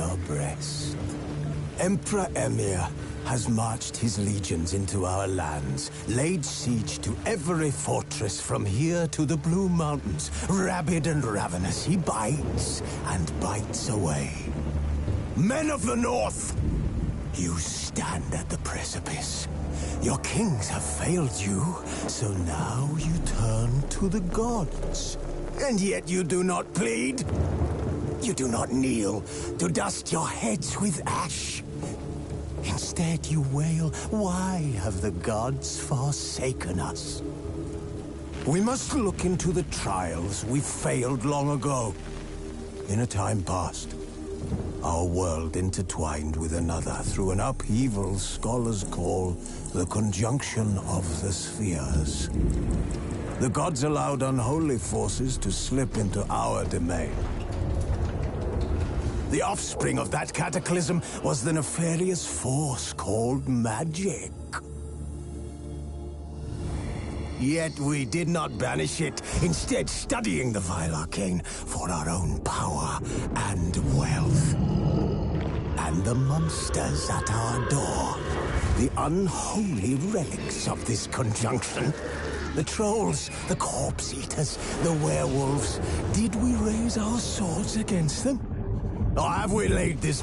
your breast. Emperor Emir has marched his legions into our lands, laid siege to every fortress from here to the Blue Mountains. Rabid and ravenous, he bites and bites away. Men of the North, you stand at the precipice. Your kings have failed you, so now you turn to the gods. And yet you do not plead. You do not kneel to dust your heads with ash. Instead you wail, why have the gods forsaken us? We must look into the trials we failed long ago. In a time past, our world intertwined with another through an upheaval scholars call the conjunction of the spheres. The gods allowed unholy forces to slip into our domain. The offspring of that cataclysm was the nefarious force called magic. Yet we did not banish it, instead studying the vile arcane for our own power and wealth. And the monsters at our door, the unholy relics of this conjunction. The trolls, the corpse-eaters, the werewolves. Did we raise our swords against them? Or have we laid this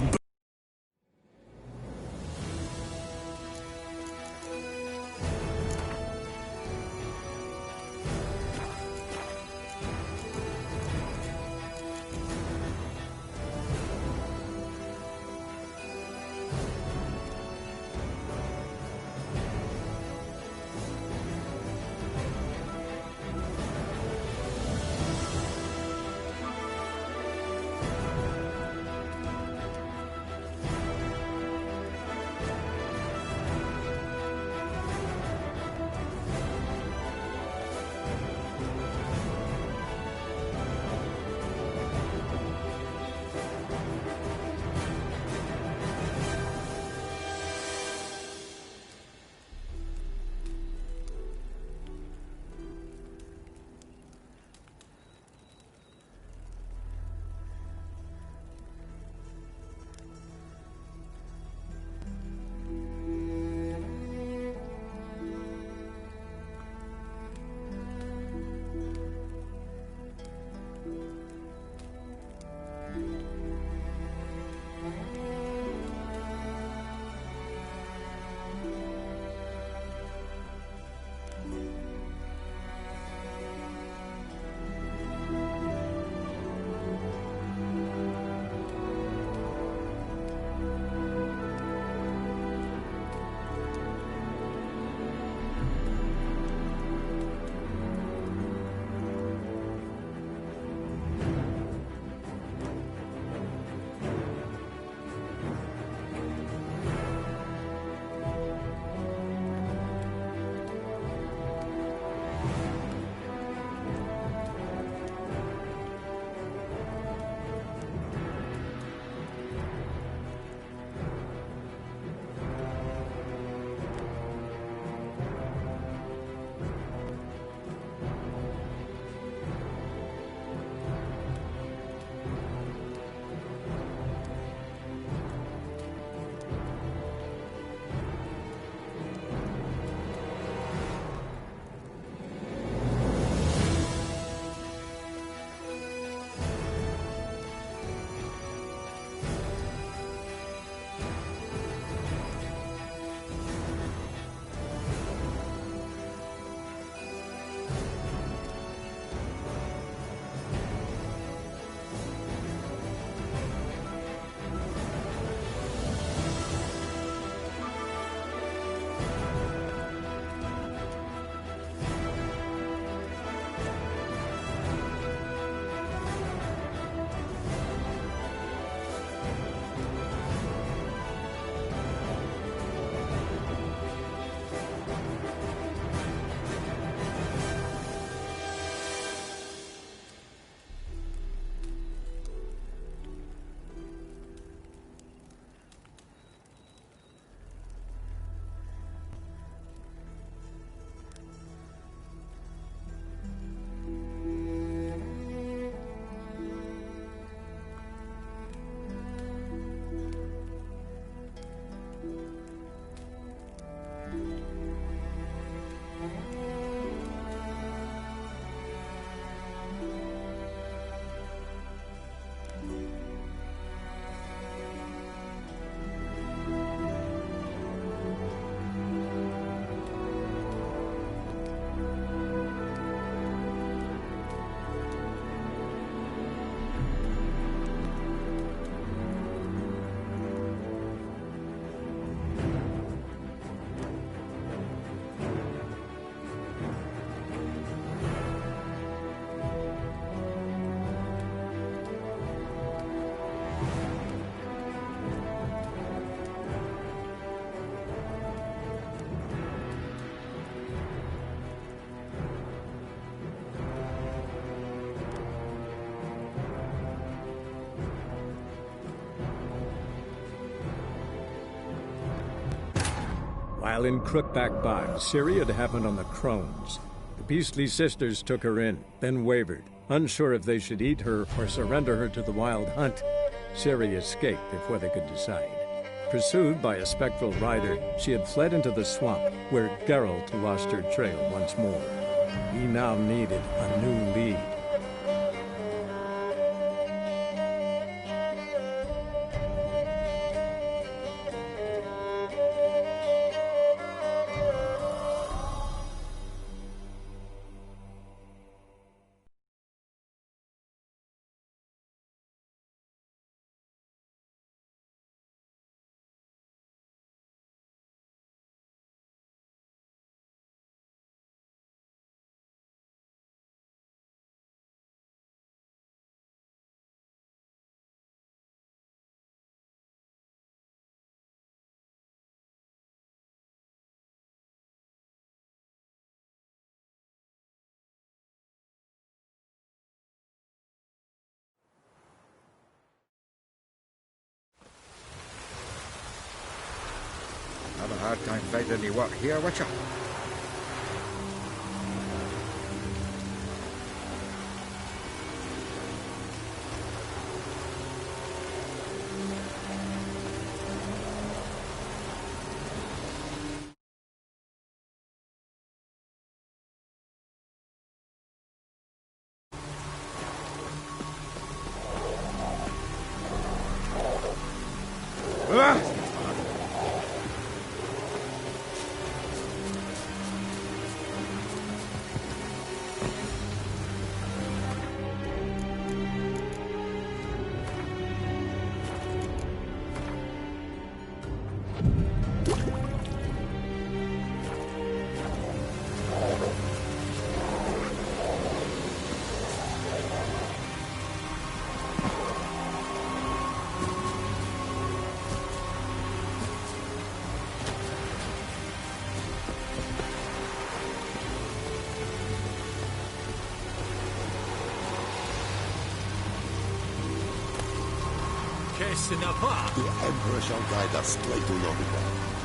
While in Crookback Bog, Ciri had happened on the Crones. The beastly sisters took her in, then wavered, unsure if they should eat her or surrender her to the Wild Hunt. Ciri escaped before they could decide. Pursued by a spectral rider, she had fled into the swamp, where Geralt lost her trail once more. He now needed a new lead. Have a hard time finding any work here, Witcher. The Emperor shall guide us straight to Novigrad.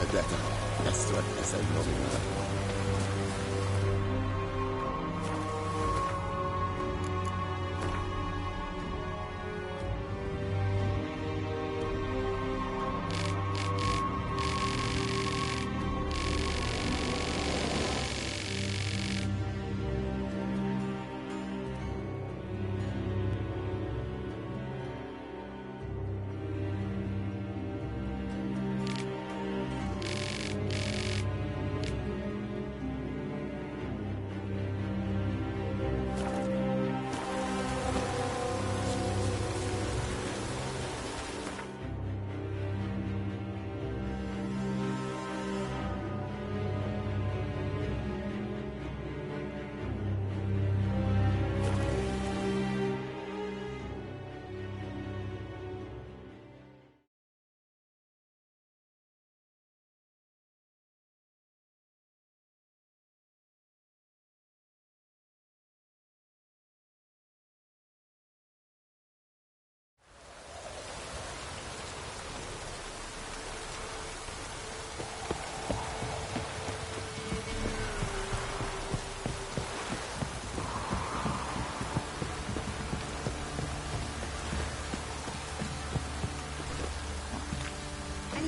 vendetta. Esto es el nombre.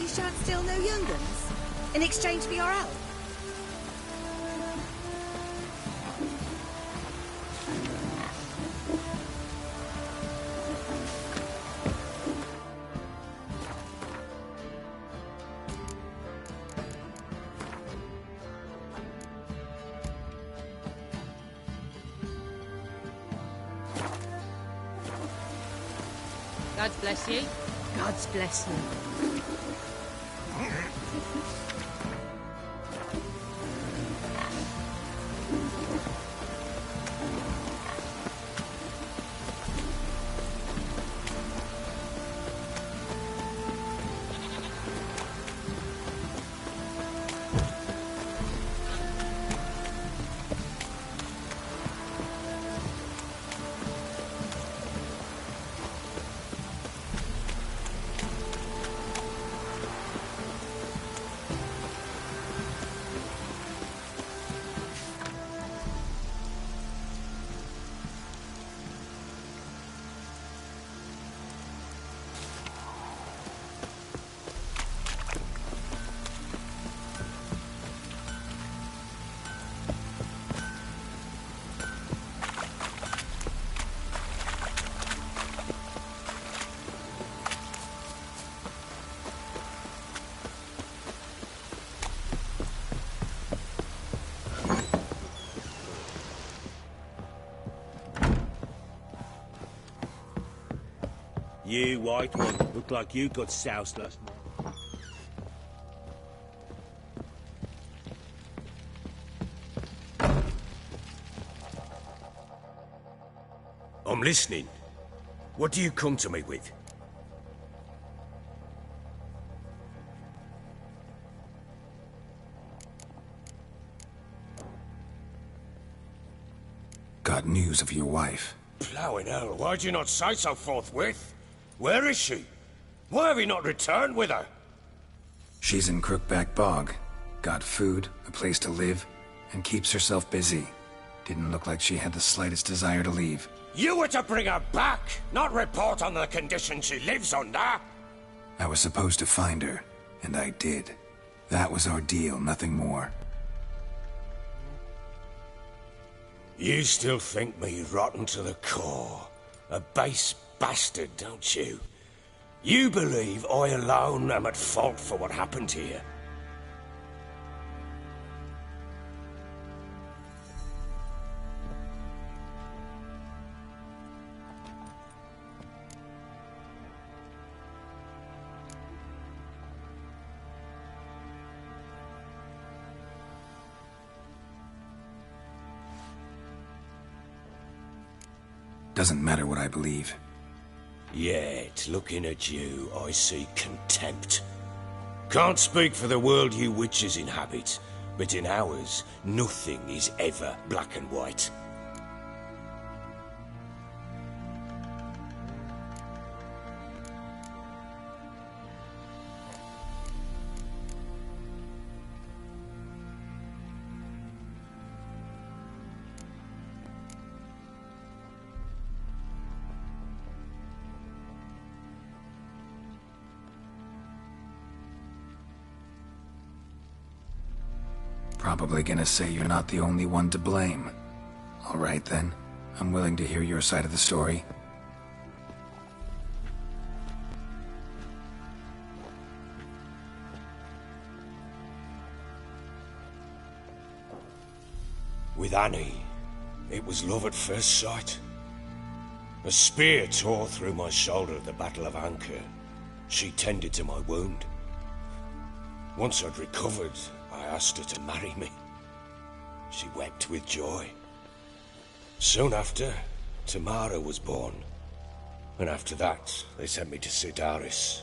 You shan't steal no young guns in exchange for your help. God bless you. God's bless you. You, white one, look like you got soused last night. I'm listening. What do you come to me with? Got news of your wife. Plowing hell, why'd you not say so forthwith? Where is she? Why have you not returned with her? She's in Crookback Bog. Got food, a place to live, and keeps herself busy. Didn't look like she had the slightest desire to leave. You were to bring her back, not report on the conditions she lives under. I was supposed to find her, and I did. That was our deal, nothing more. You still think me rotten to the core. A base bastard, don't you? You believe I alone am at fault for what happened here. Doesn't matter what I believe. Yet, looking at you, I see contempt. Can't speak for the world you witches inhabit, but in ours, nothing is ever black and white. probably gonna say you're not the only one to blame. All right then, I'm willing to hear your side of the story. With Annie, it was love at first sight. A spear tore through my shoulder at the Battle of Anchor. She tended to my wound. Once I'd recovered, I asked her to marry me. She wept with joy. Soon after, Tamara was born. And after that, they sent me to Sidaris.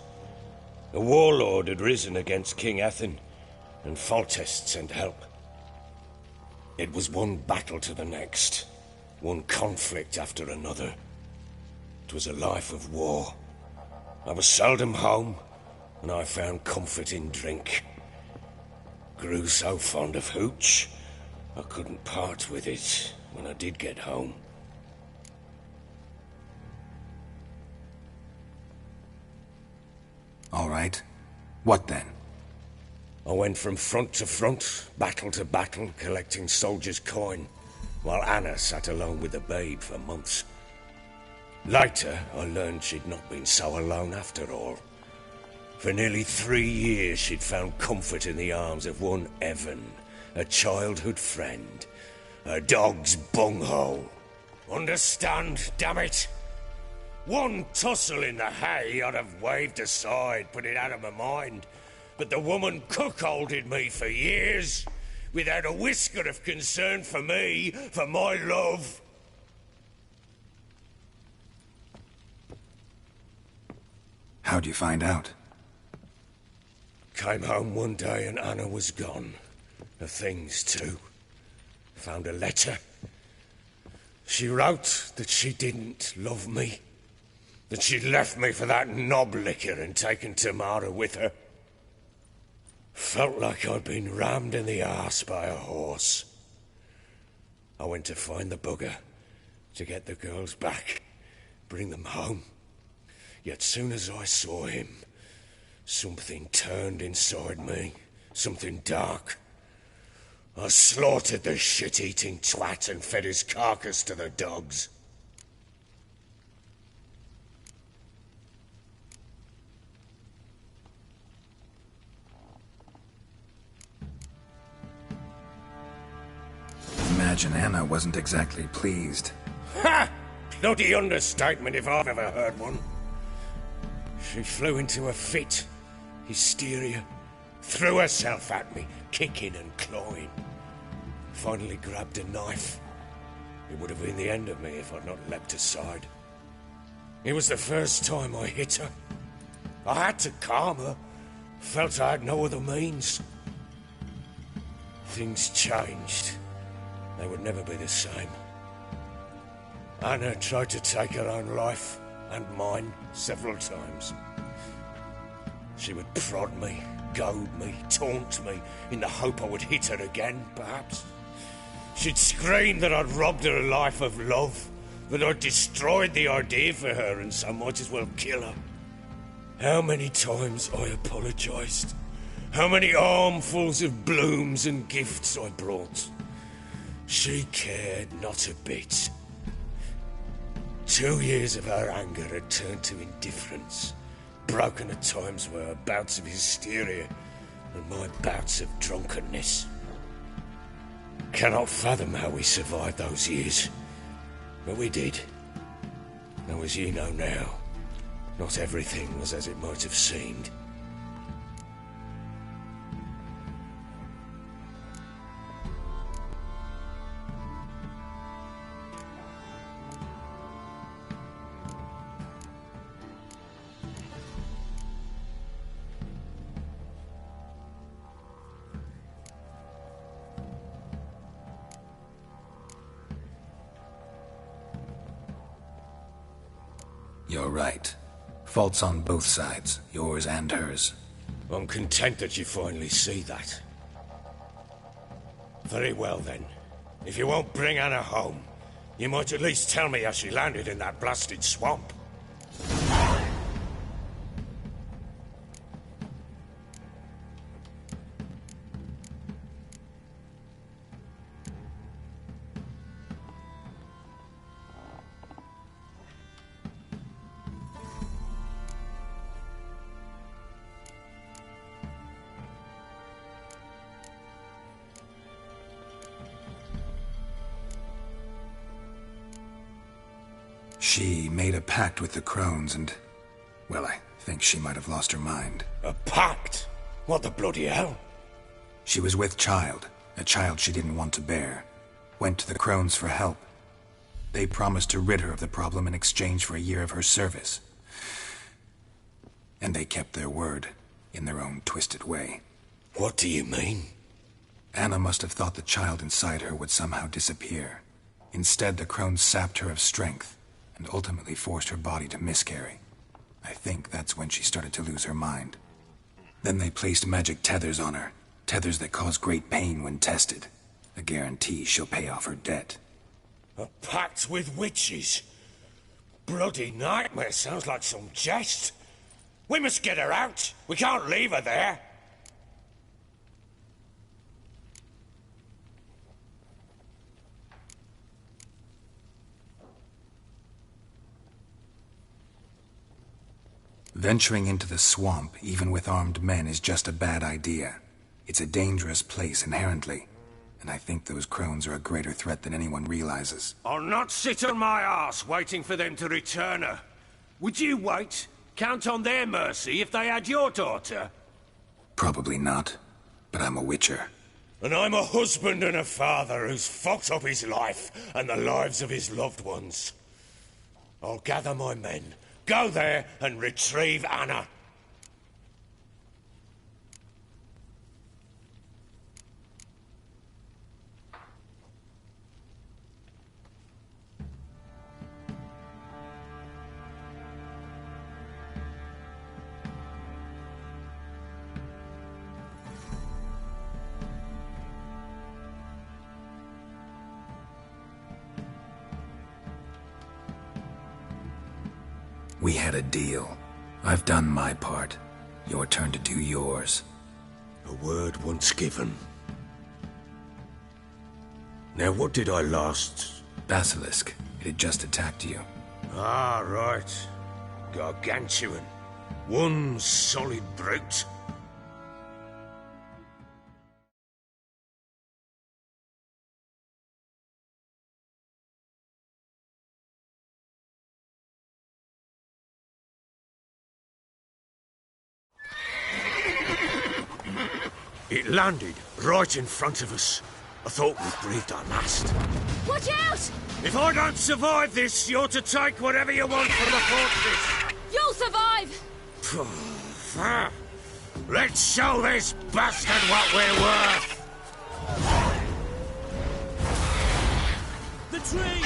A warlord had risen against King Ethan, and Foltest sent help. It was one battle to the next, one conflict after another. It was a life of war. I was seldom home, and I found comfort in drink. Grew so fond of hooch, I couldn't part with it when I did get home. All right. What then? I went from front to front, battle to battle, collecting soldiers' coin, while Anna sat alone with the babe for months. Later, I learned she'd not been so alone after all. For nearly 3 years, she'd found comfort in the arms of one Evan, a childhood friend, a dog's bunghole. Understand, damn it? One tussle in the hay I'd have waved aside, put it out of my mind. But the woman cuckolded me for years, without a whisker of concern for me, for my love. How'd you find out? Came home one day and Anna was gone. Her things too. Found a letter. She wrote that she didn't love me. That she'd left me for that knob licker and taken Tamara with her. Felt like I'd been rammed in the arse by a horse. I went to find the bugger, to get the girls back, bring them home. Yet soon as I saw him, something turned inside me, something dark. I slaughtered the shit-eating twat and fed his carcass to the dogs. Imagine Anna wasn't exactly pleased. Ha! Bloody understatement if I've ever heard one. She flew into a fit, hysteria, threw herself at me, kicking and clawing. Finally grabbed a knife. It would have been the end of me if I'd not leapt aside. It was the first time I hit her. I had to calm her. Felt I had no other means. Things changed. They would never be the same. Anna tried to take her own life, and mine, several times. She would prod me, goad me, taunt me, in the hope I would hit her again, perhaps. She'd scream that I'd robbed her life of love, that I'd destroyed the idea for her, and so might as well kill her. How many times I apologized. How many armfuls of blooms and gifts I brought. She cared not a bit. 2 years of her anger had turned to indifference, broken at times by her bouts of hysteria and my bouts of drunkenness. Cannot fathom how we survived those years, but we did. Though as you know now, not everything was as it might have seemed. You're right. Faults on both sides, yours and hers. I'm content that you finally see that. Very well then. If you won't bring Anna home, you might at least tell me how she landed in that blasted swamp. She made a pact with the crones and... well, I think she might have lost her mind. A pact? What the bloody hell? She was with child, a child she didn't want to bear. Went to the crones for help. They promised to rid her of the problem in exchange for a year of her service. And they kept their word, in their own twisted way. What do you mean? Anna must have thought the child inside her would somehow disappear. Instead, the crones sapped her of strength, and ultimately forced her body to miscarry. I think that's when she started to lose her mind. Then they placed magic tethers on her, tethers that cause great pain when tested. A guarantee she'll pay off her debt. A pact with witches? Bloody nightmare, sounds like some jest. We must get her out. We can't leave her there. Venturing into the swamp, even with armed men, is just a bad idea. It's a dangerous place inherently, and I think those crones are a greater threat than anyone realizes. I'll not sit on my arse waiting for them to return her. Would you wait? Count on their mercy if they had your daughter? Probably not, but I'm a witcher. And I'm a husband and a father who's fucked up his life and the lives of his loved ones. I'll gather my men, go there and retrieve Anna. We had a deal. I've done my part. Your turn to do yours. A word once given. Now, what did I last... Basilisk. It had just attacked you. Ah, right. Gargantuan. One solid brute. It landed right in front of us. I thought we'd breathed our last. Watch out! If I don't survive this, you're to take whatever you want from the fortress. You'll survive! Let's show this bastard what we're worth. The tree!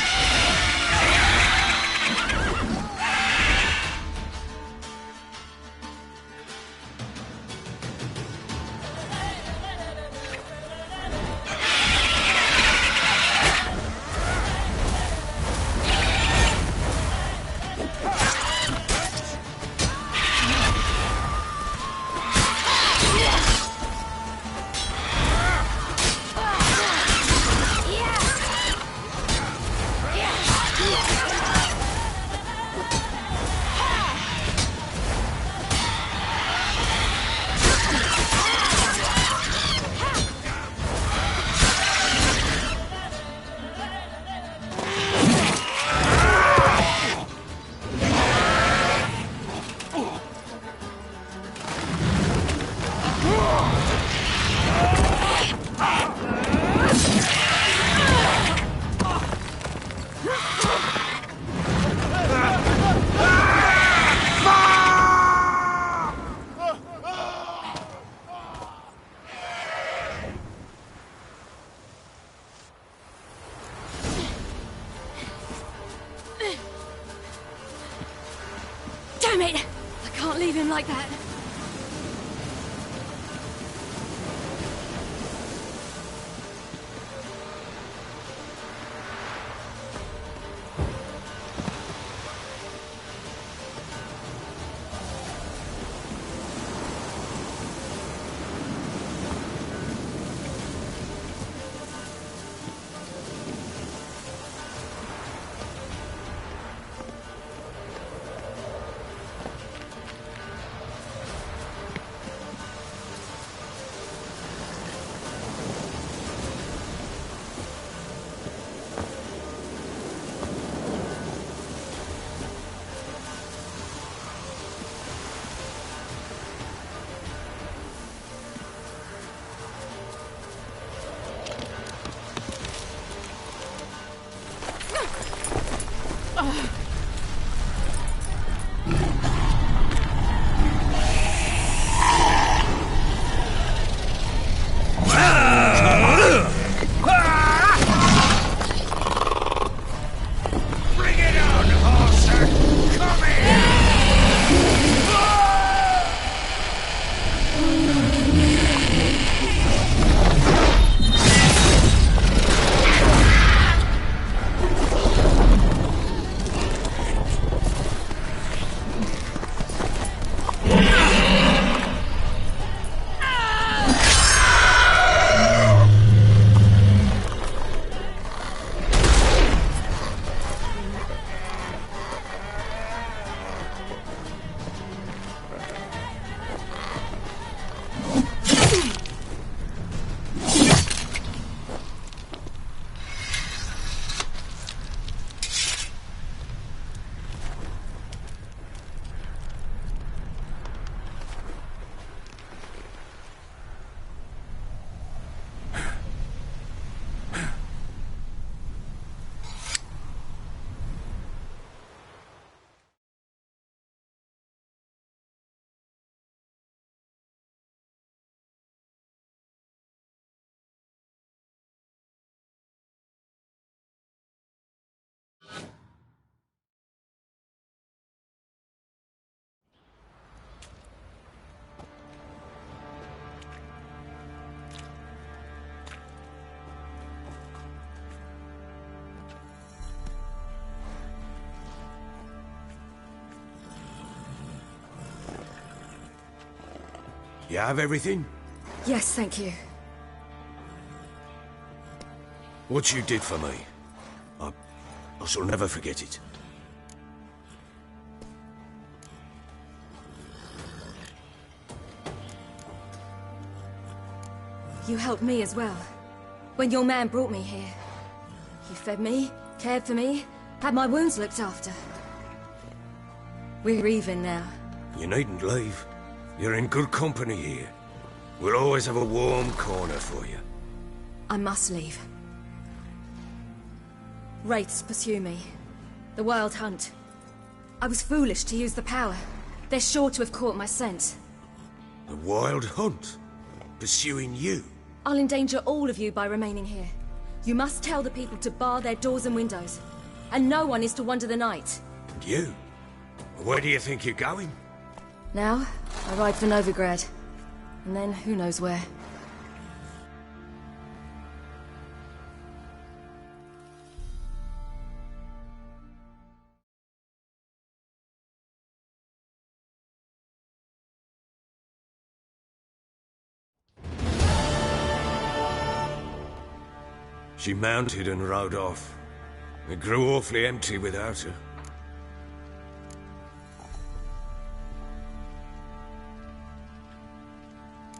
Damn it! I can't leave him like that. You have everything? Yes, thank you. What you did for me, I shall never forget it. You helped me as well. When your man brought me here. You fed me, cared for me, had my wounds looked after. We're even now. You needn't leave. You're in good company here. We'll always have a warm corner for you. I must leave. Wraiths pursue me. The Wild Hunt. I was foolish to use the power. They're sure to have caught my scent. The Wild Hunt? Pursuing you? I'll endanger all of you by remaining here. You must tell the people to bar their doors and windows. And no one is to wander the night. And you? Where do you think you're going? Now, I ride for Novigrad. And then, who knows where. She mounted and rode off. It grew awfully empty without her.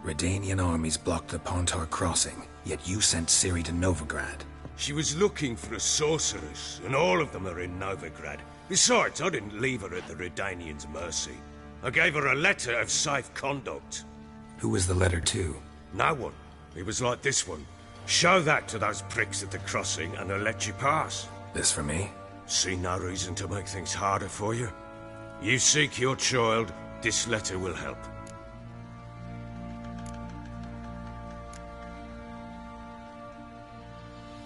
Redanian armies blocked the Pontar crossing, yet you sent Ciri to Novigrad. She was looking for a sorceress, and all of them are in Novigrad. Besides, I didn't leave her at the Redanians' mercy. I gave her a letter of safe conduct. Who was the letter to? No one. It was like this one. Show that to those pricks at the crossing, and I'll let you pass. This for me? See no reason to make things harder for you. You seek your child, this letter will help.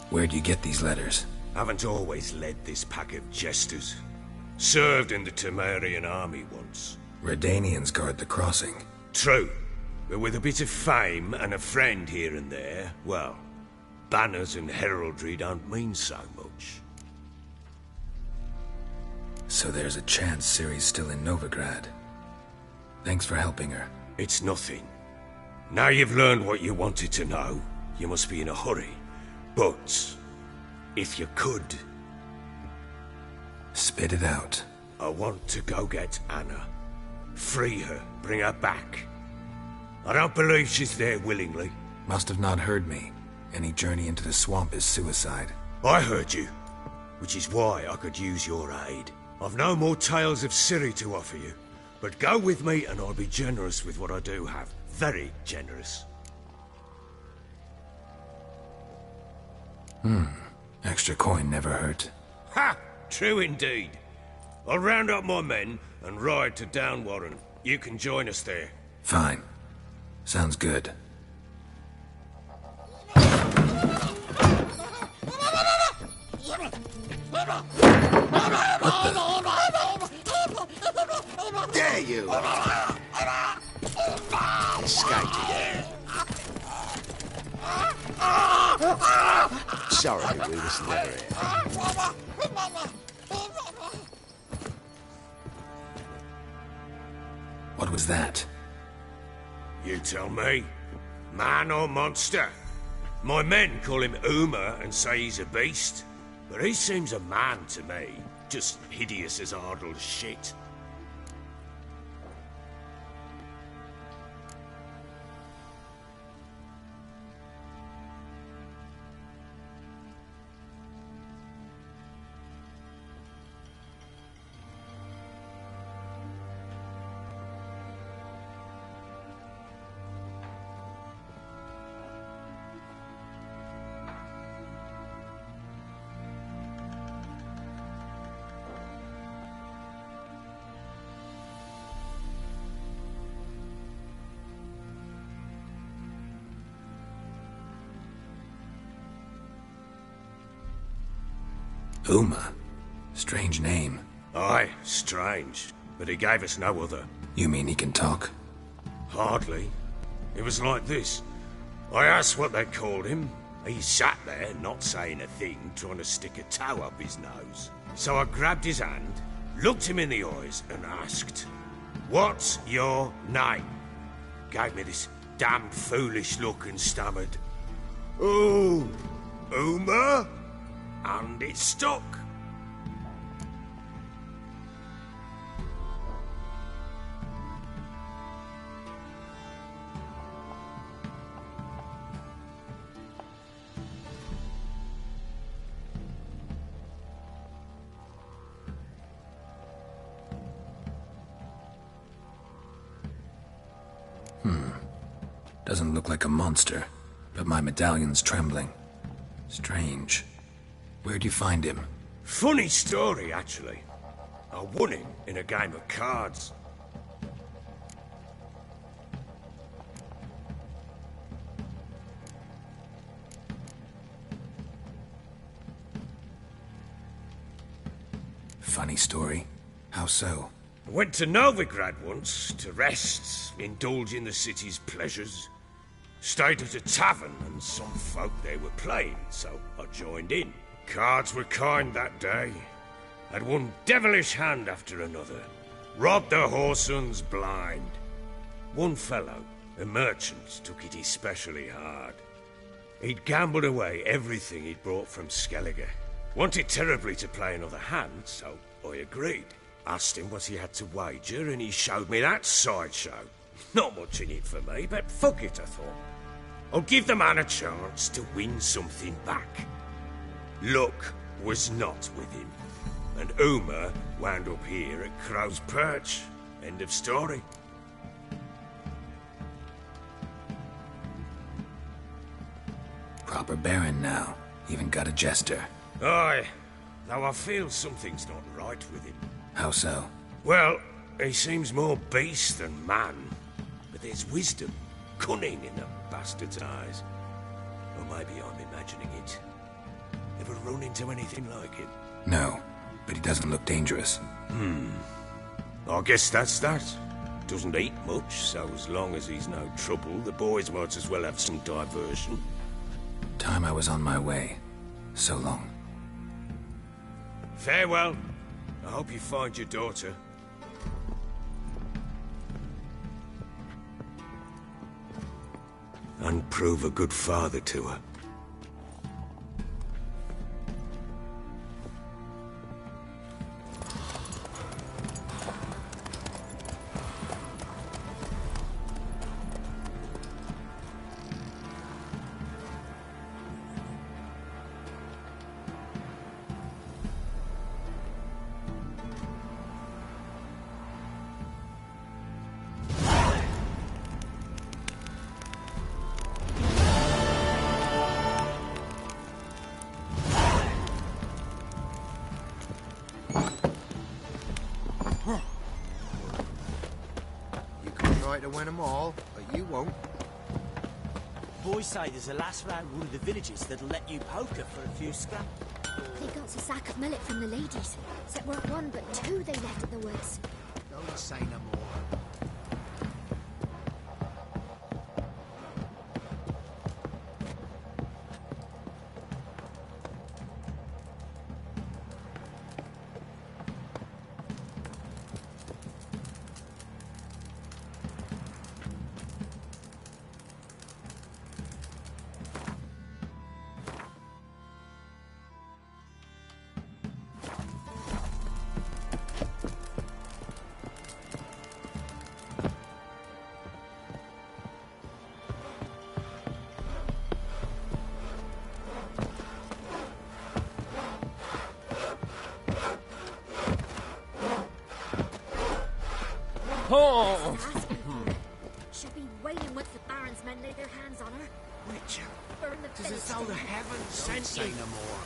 Where'd you get these letters? Haven't always led this pack of jesters. Served in the Temerian army once. Redanians guard the crossing. True. But with a bit of fame and a friend here and there, well, banners and heraldry don't mean so much. So there's a chance Ciri's still in Novigrad. Thanks for helping her. It's nothing. Now you've learned what you wanted to know, you must be in a hurry. But, if you could... Spit it out. I want to go get Anna. Free her, bring her back. I don't believe she's there willingly. Must have not heard me. Any journey into the swamp is suicide. I heard you, which is why I could use your aid. I've no more tales of Ciri to offer you, but go with me and I'll be generous with what I do have. Very generous. Extra coin never hurt. Ha! True indeed. I'll round up my men and ride to Downwarren. You can join us there. Fine. Sounds good. Dare you! Escaped again. Sorry, we was never here. What was that? You tell me. Man or monster? My men call him Uma and say he's a beast. But he seems a man to me. Just hideous as Ardle's shit. Uma. Strange name. Aye, strange. But he gave us no other. You mean he can talk? Hardly. It was like this. I asked what they called him. He sat there, not saying a thing, trying to stick a toe up his nose. So I grabbed his hand, looked him in the eyes, and asked, "What's your name?" gave me this damn foolish look and stammered, "Oh, Uma?" And it stuck. Doesn't look like a monster, but my medallion's trembling. Strange. Where'd you find him? Funny story, actually. I won him in a game of cards. Funny story. How so? I went to Novigrad once to rest, indulge in the city's pleasures. Stayed at a tavern and some folk there were playing, so I joined in. Cards were kind that day. Had one devilish hand after another. Robbed the whoresons blind. One fellow, a merchant, took it especially hard. He'd gambled away everything he'd brought from Skellige. Wanted terribly to play another hand, so I agreed. Asked him what he had to wager, and he showed me that sideshow. Not much in it for me, but fuck it, I thought. I'll give the man a chance to win something back. Luck was not with him, and Uma wound up here at Crow's Perch. End of story. Proper baron now. Even got a jester. Aye, though I feel something's not right with him. How so? Well, he seems more beast than man, but there's wisdom, cunning in that bastard's eyes. Or maybe I'm imagining it. Ever run into anything like him? No, but he doesn't look dangerous. I guess that's that. Doesn't eat much, so as long as he's no trouble, the boys might as well have some diversion. Time I was on my way. So long. Farewell. I hope you find your daughter. And prove a good father to her. To win them all, but you won't. Boys say there's a lass round one of the villages that'll let you poker for a few scrap. They got a sack of millet from the ladies. So it weren't one, but two they left at the woods. Don't say no more. Oh! She'll be wailing once the Baron's men lay their hands on her. Witcher, Burn the does it sound the Philistine. heavens sent you? Say no more.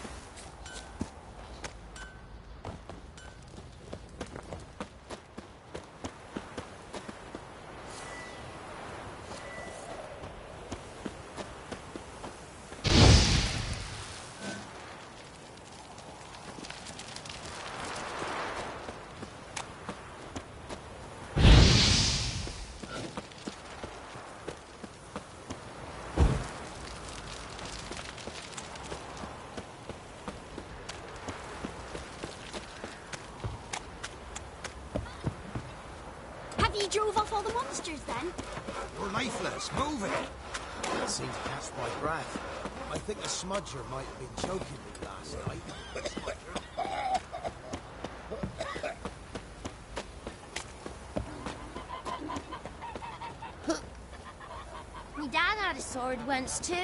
all the monsters then? You're lifeless. Move it. It seemed to catch my breath. I think the smudger might have been choking me last night. My dad had a sword once too.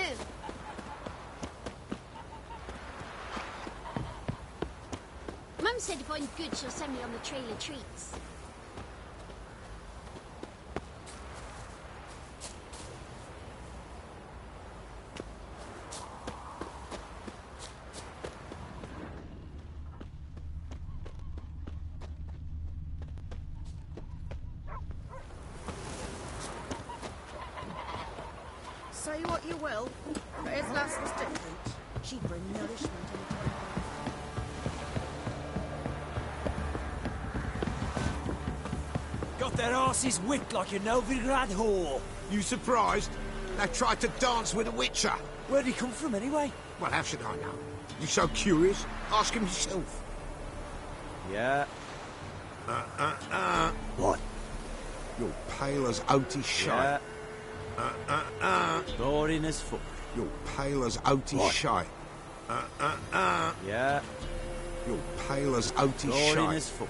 Mum said if I'm good, she'll send me on the trail of treats. Say what you will, but his lass was different. She'd bring nourishment into her. Got their asses whipped like a Novigrad whore. You surprised? They tried to dance with a witcher. Where'd he come from anyway? Well, how should I know? You so curious? Ask him yourself. Yeah. What? You're pale as Otis shite. Boring as fuck. You're pale as Otis shite. Yeah. You're pale as Otis shite. Boring as fuck.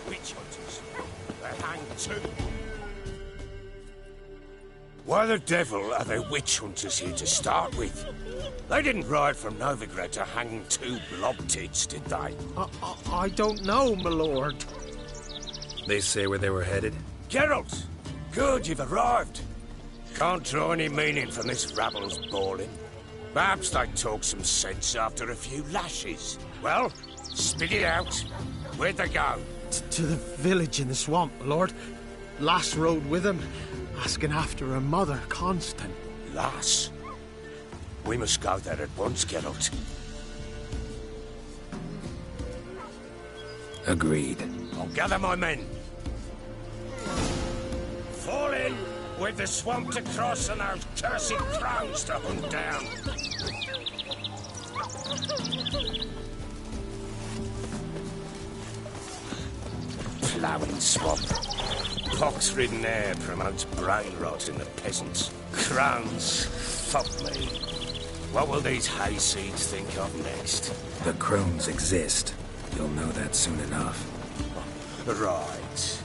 Witch hunters. They're hanged too. Why the devil are there witch hunters here to start with? They didn't ride from Novigrad to hang two blob tits, did they? I don't know, my lord. They say where they were headed? Geralt! Good, you've arrived. Can't draw any meaning from this rabble's bawling. Perhaps they talk some sense after a few lashes. Well, spit it out. Where'd they go? To the village in the swamp, my lord. Lass rode with him, asking after her mother, Constant. Lass? We must go there at once, Geralt. Agreed. I'll gather my men. Fall in! With the swamp to cross and those cursed crows to hunt down. Ploughing swamp. Pox-ridden air promotes brain rot in the peasants. Crowns, fuck me. What will these hayseeds think of next? The crones exist. You'll know that soon enough. Right.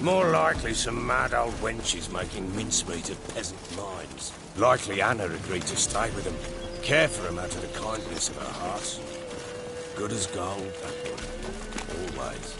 More likely some mad old wenches making mincemeat of peasant minds. Likely Anna agreed to stay with them. Care for them out of the kindness of her heart. Good as gold, that one. Always.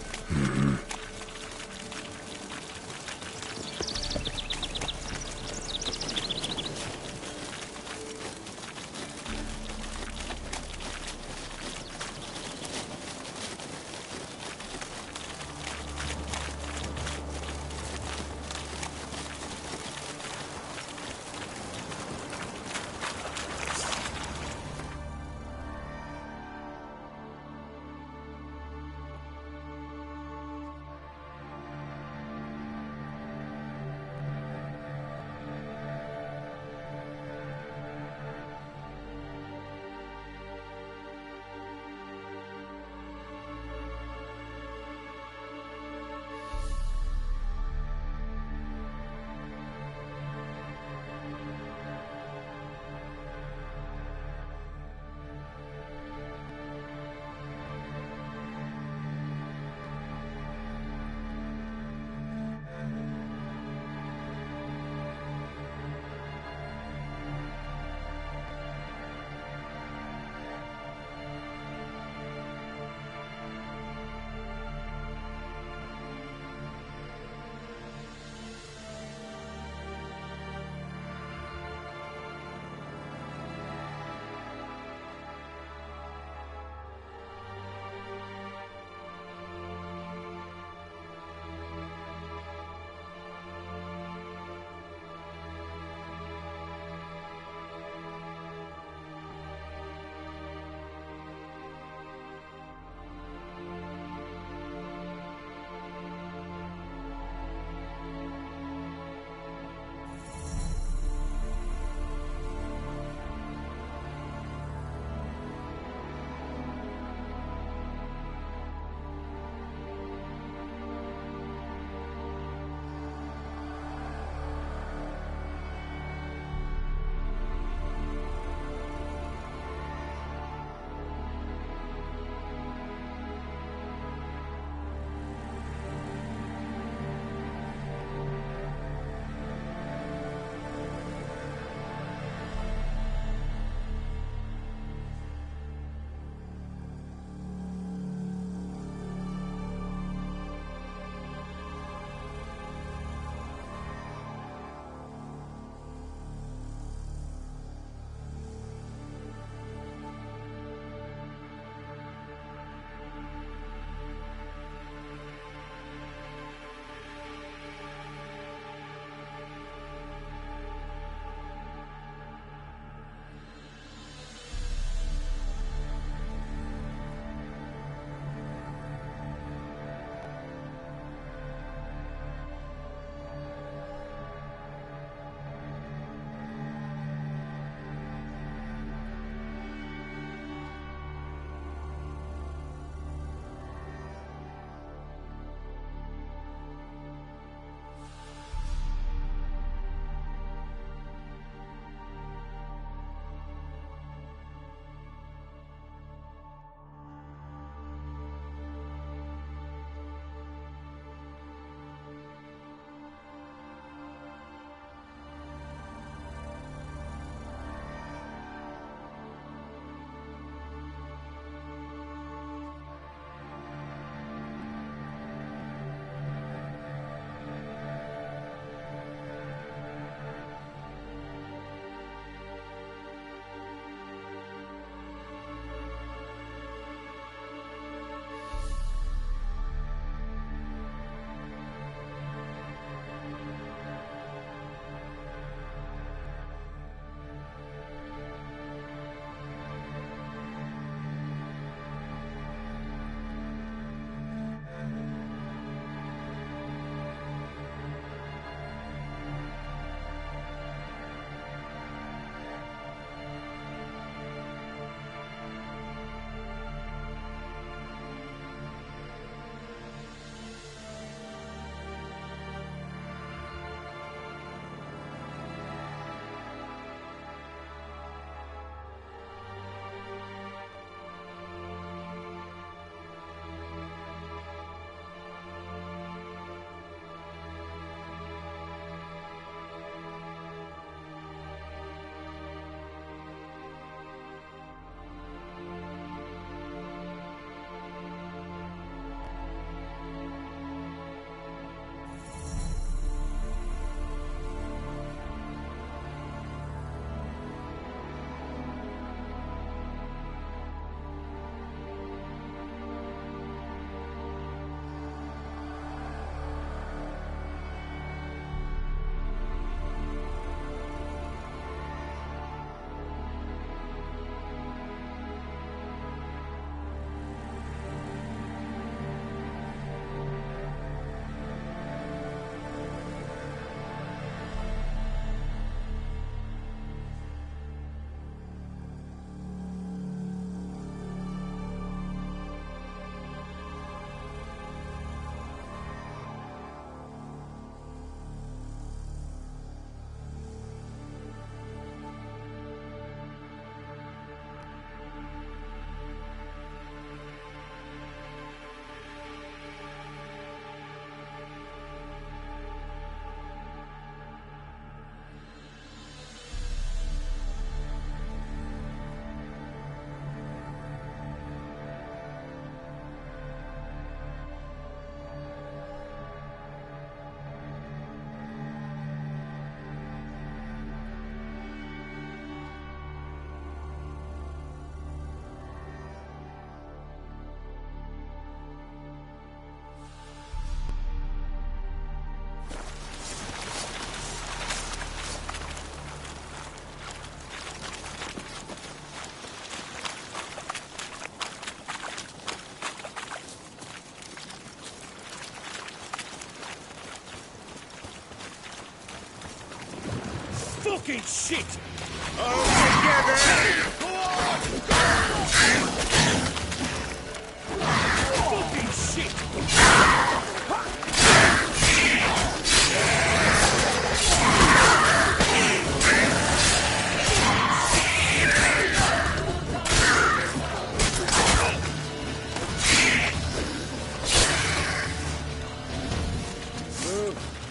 Fucking shit! All together! Fucking shit!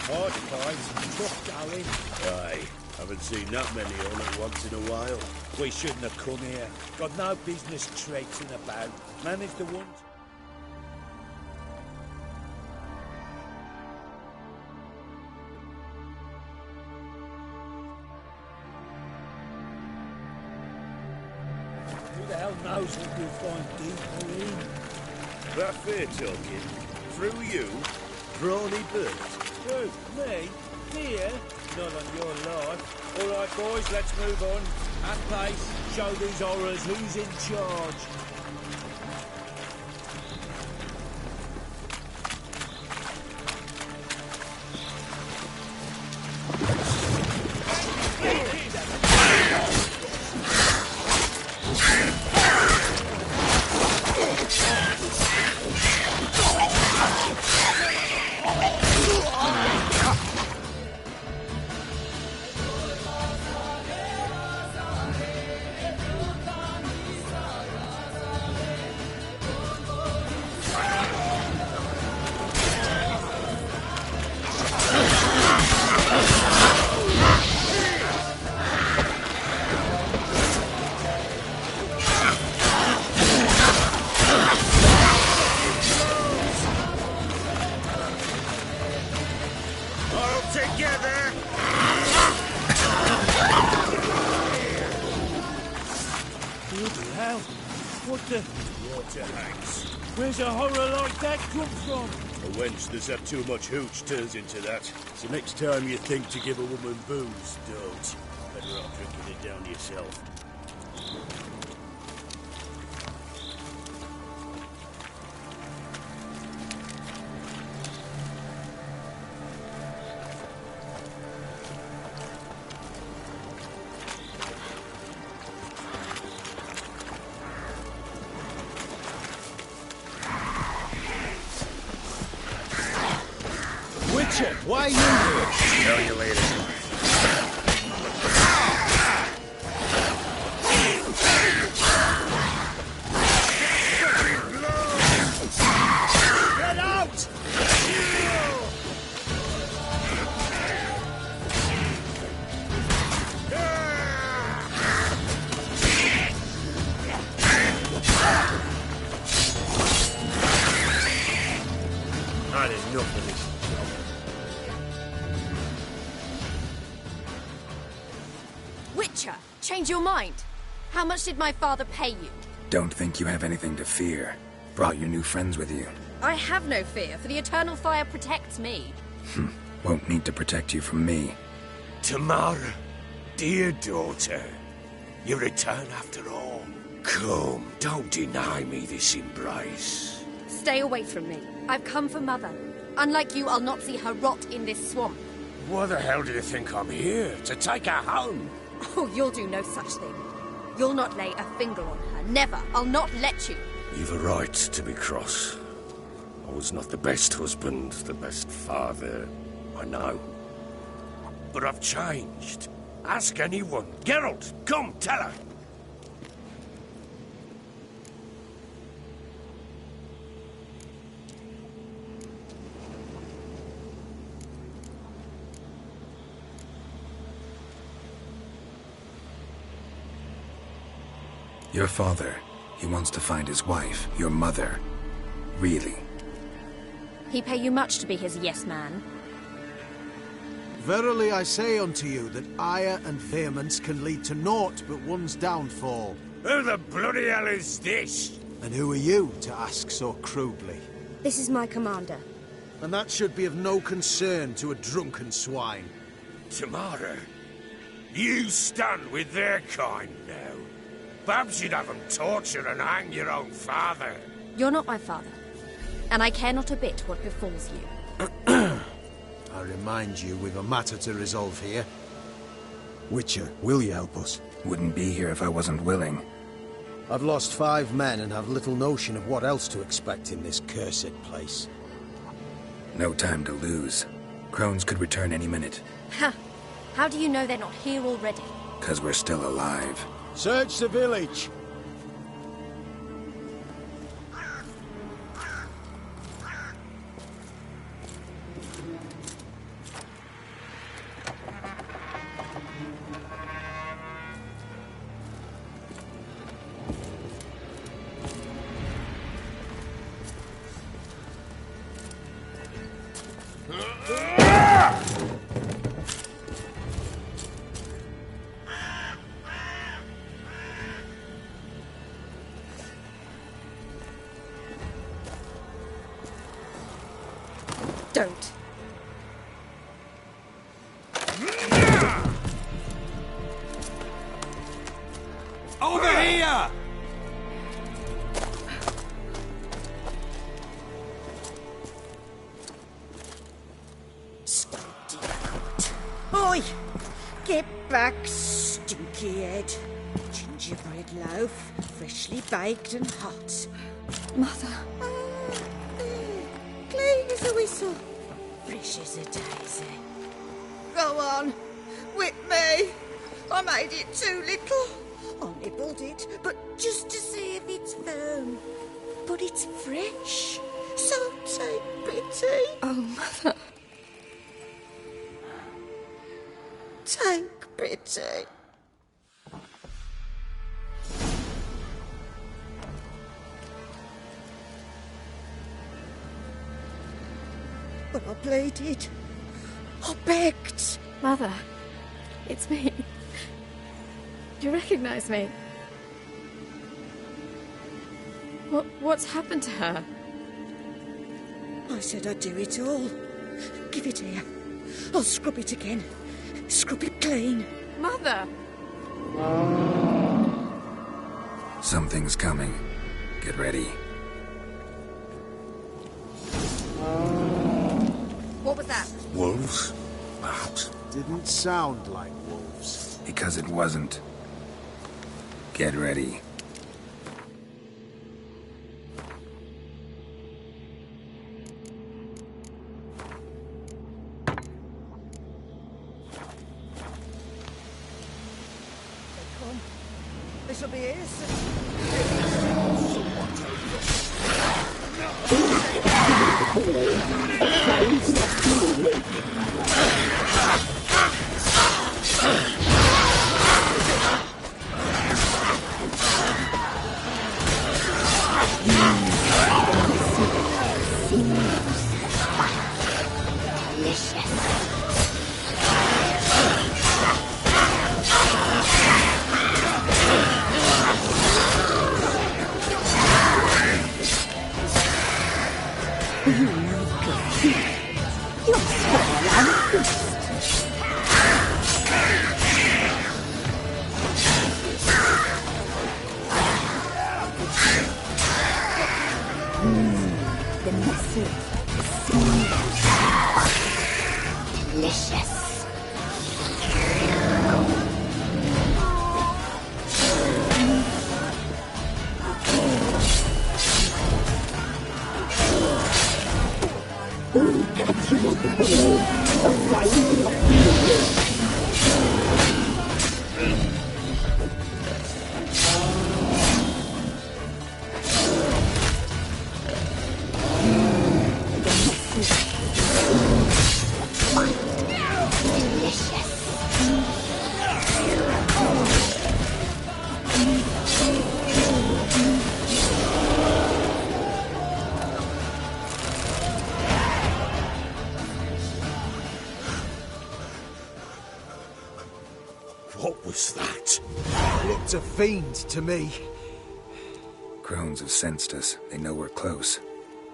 Hard fight, tough going. Aye, haven't seen that many all at once in a while. We shouldn't have come here. Got no business traipsing about. Managed the ones. Who the hell knows what you'll find deeper in? That fair talking. Through you, brawny bird. Who? Me? Here? Not on your life. All right, boys, let's move on. At pace, show these horrors who's in charge. Where's a horror like that come from? A wench that's had too much hooch turns into that. So next time you think to give a woman booze, don't. Better off drinking it down yourself. Why are you here? Tell you later. Get out! I had enough of this. Witcher, change your mind. How much did my father pay you? Don't think you have anything to fear. Brought your new friends with you. I have no fear, for the eternal fire protects me. Won't need to protect you from me. Tamara, dear daughter, you return after all. Come, don't deny me this embrace. Stay away from me. I've come for Mother. Unlike you, I'll not see her rot in this swamp. Why the hell do you think I'm here? To take her home? Oh, you'll do no such thing. You'll not lay a finger on her. Never. I'll not let you. You've a right to be cross. I was not the best husband, the best father, I know. But I've changed. Ask anyone. Geralt, come, tell her. Your father, he wants to find his wife, your mother. Really? He pay you much to be his yes man? Verily I say unto you that ire and vehemence can lead to naught but one's downfall. Who the bloody hell is this? And who are you to ask so crudely? This is my commander. And that should be of no concern to a drunken swine. Tamara, you stand with their kind now. Perhaps you'd have them torture and hang your own father. You're not my father, and I care not a bit what befalls you. I remind you we've a matter to resolve here. Witcher, will you help us? Wouldn't be here if I wasn't willing. I've lost 5 men and have little notion of what else to expect in this cursed place. No time to lose. Crones could return any minute. Ha! How do you know they're not here already? 'Cause we're still alive. Search the village! Don't. Over here! Oi! Get back, stinky head. Gingerbread loaf, freshly baked and hot. Mother. Clean as a whistle, fresh as a daisy. Go on, whip me. I made it too little. I nibbled it, but just to see if it's firm. But it's fresh, so take pity. Oh, Mother. Take pity. But I pleaded. I begged. Mother, it's me. Do you recognize me? What's happened to her? I said I'd do it all. Give it here. I'll scrub it again. Scrub it clean. Mother! Something's coming. Get ready. What was that? Wolves? Perhaps. Didn't sound like wolves. Because it wasn't. Get ready. This'll be it. What was that? Looked a fiend to me. Crones have sensed us. They know we're close.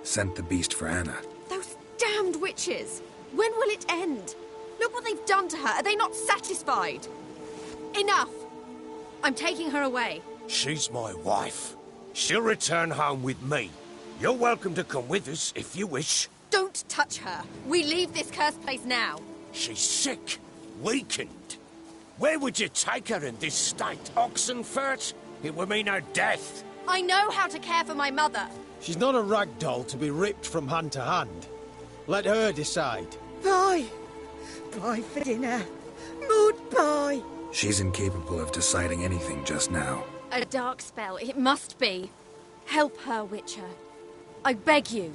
Sent the beast for Anna. Those damned witches! When will it end? Look what they've done to her. Are they not satisfied? Enough! I'm taking her away. She's my wife. She'll return home with me. You're welcome to come with us if you wish. Don't touch her. We leave this cursed place now. She's sick, weakened. Where would you take her in this state? Oxenfurt? It would mean her death. I know how to care for my mother. She's not a rag doll to be ripped from hand to hand. Let her decide. Pie! Pie for dinner. Mud pie! She's incapable of deciding anything just now. A dark spell, it must be. Help her, Witcher. I beg you.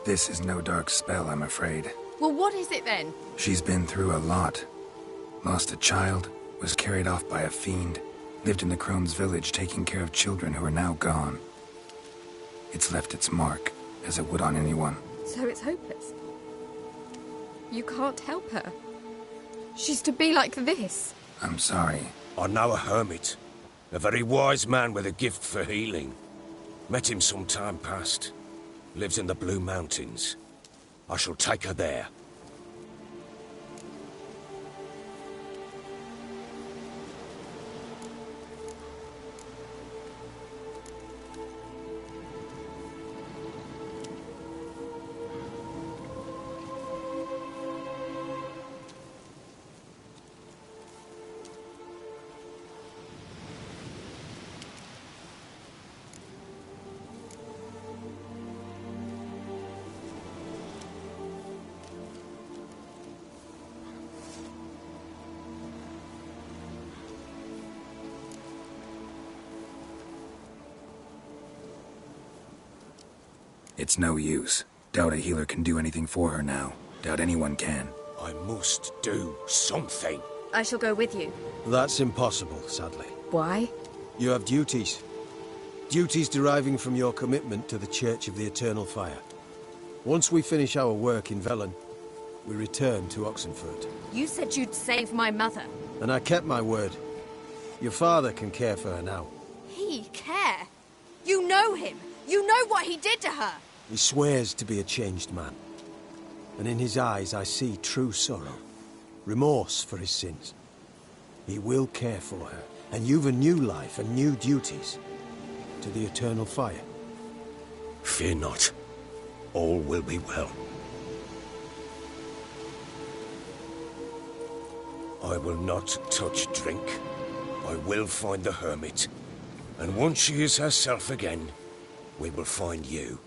This is no dark spell, I'm afraid. Well, what is it then? She's been through a lot. Lost a child, was carried off by a fiend, lived in the crone's village taking care of children who are now gone. It's left its mark, as it would on anyone. So it's hopeless. You can't help her. She's to be like this. I'm sorry. I know a hermit. A very wise man with a gift for healing. Met him some time past. Lives in the Blue Mountains. I shall take her there. It's no use. Doubt a healer can do anything for her now. Doubt anyone can. I must do something. I shall go with you. That's impossible, sadly. Why? You have duties. Duties deriving from your commitment to the Church of the Eternal Fire. Once we finish our work in Velen, we return to Oxenfurt. You said you'd save my mother. And I kept my word. Your father can care for her now. He care? You know him. You know what he did to her. He swears to be a changed man. And in his eyes I see true sorrow. Remorse for his sins. He will care for her. And you've a new life and new duties. To the Eternal Fire. Fear not. All will be well. I will not touch drink. I will find the hermit. And once she is herself again, we will find you.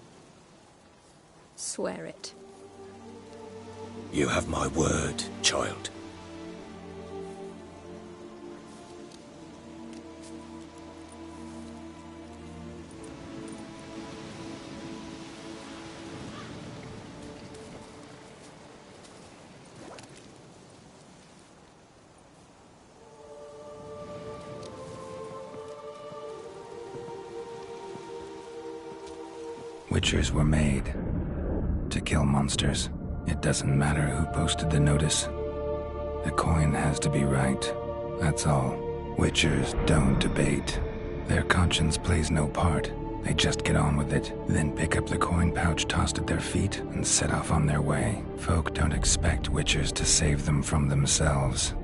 Swear it. You have my word, child. Witchers were made to kill monsters. It doesn't matter who posted the notice. The coin has to be right. That's all. Witchers don't debate. Their conscience plays no part. They just get on with it, then pick up the coin pouch tossed at their feet and set off on their way. Folk don't expect Witchers to save them from themselves.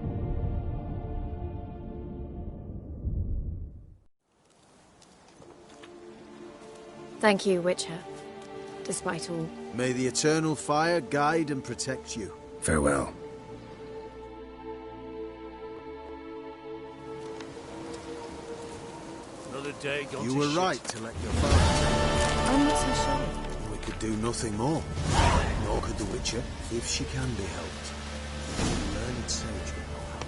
Thank you, Witcher. Despite all. May the Eternal Fire guide and protect you. Farewell. Another day gone You to were shit. right to let your father I'm not so sure. take. We could do nothing more. Nor could the Witcher, if she can be helped. The learned sage would know how.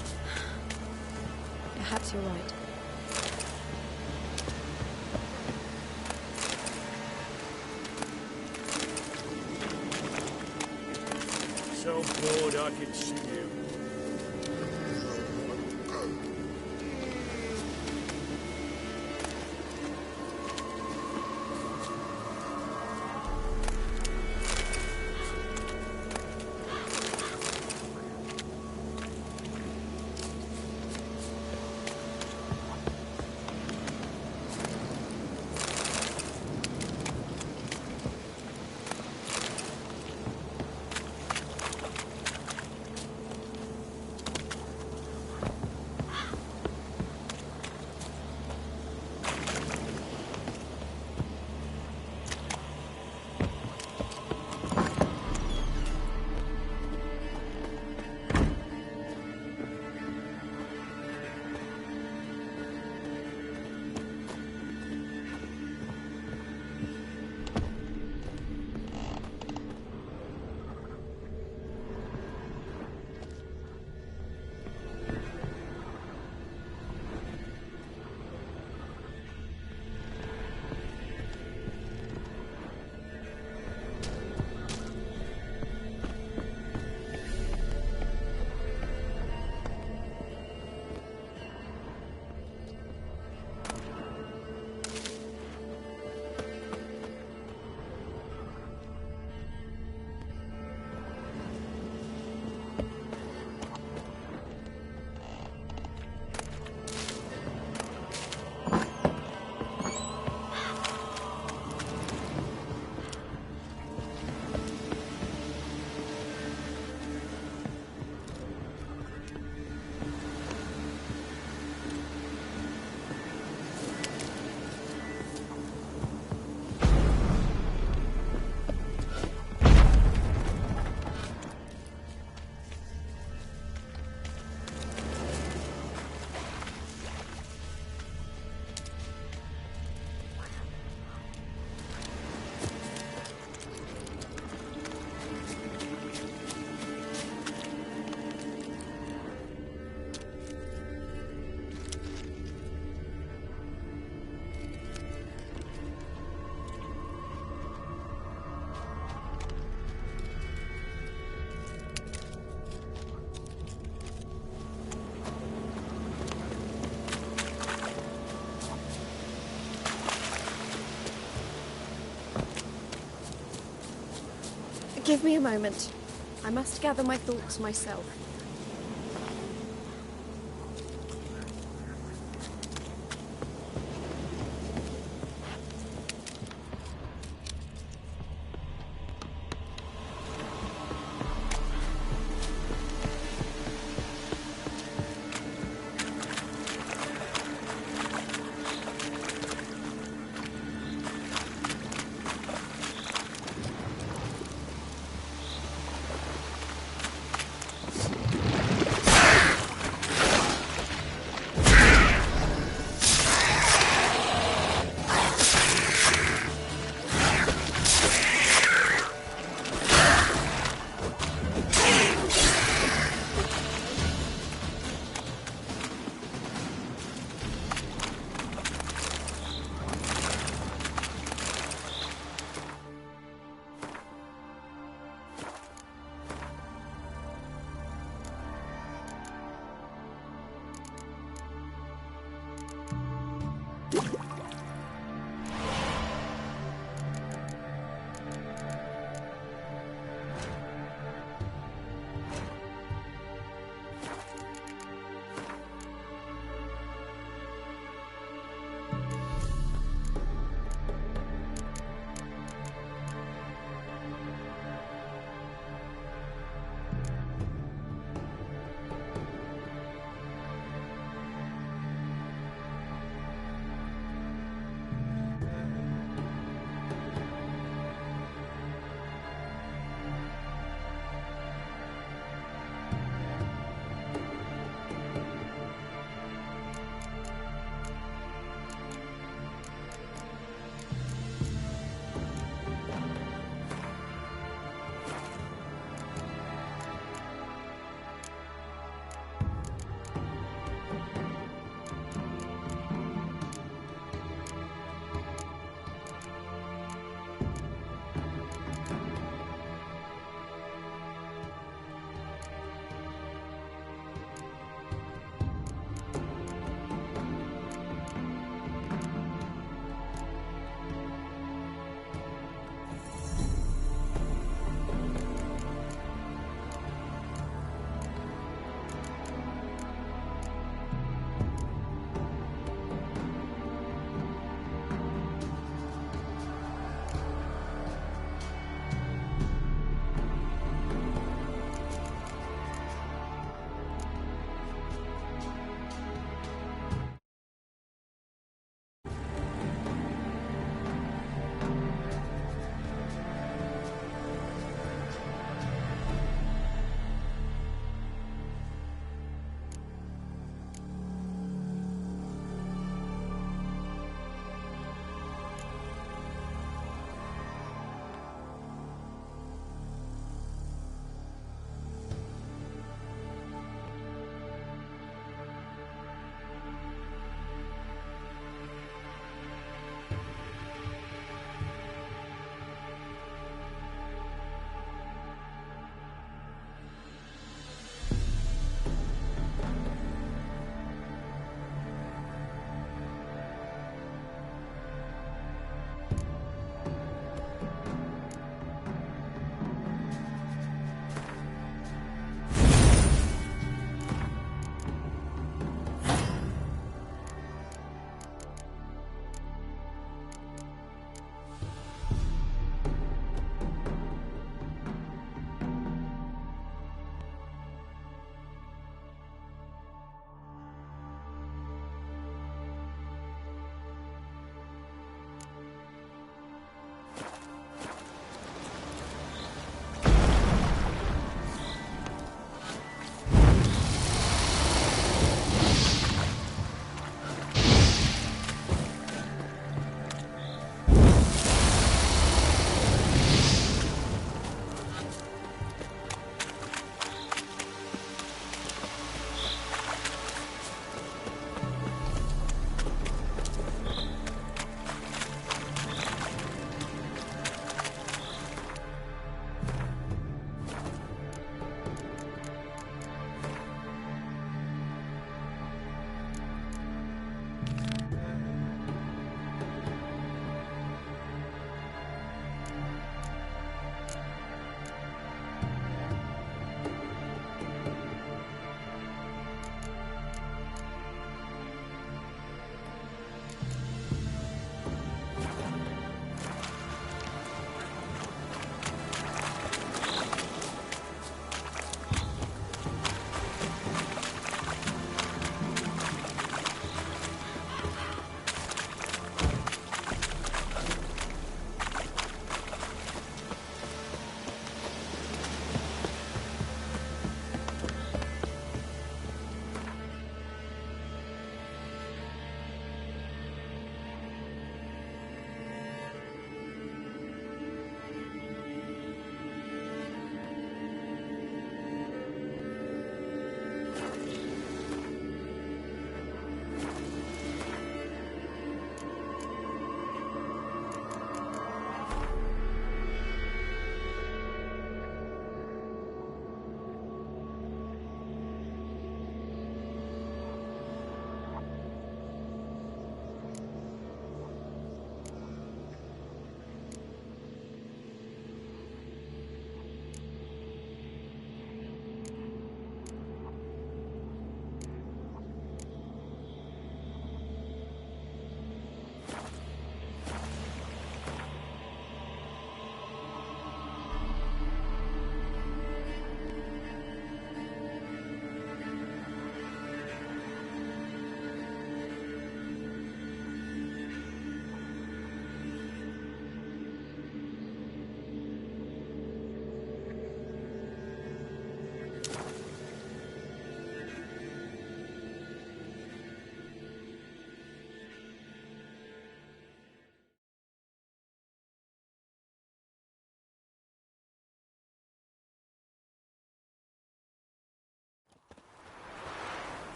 Perhaps you're right. So bored I can stew. Give me a moment. I must gather my thoughts myself.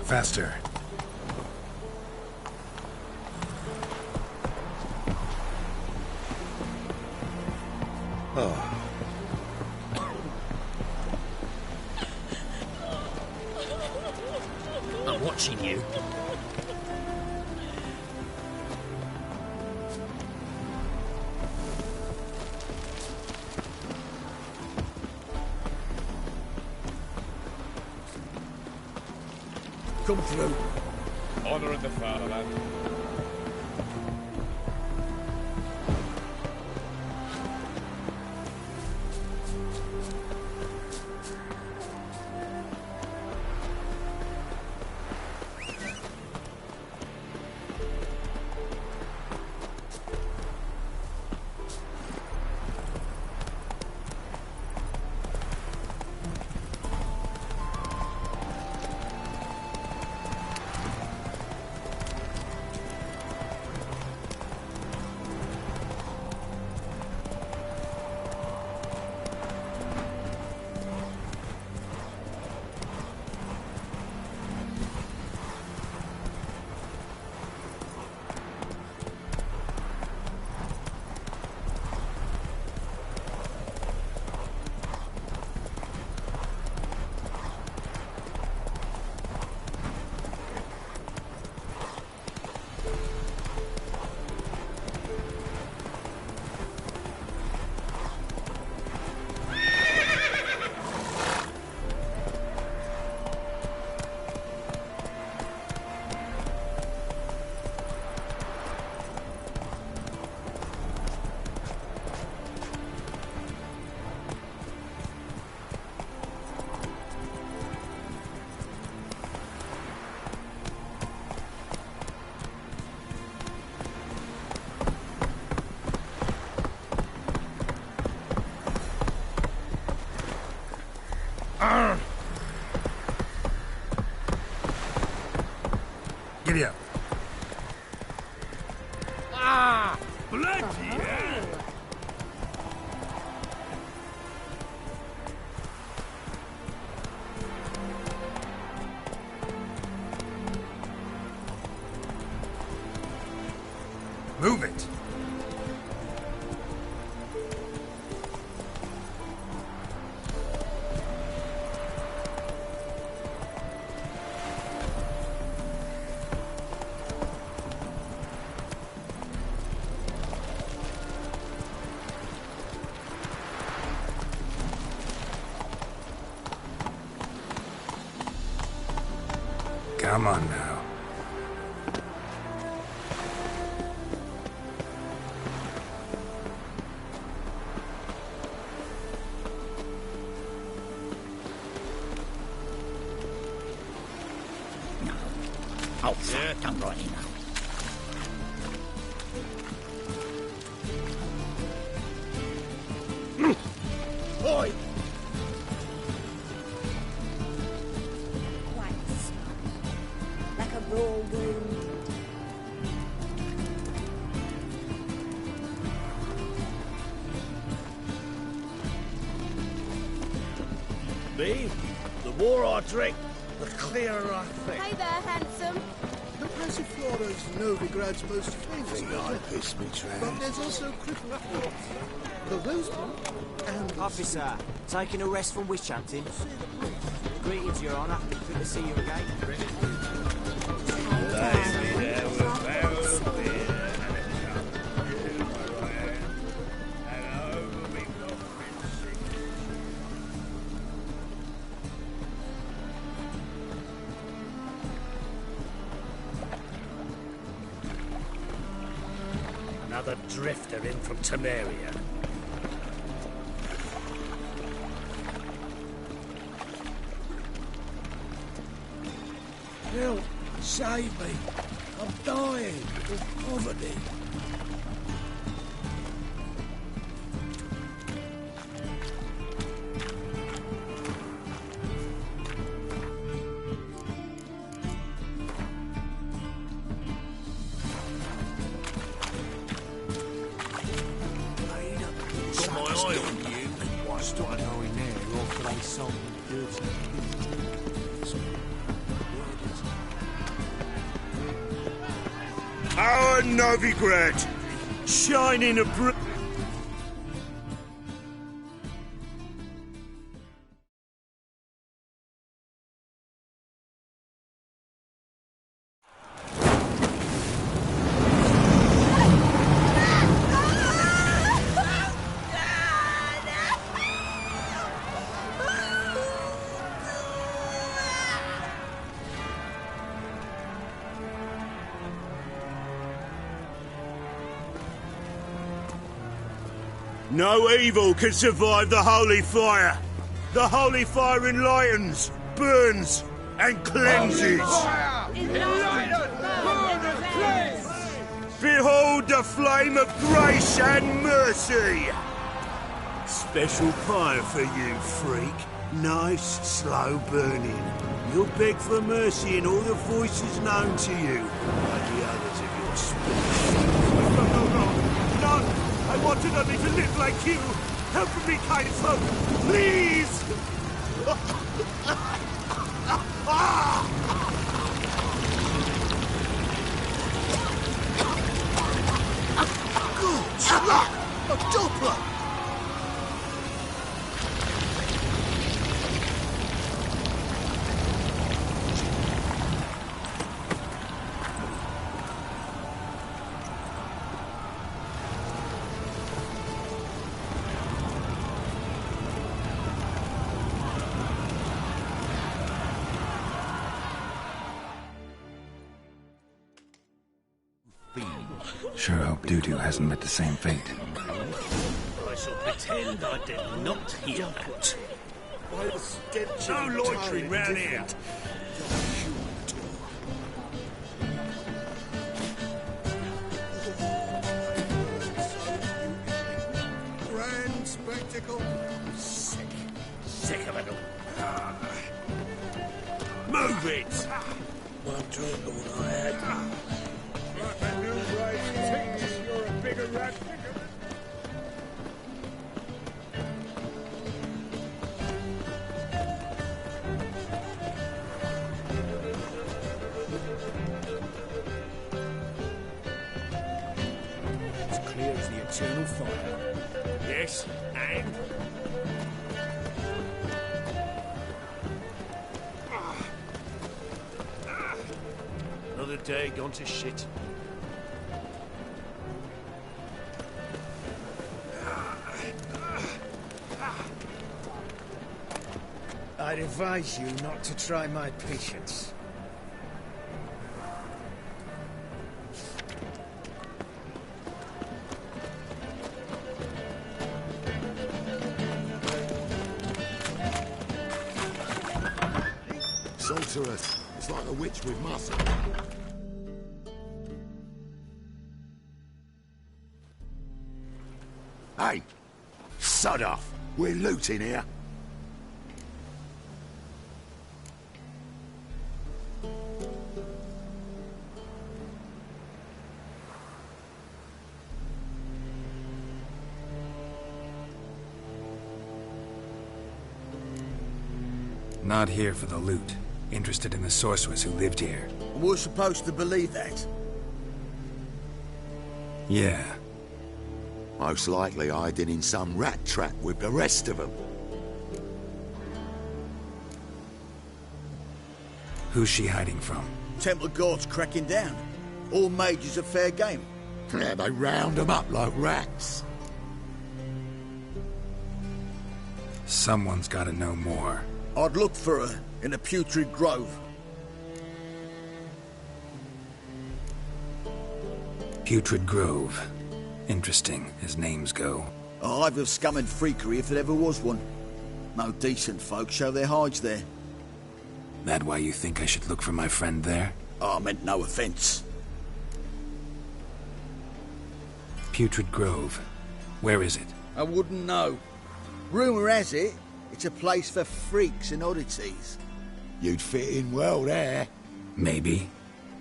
Faster. Oh. I'm watching you. Come through. Honor in the fatherland. Giddy up. Ah! Bloody hell! Move it. Come on now. Oh, fuck, I'm right now. Oi! Quite smart. Like a raw wound. Me? The more I drink, the clearer I think. Hey there, handsome. The Passiflora is Novigrad's most famous water, piss me, Trans. but there's also crippled forts, the Rosebud, and the Officer, taking a rest from witch hunting. Greetings, Your Honour. Good to see you again. Another drifter in from Temeria. Help! Save me! I'm dying of poverty. Got my eye on you. Stop going there or play something dirty. Our Novigrad, shining a No evil can survive the holy fire. The holy fire enlightens, burns, and cleanses. Behold the flame of grace and mercy. Special fire for you, freak. Nice, slow burning. You'll beg for mercy in all the voices known to you, like the others of your species. No! I wanted only to live like you! Help me, kind folk! Please! Good luck! A Doppler! Sure hope Dudu hasn't met the same fate. I shall pretend I did not hear that. No loitering round here! Grand spectacle. Sick of it all. Move it! One drink all I had. You're a bigger rat. As clear as the eternal fire. Yes, and? Another day gone to shit. I'd advise you not to try my patience. Sorceress. It's like a witch with muscle. Hey! Sod off! We're looting here. Not here for the loot. Interested in the sorceress who lived here. We're supposed to believe that. Yeah. Most likely hiding in some rat trap with the rest of them. Who's she hiding from? Temple guards cracking down. All mages are fair game. Yeah, they round them up like rats. Someone's gotta know more. I'd look for her in the Putrid Grove. Putrid Grove. Interesting, as names go. A hive of scum and freakery if there ever was one. No decent folk show their hides there. That why you think I should look for my friend there? I meant no offence. Putrid Grove. Where is it? I wouldn't know. Rumour has it, it's a place for freaks and oddities. You'd fit in well there. Maybe.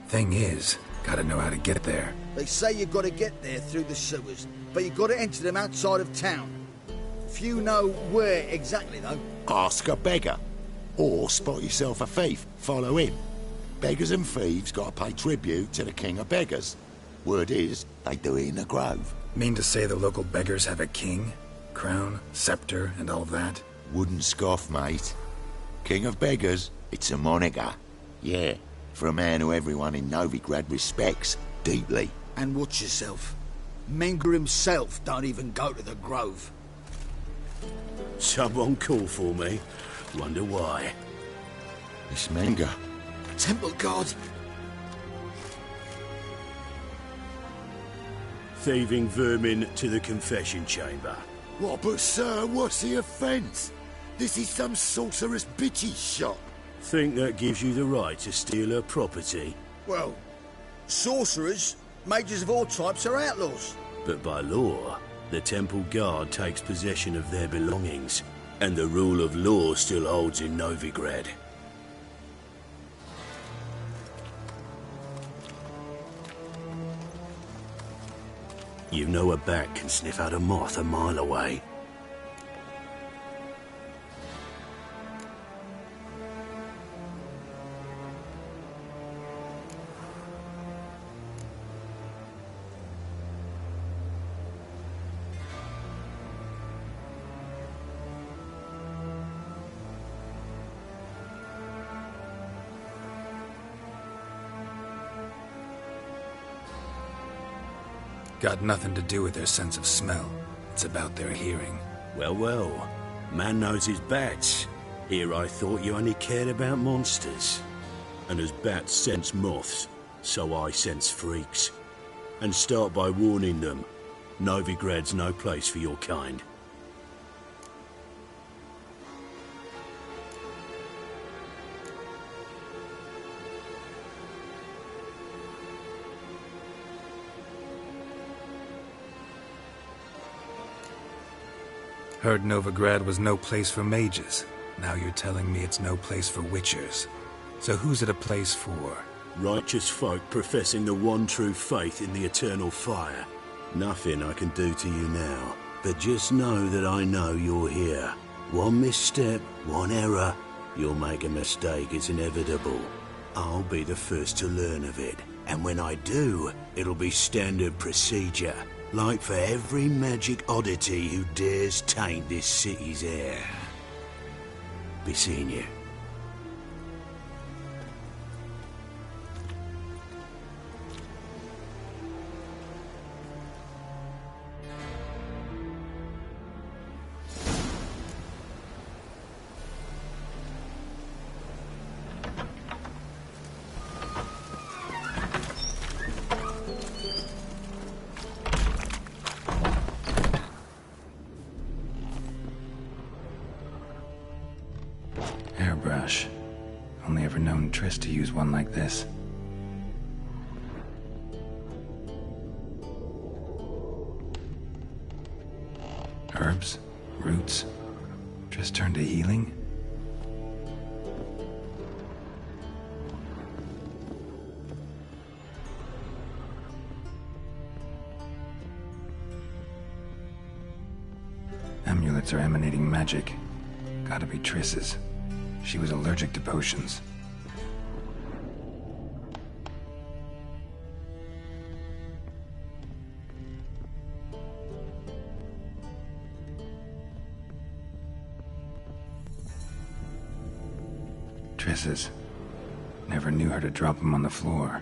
Thing is, gotta know how to get there. They say you gotta get there through the sewers, but you gotta enter them outside of town. Few know where exactly, though. Ask a beggar. Or spot yourself a thief. Follow him. Beggars and thieves gotta pay tribute to the king of beggars. Word is, they do it in the grove. Mean to say the local beggars have a king? Crown, scepter, and all that? Wouldn't scoff, mate. King of beggars, it's a moniker. Yeah, for a man who everyone in Novigrad respects deeply. And watch yourself. Menger himself don't even go to the grove. Someone call for me. Wonder why. It's Menger. Temple God. Thieving vermin to the confession chamber. What, but sir, what's the offence? This is some sorceress bitch's shop. Think that gives you the right to steal her property? Well, sorcerers, mages of all types are outlaws. But by law, the temple guard takes possession of their belongings, and the rule of law still holds in Novigrad. You know a bat can sniff out a moth a mile away. Got nothing to do with their sense of smell. It's about their hearing. Well, well. Man knows his bats. Here I thought you only cared about monsters. And as bats sense moths, so I sense freaks. And start by warning them. Novigrad's no place for your kind. Heard Novigrad was no place for mages. Now you're telling me it's no place for witchers. So who's it a place for? Righteous folk professing the one true faith in the eternal fire. Nothing I can do to you now, but just know that I know you're here. One misstep, one error, you'll make a mistake, it's inevitable. I'll be the first to learn of it, and when I do, it'll be standard procedure. Like for every magic oddity who dares taint this city's air. Be seeing you. Hairbrush. Only ever known Triss to use one like this. Herbs? Roots? Triss turned to healing? Amulets are emanating magic. Gotta be Triss's. She was allergic to potions. Triss's. Never knew her to drop them on the floor.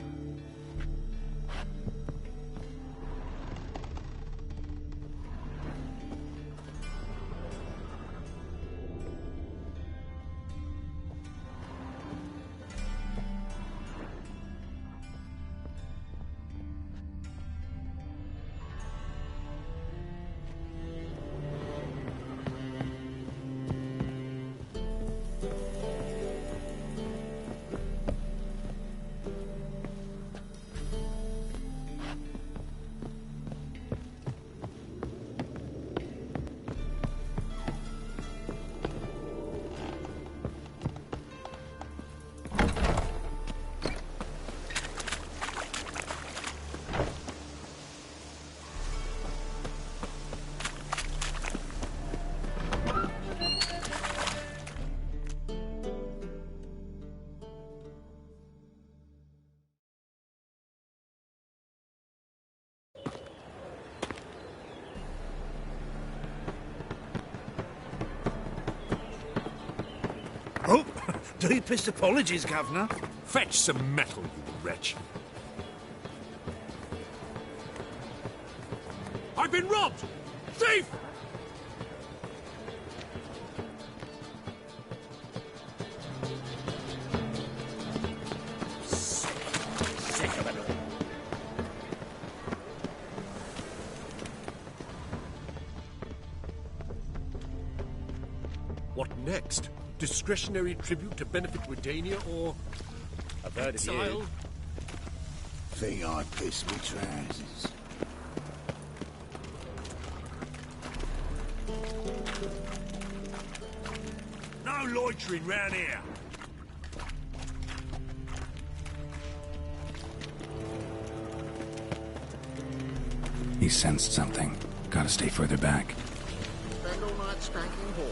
Deepest apologies, Governor. Fetch some metal, you wretch. I've been robbed! Thief! Sick of it all. What next? Discretionary tribute to benefit Redania or... I've heard of exile? you. Think I piss me trousers. No loitering round here. He sensed something. Gotta stay further back. Spend all night spanking horde.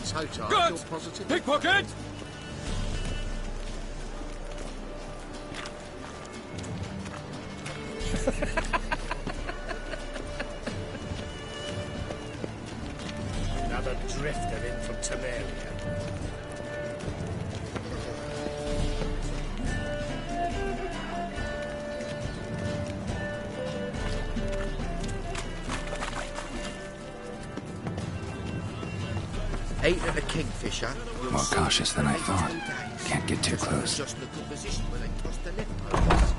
So tired, Good! you're positive. Pickpocket! Another drifter in from Temeria. Ate at a kingfisher. More cautious than I thought. Can't get too close. Just the good position where they tossed the leftovers.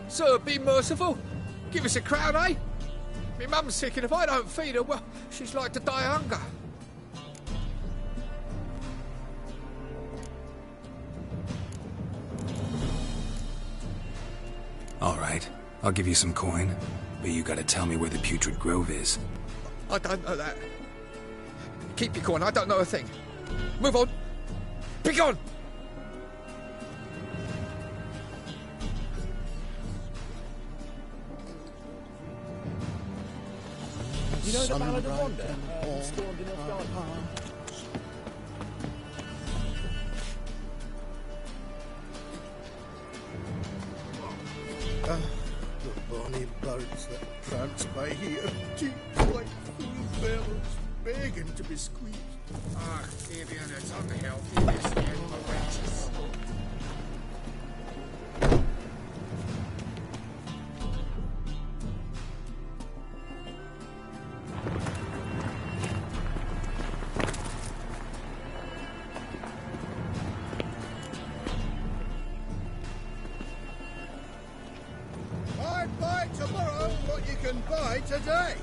Sir, be merciful. Give us a crown, eh? Me mum's sick, and if I don't feed her, well, she's like to die of hunger. All right, I'll give you some coin, but you gotta tell me where the Putrid Grove is. I don't know that. Keep your coin, I don't know a thing. Move on. Be gone! You know the Ballad of Wonder? Stormed in The bonny birds that prance by here, cheeks like full bells, begging to be squeezed. Ah, Fabian, it's unhealthy, this animal wretches. I'd buy tomorrow what you can buy today.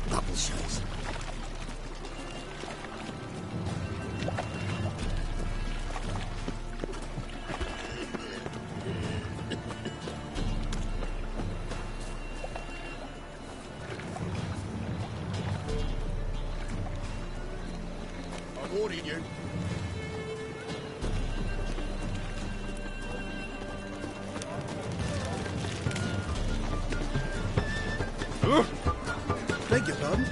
Bubbleshoes. I'm warning you. Beg your pardon?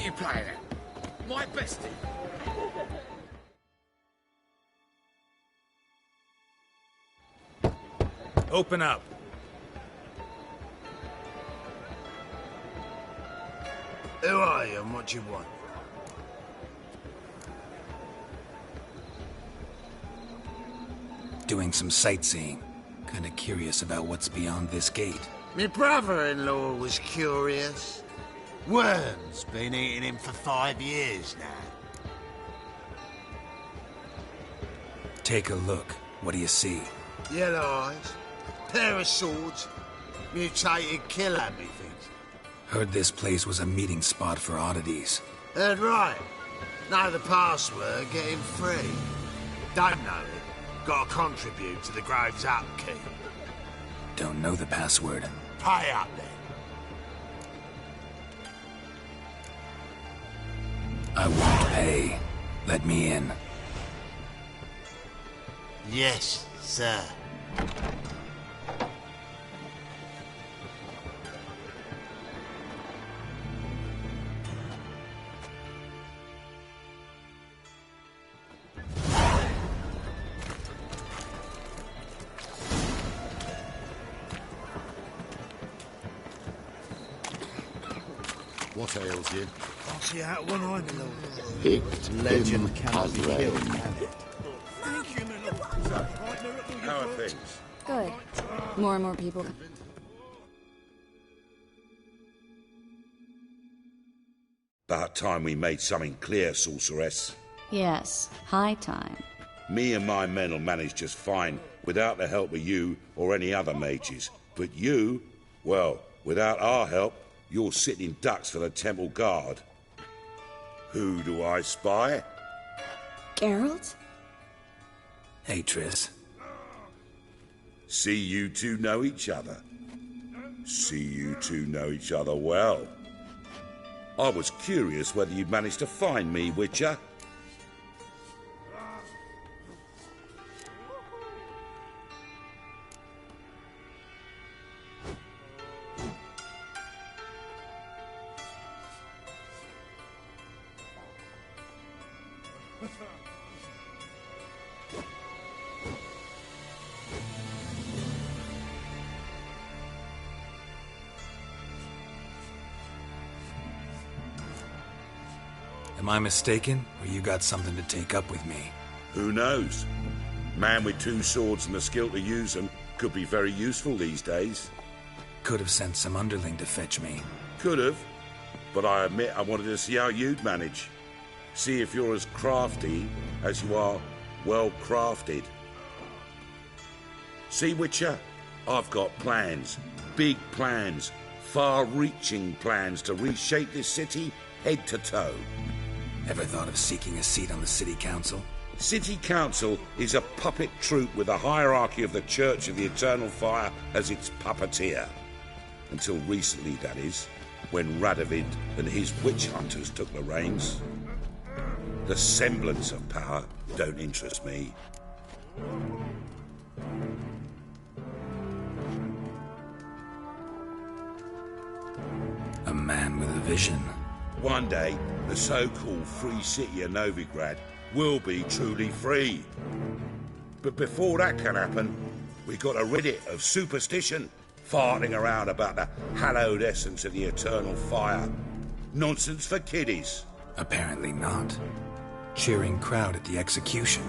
you playing at? My bestie. Open up. Who are you and what do you want? Doing some sightseeing. Kinda curious about what's beyond this gate. My brother-in-law was curious. Worm's been eating him for 5 years now. Take a look. What do you see? Yellow eyes, pair of swords, mutated kill things. Heard this place was a meeting spot for oddities. Heard right. Know the password, get him free. Don't know it. Gotta contribute to the Grove's upkeep. Don't know the password. Pay up then. I won't pay. Let me in. Yes, sir. What ails you? I'll see out one eye, my lord. Picked Legend cannot be Azrael. killed, can it? Thank you, my lord. How are things? Good. More and more people. About time we made something clear, sorceress. Yes, high time. Me and my men'll manage just fine without the help of you or any other mages. But you, well, without our help, you're sitting ducks for the temple guard. Who do I spy? Geralt? Hey, Triss. See you two know each other. See you two know each other well. I was curious whether you'd managed to find me, Witcher. Am I mistaken, or you got something to take up with me? Who knows? Man with two swords and the skill to use them could be very useful these days. Could have sent some underling to fetch me. Could have, but I admit I wanted to see how you'd manage. See if you're as crafty as you are well-crafted. See, Witcher, I've got plans. Big plans. Far-reaching plans to reshape this city head to toe. Ever thought of seeking a seat on the city council? City Council is a puppet troupe with the hierarchy of the Church of the Eternal Fire as its puppeteer. Until recently, that is, when Radovid and his witch hunters took the reins. The semblance of power don't interest me. A man with a vision. One day, the so-called free city of Novigrad will be truly free. But before that can happen, we got to rid it of superstition, farting around about the hallowed essence of the eternal fire. Nonsense for kiddies. Apparently not. Cheering crowd at the execution.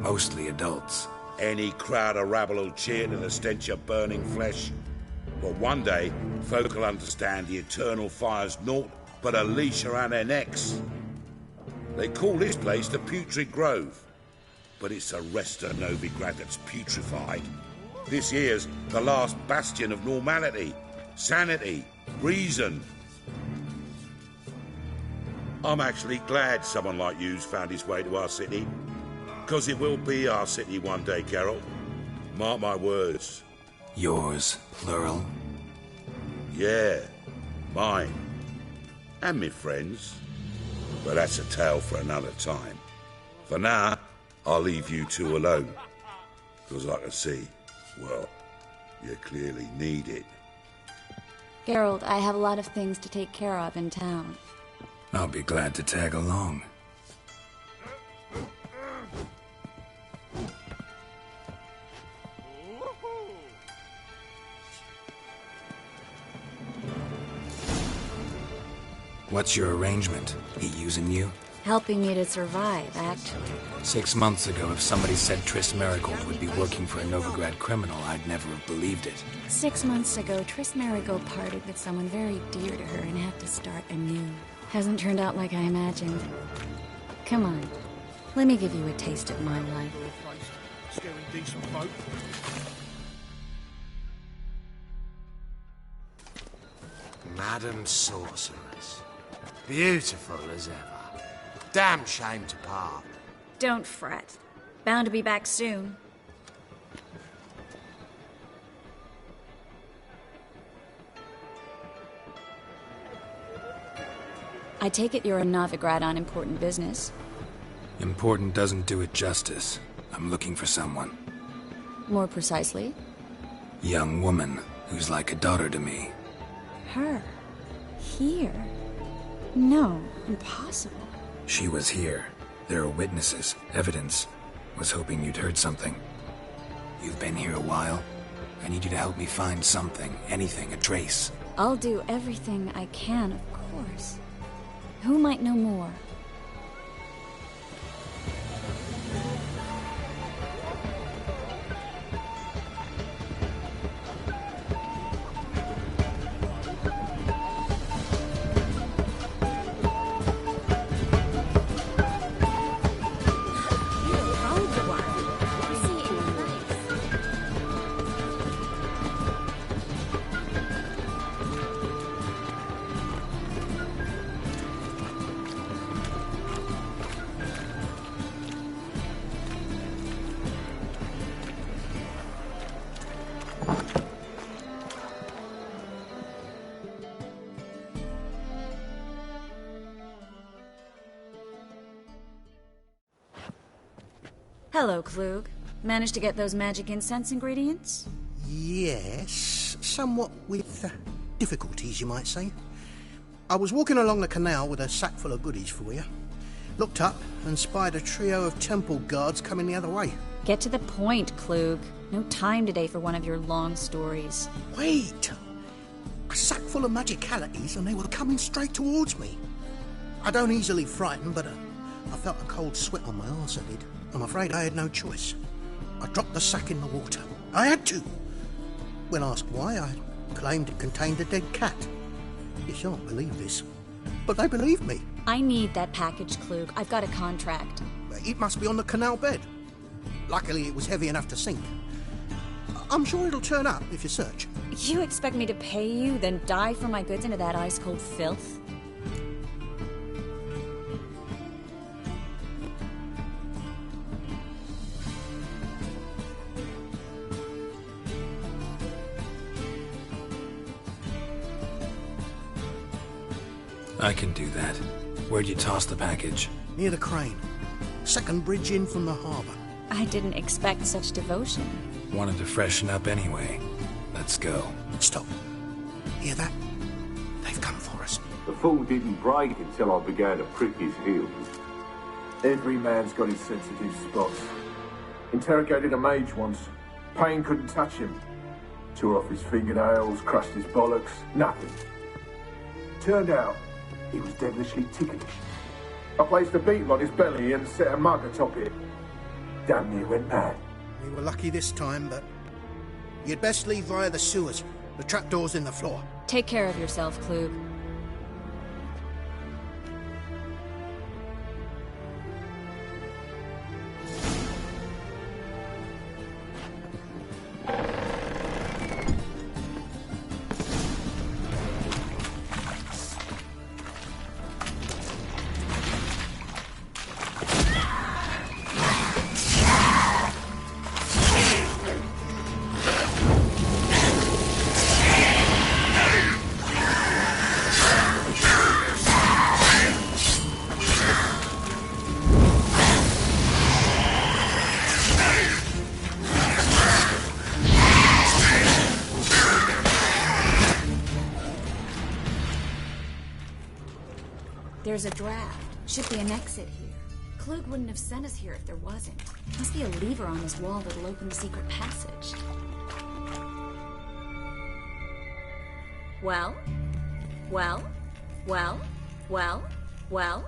Mostly adults. Any crowd of rabble will cheer to the stench of burning flesh. But one day, folk will understand the eternal fire's naught but a leash around their necks. They call this place the Putrid Grove, but it's the rest of Novigrad that's putrefied. This here's the last bastion of normality, sanity, reason. I'm actually glad someone like you's found his way to our city, because it will be our city one day, Geralt. Mark my words. Yours, plural? Yeah, mine. And me friends. But that's a tale for another time. For now, I'll leave you two alone. Because I can see, well, you clearly need it. Geralt, I have a lot of things to take care of in town. I'll be glad to tag along. What's your arrangement? He using you? Helping me to survive, actually. 6 months ago, if somebody said Triss Marigold would be working for a Novigrad criminal, I'd never have believed it. 6 months ago, Triss Marigold parted with someone very dear to her and had to start anew. Hasn't turned out like I imagined. Come on, let me give you a taste of my life. Scaring decent folk. Madam Sorceress. Beautiful as ever. Damn shame to part. Don't fret. Bound to be back soon. I take it you're a Novigrad on important business. Important doesn't do it justice. I'm looking for someone. More precisely? Young woman who's like a daughter to me. Her? Here? No, impossible. She was here. There are witnesses, evidence. Was hoping you'd heard something. You've been here a while. I need you to help me find something, anything, a trace. I'll do everything I can, of course. Who might know more? Hello, Klug. Managed to get those magic incense ingredients? Yes, somewhat with difficulties, you might say. I was walking along the canal with a sack full of goodies for you. Looked up and spied a trio of temple guards coming the other way. Get to the point, Klug. No time today for one of your long stories. Wait! A sack full of magicalities and they were coming straight towards me. I don't easily frighten, but I felt a cold sweat on my arse, I did. I'm afraid I had no choice. I dropped the sack in the water. I had to. When asked why, I claimed it contained a dead cat. You shan't believe this, but they believed me. I need that package, Klug. I've got a contract. It must be on the canal bed. Luckily, it was heavy enough to sink. I'm sure it'll turn up if you search. You expect me to pay you, then dive for my goods into that ice-cold filth? I can do that. Where'd you toss the package? Near the crane. Second bridge in from the harbour. I didn't expect such devotion. Wanted to freshen up anyway. Let's go. Stop. Hear that? They've come for us. The fool didn't break until I began to prick his heels. Every man's got his sensitive spots. Interrogated a mage once. Pain couldn't touch him. Tore off his fingernails, crushed his bollocks. Nothing. Turned out he was devilishly ticklish. I placed a beetle on his belly and set a mug atop it. Damn near went mad. We were lucky this time, but you'd best leave via the sewers. The trapdoor's in the floor. Take care of yourself, Klug. There's a draft. Should be an exit here. Klug wouldn't have sent us here if there wasn't. Must be a lever on this wall that'll open the secret passage. Well? Well? Well? Well? Well?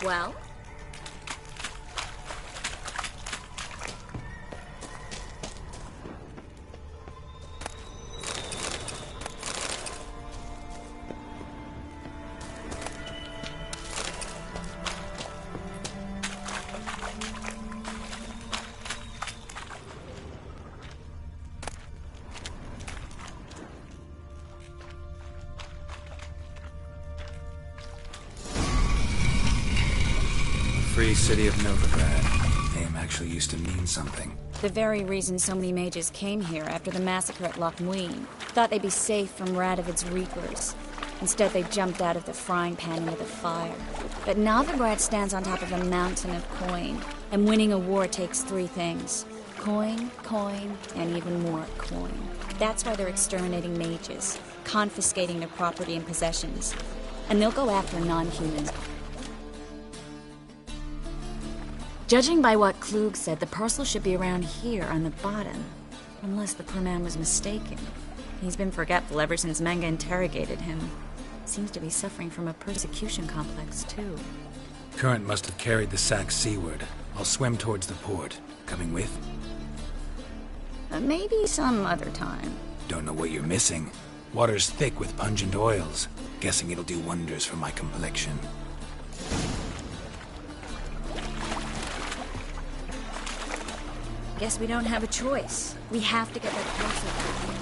Well? Free city of Novigrad. Name actually used to mean something. The very reason so many mages came here after the massacre at Loch Muin. Thought they'd be safe from Radovid's reapers. Instead, they jumped out of the frying pan into the fire. But Novigrad stands on top of a mountain of coin, and winning a war takes three things. Coin, coin, and even more coin. That's why they're exterminating mages, confiscating their property and possessions. And they'll go after non-humans. Judging by what Klug said, the parcel should be around here on the bottom. Unless the poor man was mistaken. He's been forgetful ever since Manga interrogated him. Seems to be suffering from a persecution complex, too. Current must have carried the sack seaward. I'll swim towards the port. Coming with? Maybe some other time. Don't know what you're missing. Water's thick with pungent oils. Guessing it'll do wonders for my complexion. Guess we don't have a choice. We have to get that parcel back.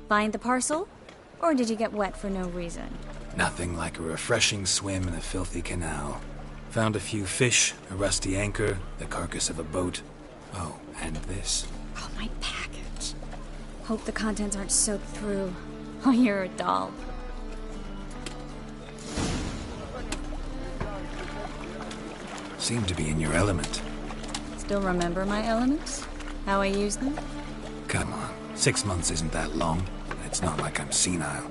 Find the parcel? Or did you get wet for no reason? Nothing like a refreshing swim in a filthy canal. Found a few fish, a rusty anchor, the carcass of a boat. Oh, and this. Oh, my package. Hope the contents aren't soaked through. Oh, you're a doll. Seem to be in your element. Still remember my elements? How I use them? Come on, 6 months isn't that long. It's not like I'm senile.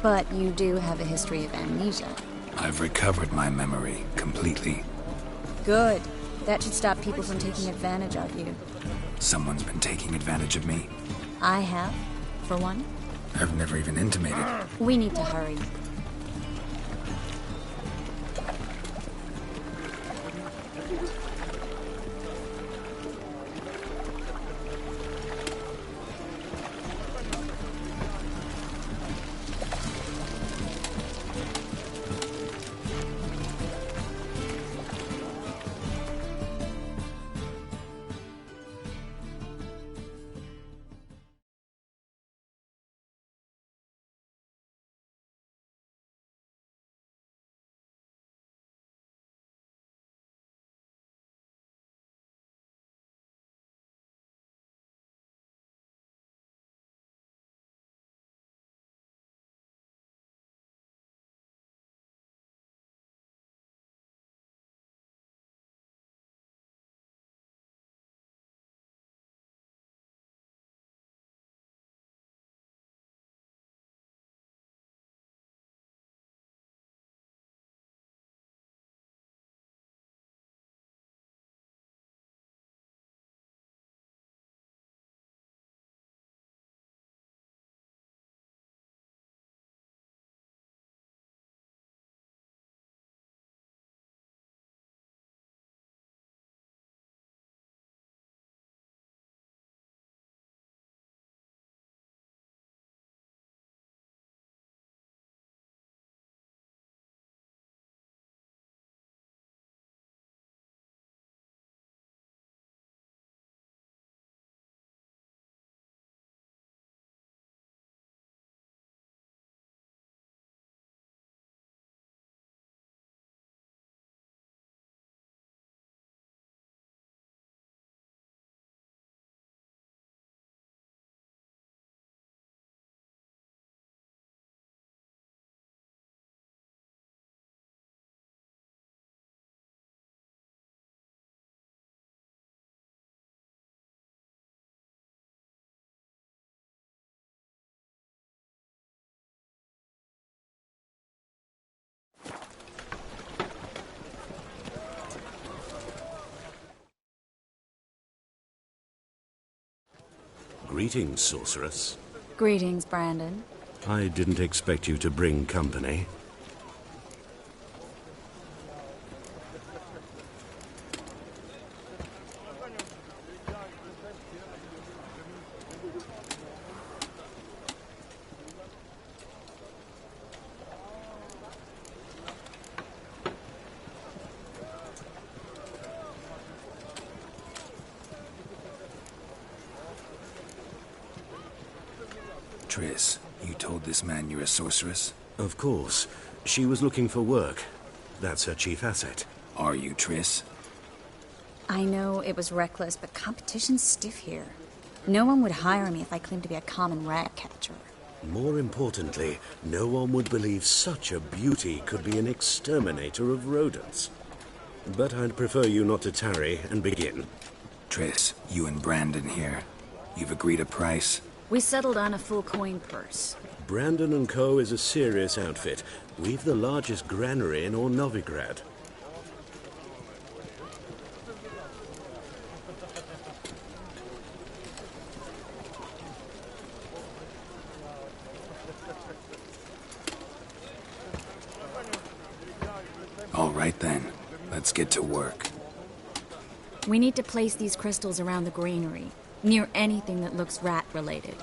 But you do have a history of amnesia. I've recovered my memory completely. Good. That should stop people from taking advantage of you. Someone's been taking advantage of me. I have, for one. I've never even intimated. We need to hurry. Greetings, sorceress. Greetings, Brandon. I didn't expect you to bring company. Triss, you told this man you're a sorceress? Of course. She was looking for work. That's her chief asset. Are you, Triss? I know it was reckless, but competition's stiff here. No one would hire me if I claimed to be a common rat catcher. More importantly, no one would believe such a beauty could be an exterminator of rodents. But I'd prefer you not to tarry and begin. Triss, you and Brandon here. You've agreed a price? We settled on a full coin purse. Brandon & Co. is a serious outfit. We've the largest granary in all Novigrad. All right then, let's get to work. We need to place these crystals around the granary, near anything that looks rat-related.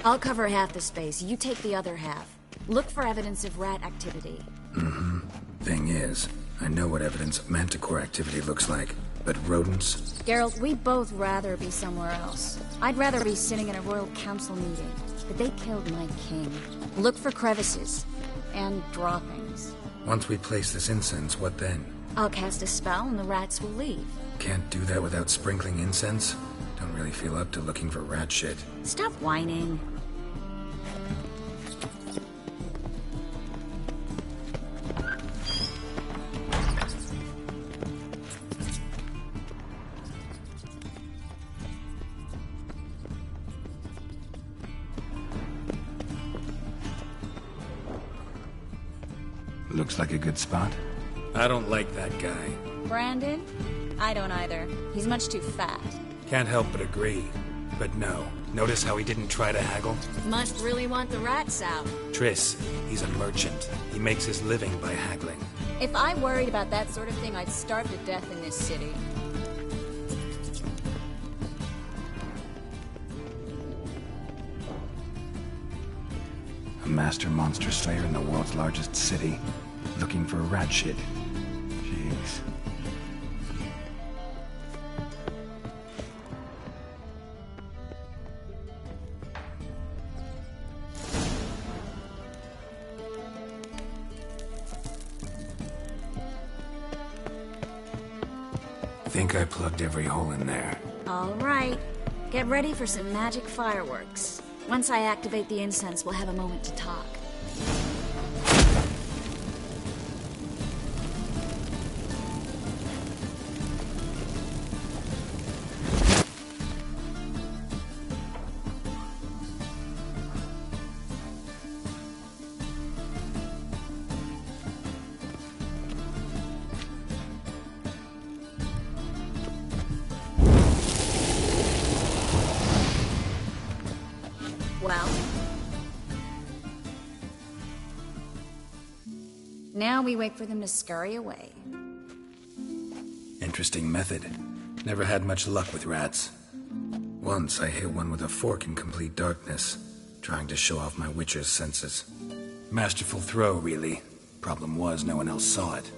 I'll cover half the space, you take the other half. Look for evidence of rat activity. Mm-hmm. Thing is, I know what evidence of manticore activity looks like, but rodents? Geralt, we'd both rather be somewhere else. I'd rather be sitting in a royal council meeting, but they killed my king. Look for crevices and droppings. Once we place this incense, what then? I'll cast a spell and the rats will leave. Can't do that without sprinkling incense? Don't really feel up to looking for rat shit. Stop whining. Looks like a good spot. I don't like that guy. Brandon? I don't either. He's much too fat. Can't help but agree. But no. Notice how he didn't try to haggle? Must really want the rats out. Triss, he's a merchant. He makes his living by haggling. If I worried about that sort of thing, I'd starve to death in this city. A master monster slayer in the world's largest city. Looking for rat shit. Jeez. Think I plugged every hole in there. All right. Get ready for some magic fireworks. Once I activate the incense, we'll have a moment to talk. Well, now we wait for them to scurry away. Interesting method. Never had much luck with rats. Once I hit one with a fork in complete darkness, trying to show off my witcher's senses. Masterful throw, really. Problem was, no one else saw it.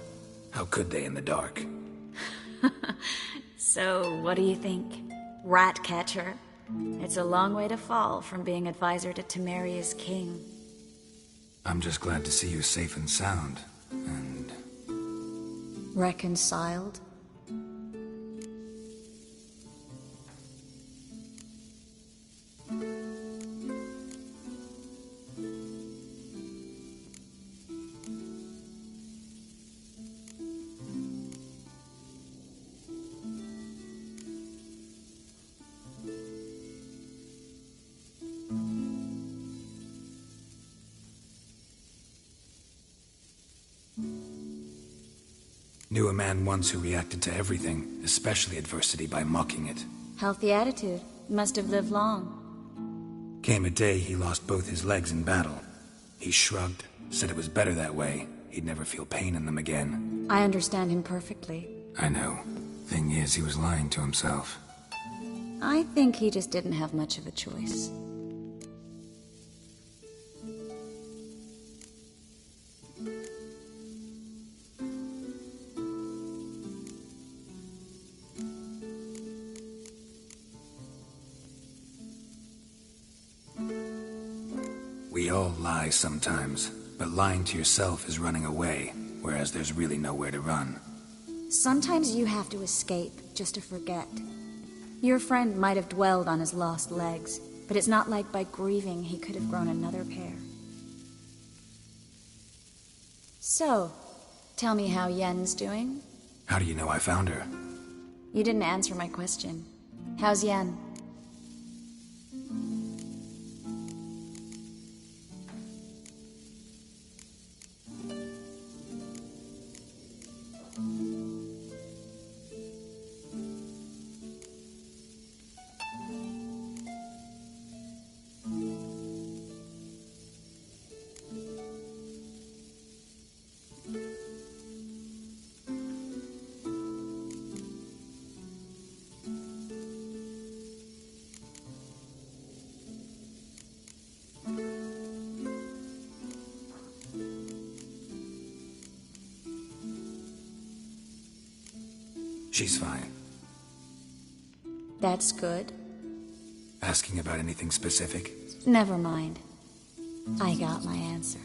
How could they in the dark? So, what do you think? Rat catcher? It's a long way to fall from being advisor to Temeria's king. I'm just glad to see you safe and sound, and... Reconciled? Knew a man once who reacted to everything, especially adversity, by mocking it. Healthy attitude. Must have lived long. Came a day he lost both his legs in battle. He shrugged, said it was better that way. He'd never feel pain in them again. I understand him perfectly. I know. Thing is, he was lying to himself. I think he just didn't have much of a choice. We all lie sometimes, but lying to yourself is running away, whereas there's really nowhere to run. Sometimes you have to escape, just to forget. Your friend might have dwelled on his lost legs, but it's not like by grieving he could have grown another pair. So, tell me how Yen's doing? How do you know I found her? You didn't answer my question. How's Yen? She's fine. That's good. Asking about anything specific? Never mind. I got my answer.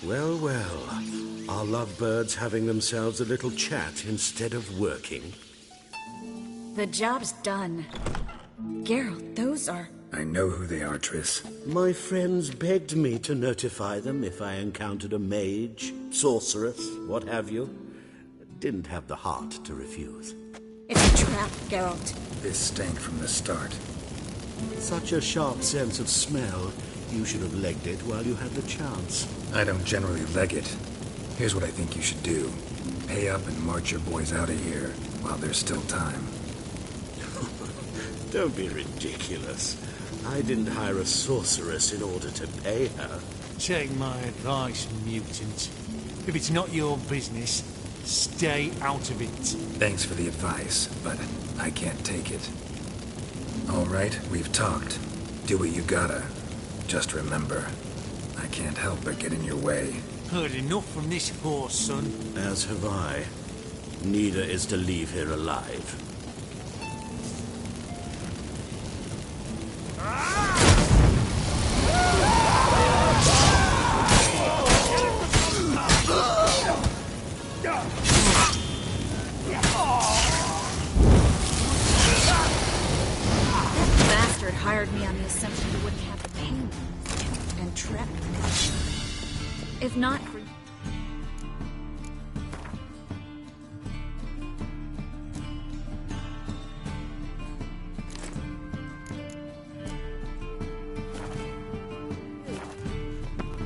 Well, well. Are lovebirds having themselves a little chat instead of working? The job's done. Geralt, those are... I know who they are, Triss. My friends begged me to notify them if I encountered a mage, sorceress, what have you. Didn't have the heart to refuse. It's a trap, Geralt. This stank from the start. Such a sharp sense of smell. You should have legged it while you had the chance. I don't generally leg it. Here's what I think you should do. Pay up and march your boys out of here while there's still time. Don't be ridiculous. I didn't hire a sorceress in order to pay her. Take my advice, mutant. If it's not your business, stay out of it. Thanks for the advice, but I can't take it. All right, we've talked. Do what you gotta. Just remember, I can't help but get in your way. Heard enough from this horse, son. As have I. Neither is to leave here alive. Bastard hired me on the assumption you wouldn't have the pain and trapped me. If not for...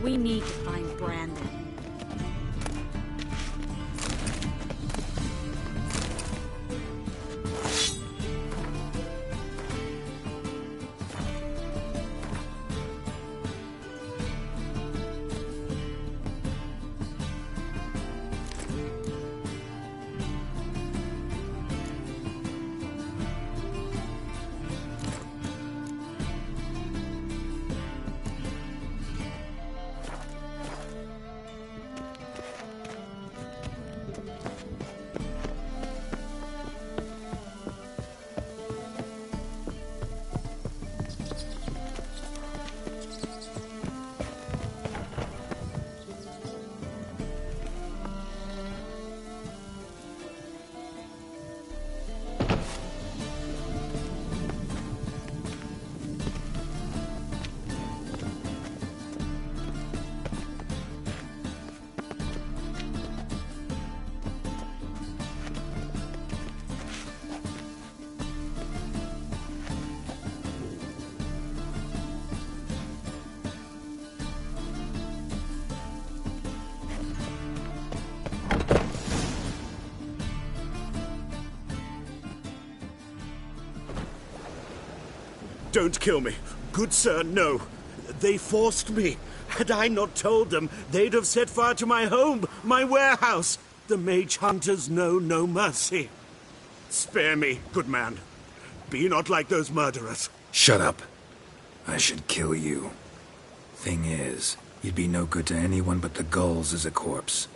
We need to find Brandon. Don't kill me. Good sir, no. They forced me. Had I not told them, they'd have set fire to my home, my warehouse. The mage hunters know no mercy. Spare me, good man. Be not like those murderers. Shut up. I should kill you. Thing is, you'd be no good to anyone but the gulls as a corpse.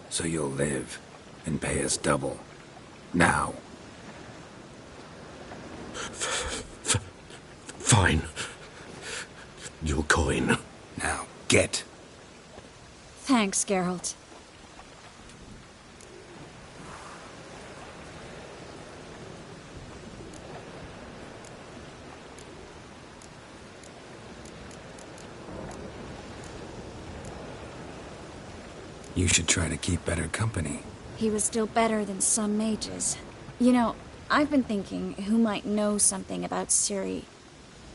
So you'll live and pay us double. Now. Fine. Your coin. Now, get. Thanks, Geralt. You should try to keep better company. He was still better than some mages. You know, I've been thinking who might know something about Ciri.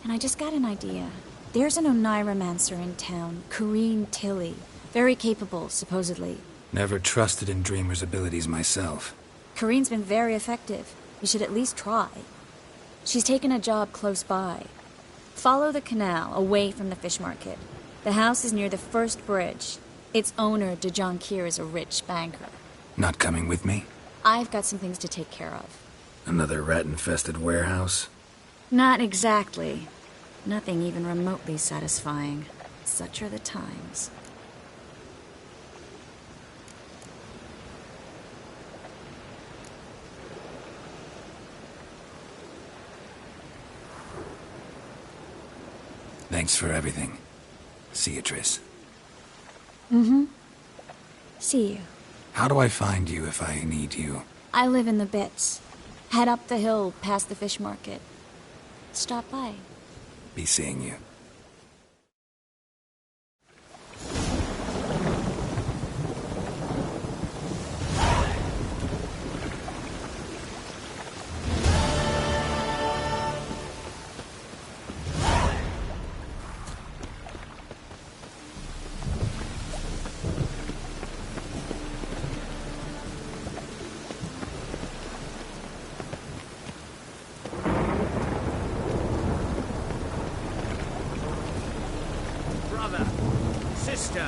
And I just got an idea. There's an Oneiromancer in town, Corrine Tilly. Very capable, supposedly. Never trusted in Dreamer's abilities myself. Corrine's been very effective. You should at least try. She's taken a job close by. Follow the canal, away from the fish market. The house is near the first bridge. Its owner, de Jonquier, is a rich banker. Not coming with me? I've got some things to take care of. Another rat-infested warehouse? Not exactly. Nothing even remotely satisfying. Such are the times. Thanks for everything. See you, Triss. Mm-hmm. See you. How do I find you if I need you? I live in the Bits. Head up the hill past the fish market. Stop by. Be seeing you. Sister.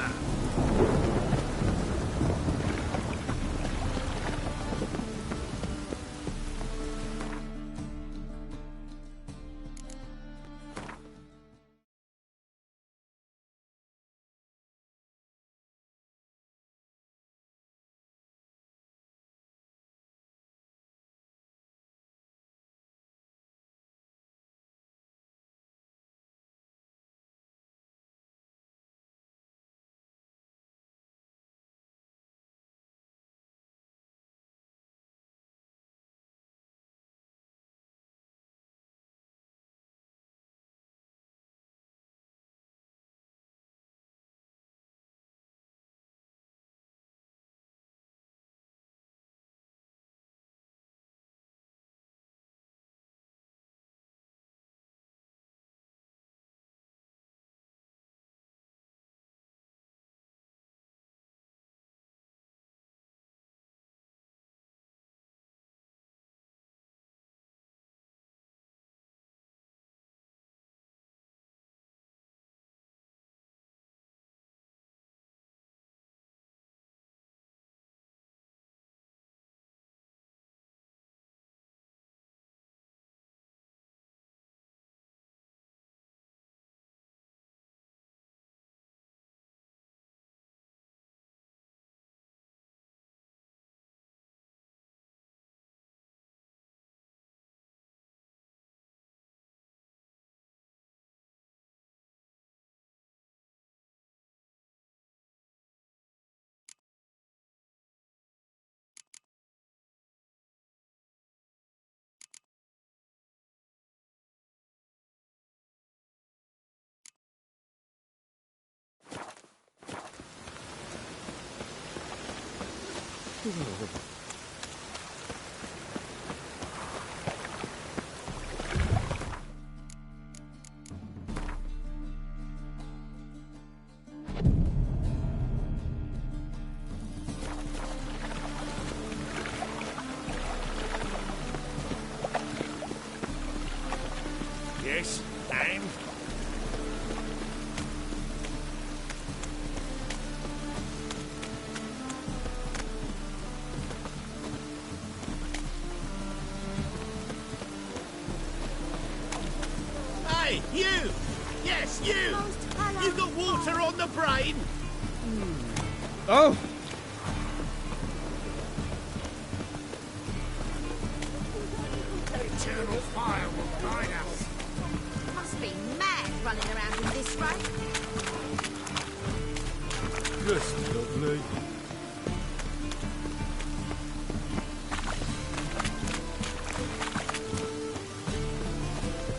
Yes? you! Yes, you! You've got water on the brain! Oh! Eternal fire will guide us. Must be mad running around in this rain. Just lovely.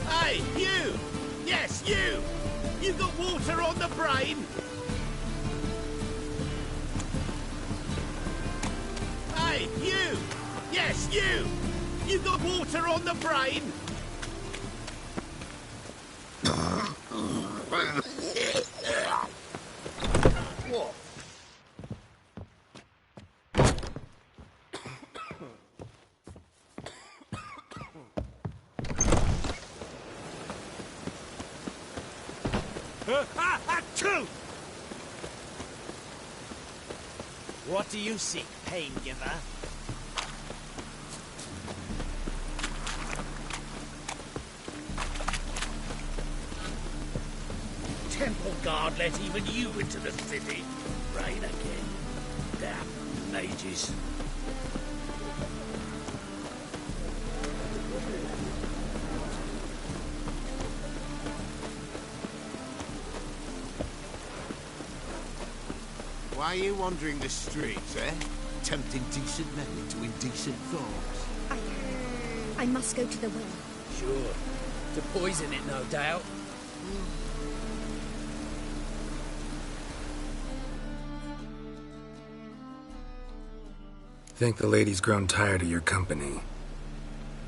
Hey, you! Yes, you! You've got water on the brain! Hey, you! Yes, you! You've got water on the brain! What? Two! What do you seek, pain giver? Temple guard let even you into the city. Rain again. Damn mages. Why are you wandering the streets, eh? Tempting decent men into indecent thoughts. I must go to the well. Sure. To poison it, no doubt. Think the lady's grown tired of your company.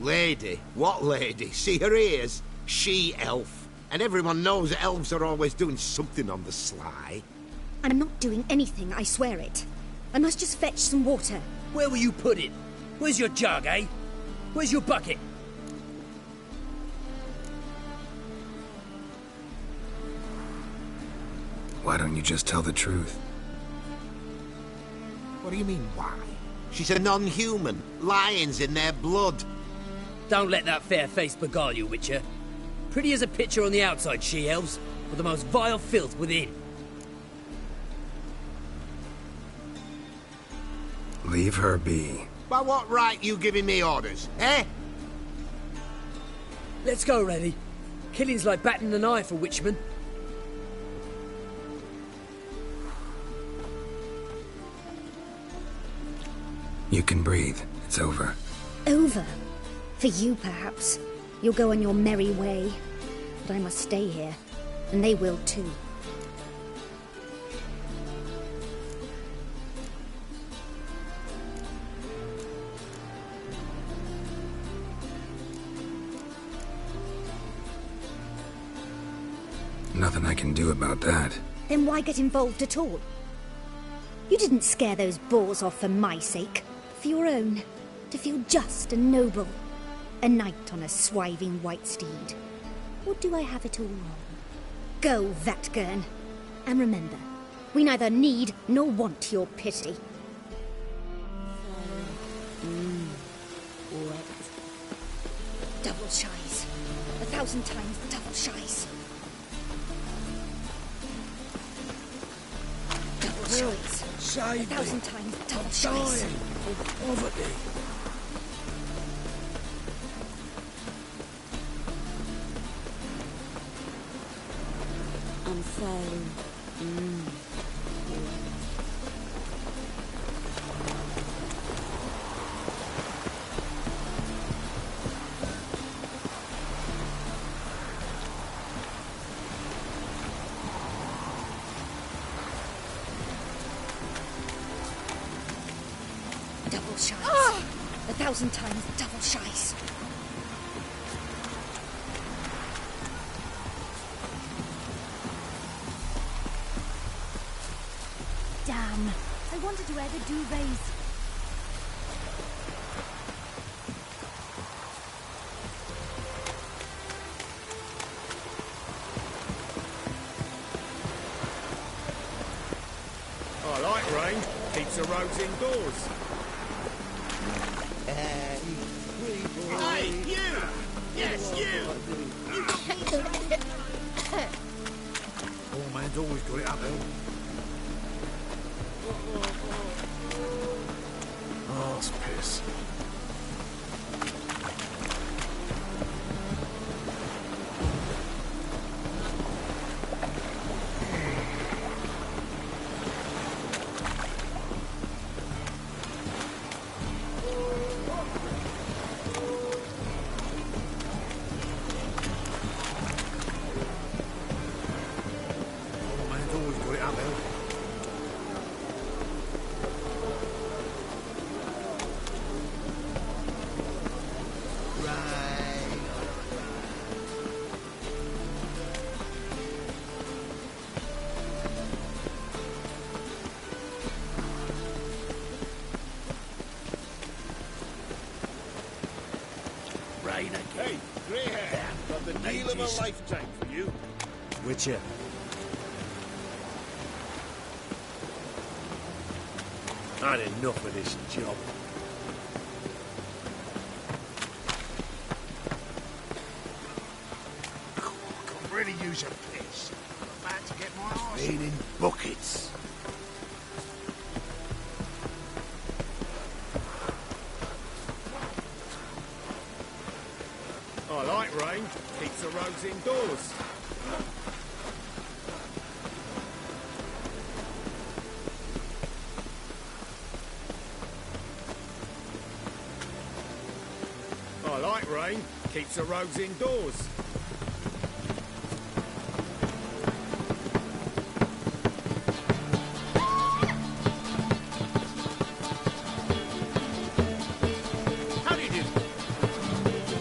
Lady? What lady? See her ears? She-elf. And everyone knows elves are always doing something on the sly. I'm not doing anything, I swear it. I must just fetch some water. Where will you put it? Where's your jug, eh? Where's your bucket? Why don't you just tell the truth? What do you mean, why? She's a non-human. Lions in their blood. Don't let that fair face beguile you, Witcher. Pretty as a picture on the outside, she-elves, with the most vile filth within. Leave her be. By what right you giving me orders, eh? Let's go, Reddy. Killing's like batting an eye for witchmen. You can breathe. It's over. Over? For you, perhaps. You'll go on your merry way. But I must stay here. And they will too. Nothing I can do about that. Then why get involved at all? You didn't scare those boars off for my sake. For your own. To feel just and noble. A knight on a swiving white steed. Or do I have it all wrong? Go, Vatgern. And remember, we neither need nor want your pity. Wet. Double shies. 1,000 times double shies. Double shies. Save 1,000 me. times double I'm shies. dying of poverty. I'm so... Double shies. 1,000 times double shies. Damn. I wanted to wear the duvets. I like rain. Keeps the roads indoors. Hey, you! Yes, you! You got man's always got it uphill. Arse piss. Man's always got it uphill. Rain again. Hey, grey hair. Got the deal of a ages. lifetime for you. Witcher. I had enough of this job. Could really use a piss. I'm about to get my arse. Been in buckets. I like rain. Keeps the roads indoors. I like rain. Keeps the roads indoors. How do you do?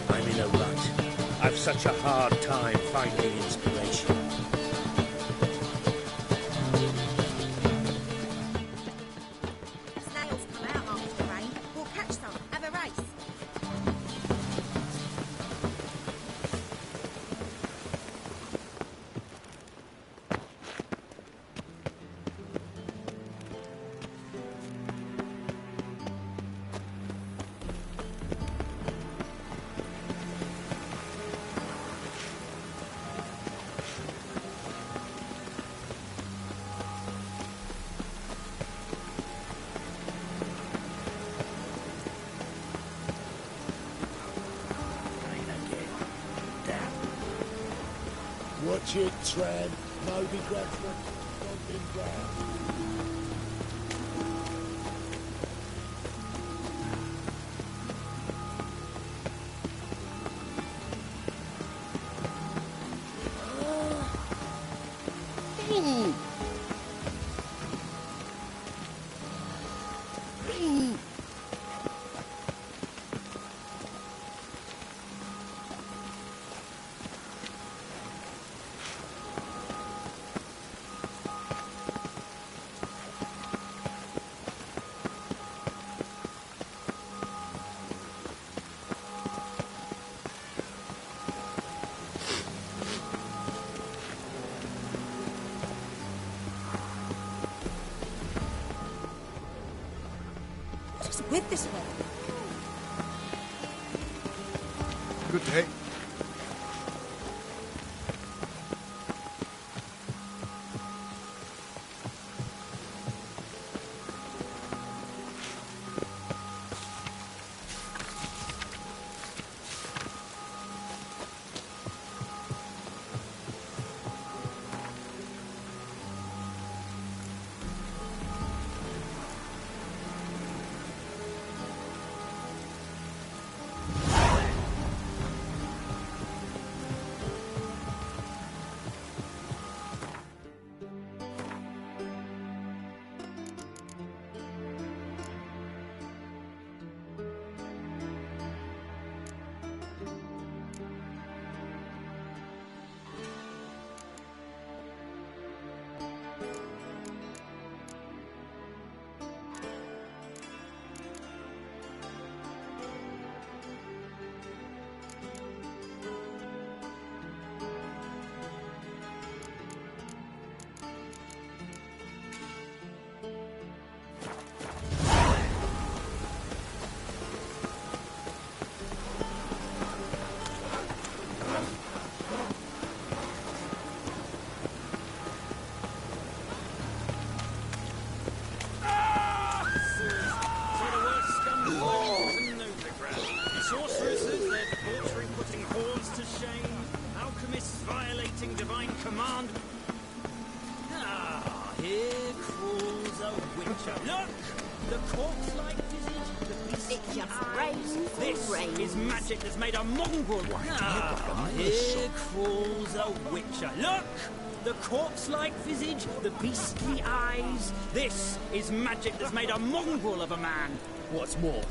I'm in a rut. I've such a hard time finding inspiration. Snails come out after the rain. We'll catch some. Have a race. Watch it, tramp. Moby grabs the stomping ground. What is with this weather? Good day. Witcher. Look! The corpse-like visage, the beast. It just rains. This is magic that's made a mongrel. Here crawls a Witcher. Look! The corpse-like visage, the beastly eyes. This is magic that's made a mongrel of a man. What's more,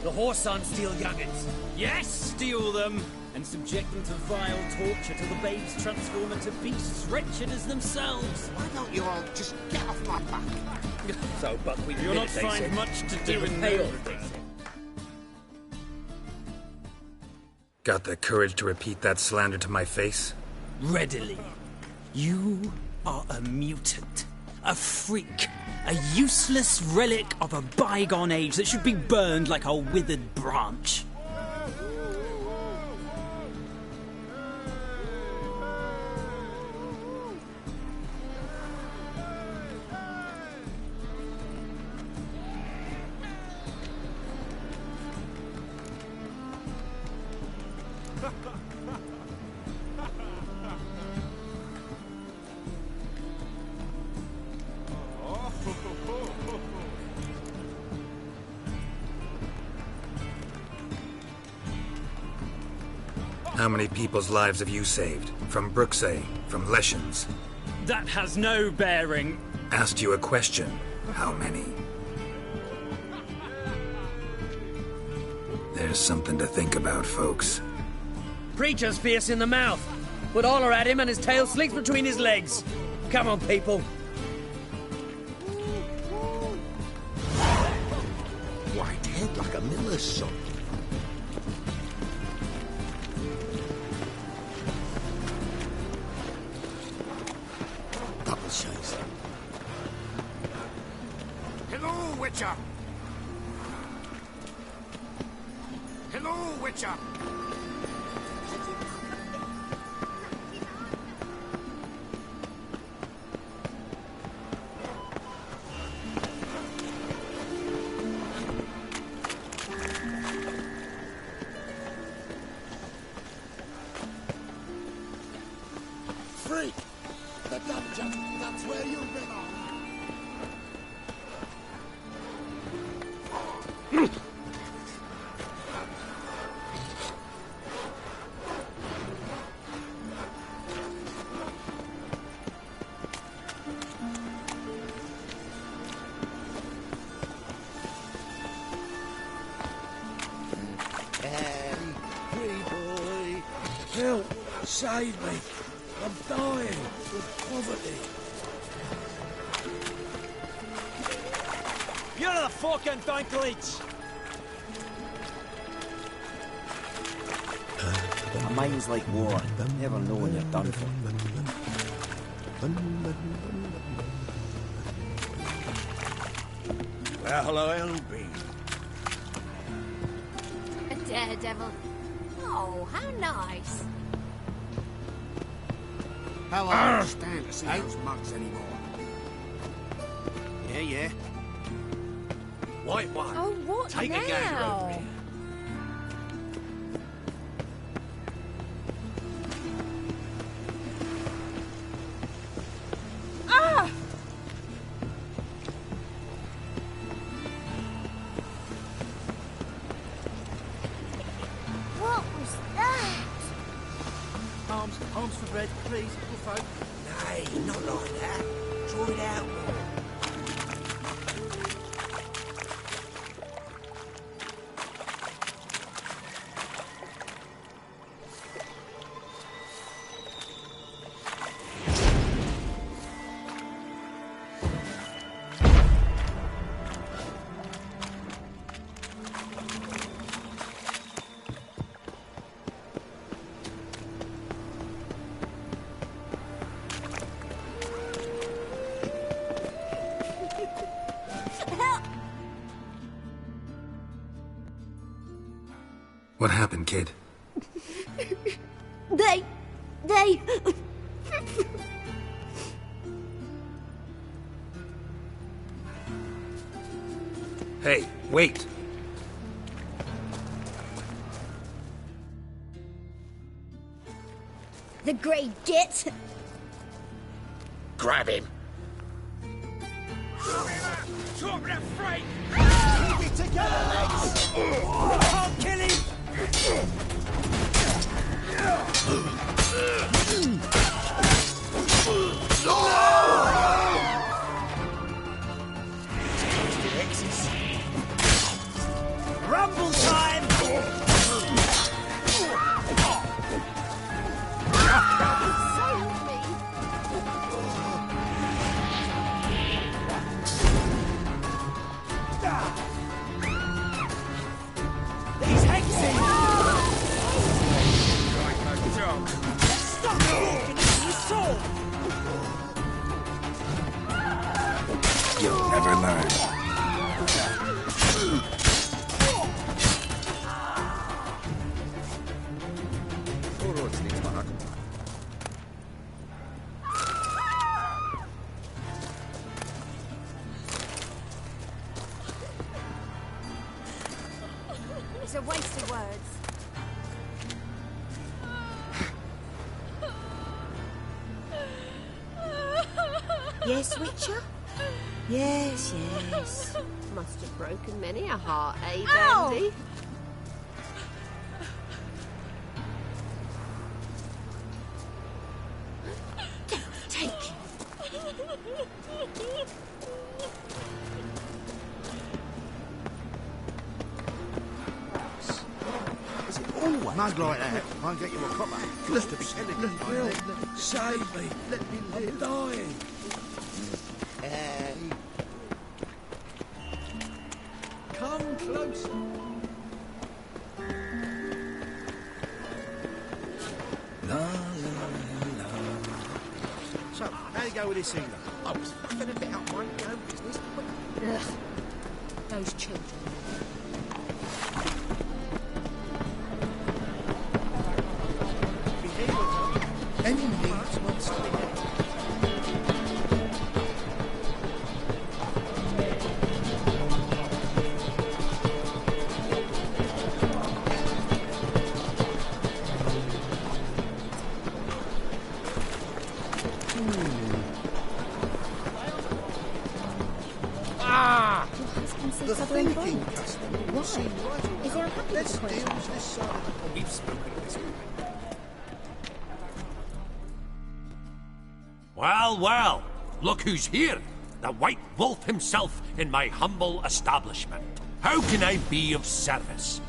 the whoreson steal young'uns. Yes, steal them! And subject them to vile torture till the babes transform into beasts wretched as themselves. Why don't you all just get off my back? So, Buckwheat, you'll not find much to do in there. Got the courage to repeat that slander to my face? Readily. You are a mutant, a freak, a useless relic of a bygone age that should be burned like a withered branch. How many people's lives have you saved? From Brooksay, from Leshens? That has no bearing. Asked you a question. How many? There's something to think about, folks. Preacher's fierce in the mouth. Put Oller at him and his tail slinks between his legs. Come on, people. White head like a miller's son. Double chase. Hello, Witcher! Hello, Witcher! Freak! The dungeon! That's where you belong! Hey, pretty boy. Help! Save me! I'm dying with poverty. You're the fucking Dinklage! A mind's like water. Never know when you're done for. Well, I'll be. A daredevil. Oh, how nice. How I don't stand to see those mugs anymore. Yeah, yeah. White one. Oh, what Take now? a gander over here. Ah! What was that? Arms for bread, please, little folk. Nay, not like that. Draw it out more. What happened, kid? They... Hey, wait! The grey git. Grab him. Talk to freak! Keep it together, legs! Can't kill him! Rumble time! These hexes! Stop walking into your sword! You'll never learn. It's a waste of words. Yes, Witcher? Yes, yes. Must have broken many a heart, eh, Ow! Dandy? Take it. Is it always mug like that? I'll get you a copper. Just upset it. Save me. Let me I'm live. dying. Come closer. So, how do you go with this healer? I was fucking a bit out my own business. Ugh. Those children. Any needs wants to be met. Your husband The says other in thinking bold. customer Why? will seem right all Is there a right. happy Let's deal consequence? with this side of the problem. We've spoken of this. Well, well, look who's here. The White Wolf himself in my humble establishment. How can I be of service?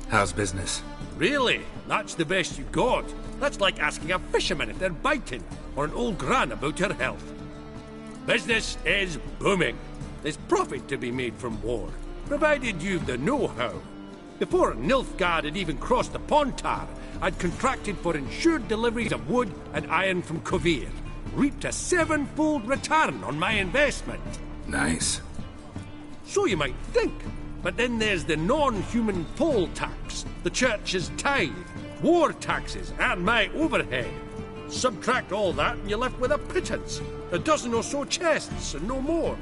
How's business? Really? That's the best you got? That's like asking a fisherman if they're biting, or an old gran about her health. Business is booming. There's profit to be made from war, provided you've the know-how. Before Nilfgaard had even crossed the Pontar, I'd contracted for insured deliveries of wood and iron from Kovir, reaped a 7-fold return on my investment. Nice. So you might think. But then there's the non-human poll tax, the church's tithe, war taxes, and my overhead. Subtract all that and you're left with a pittance. A dozen or so chests and no more.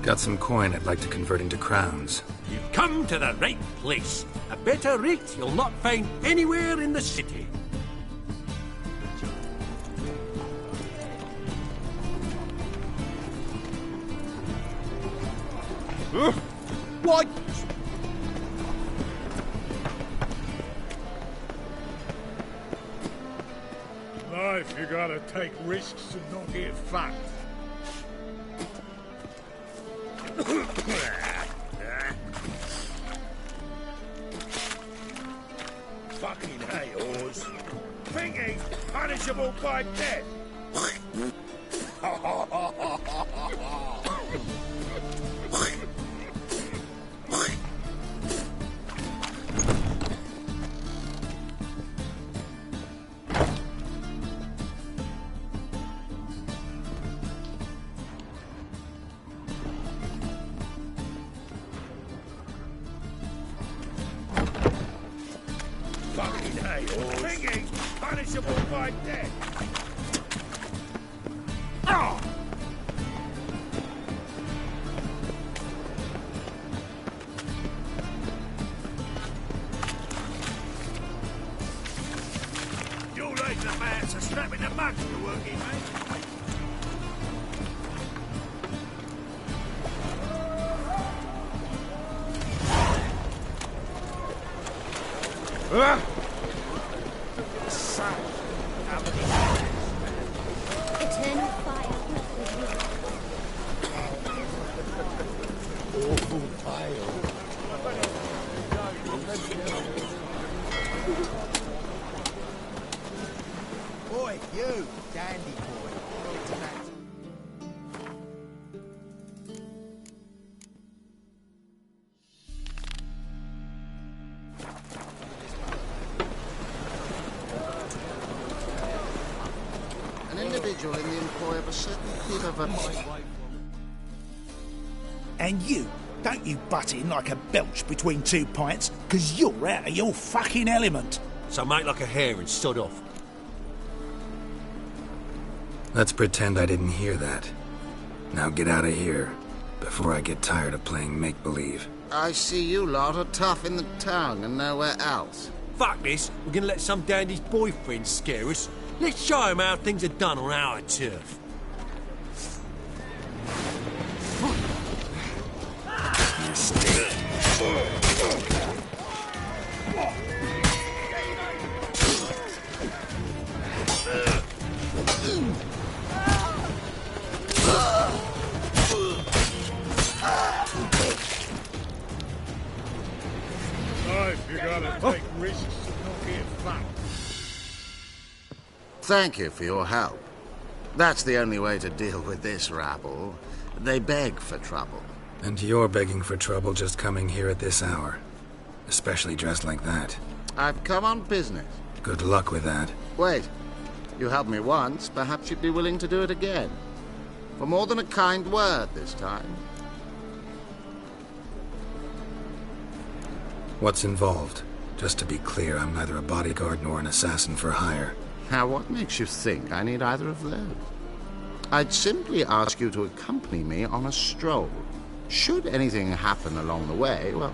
Got some coin I'd like to convert into crowns. You've come to the right place. A better rate you'll not find anywhere in the city. Why? Life, you gotta take risks and not get fucked. Fucking hate whores. Thinking punishable by death. Fucking hate whores. Thinking punishable by death. Oh! Strapping the mugs to working, mate. Eternal fire with you. Awful pale. Boy, you, dandy boy. An individual in the employ of a certain bit of a... And you, don't you butt in like a belch between two pints, because you're out of your fucking element. So make like a hare and sod off. Let's pretend I didn't hear that. Now get out of here, before I get tired of playing make-believe. I see you lot are tough in the tongue and nowhere else. Fuck this, we're gonna let some dandy's boyfriend scare us. Let's show him how things are done on our turf. You gotta take risks and not get fucked. Thank you for your help. That's the only way to deal with this rabble. They beg for trouble. And you're begging for trouble just coming here at this hour. Especially dressed like that. I've come on business. Good luck with that. Wait. You helped me once, perhaps you'd be willing to do it again. For more than a kind word this time. What's involved? Just to be clear, I'm neither a bodyguard nor an assassin for hire. Now, what makes you think I need either of those? I'd simply ask you to accompany me on a stroll. Should anything happen along the way, well,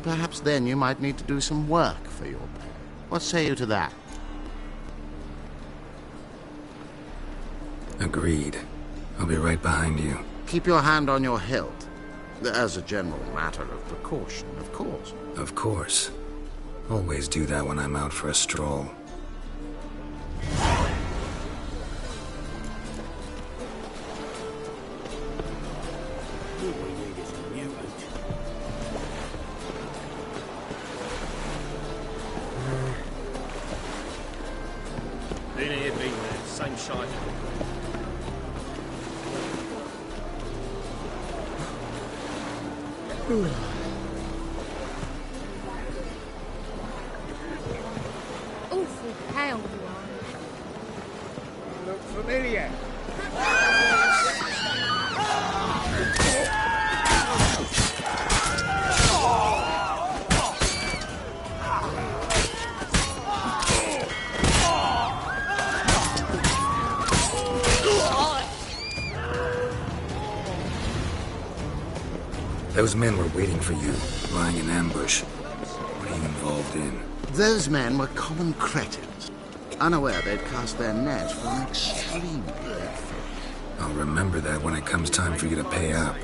perhaps then you might need to do some work for your pay. What say you to that? Agreed. I'll be right behind you. Keep your hand on your hilt. As a general matter of precaution, of course. Of course. Always do that when I'm out for a stroll. Been here, been there. Same shite. Awful pale you are. Look familiar. Those men were waiting for you, lying in ambush. What are you involved in? Those men were common cretins, unaware they'd cast their net for an extremely big fish. I'll remember that when it comes time for you to pay up.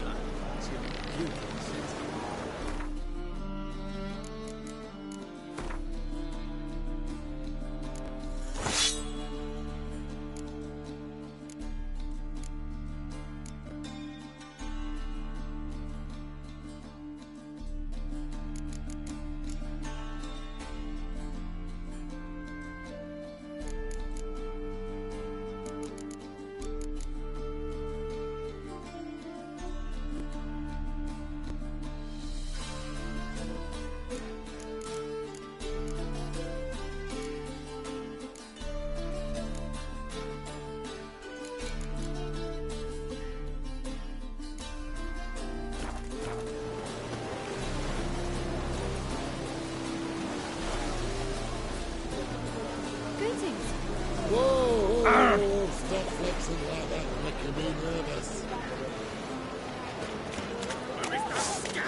Whoa, stop flexing like that, making me nervous.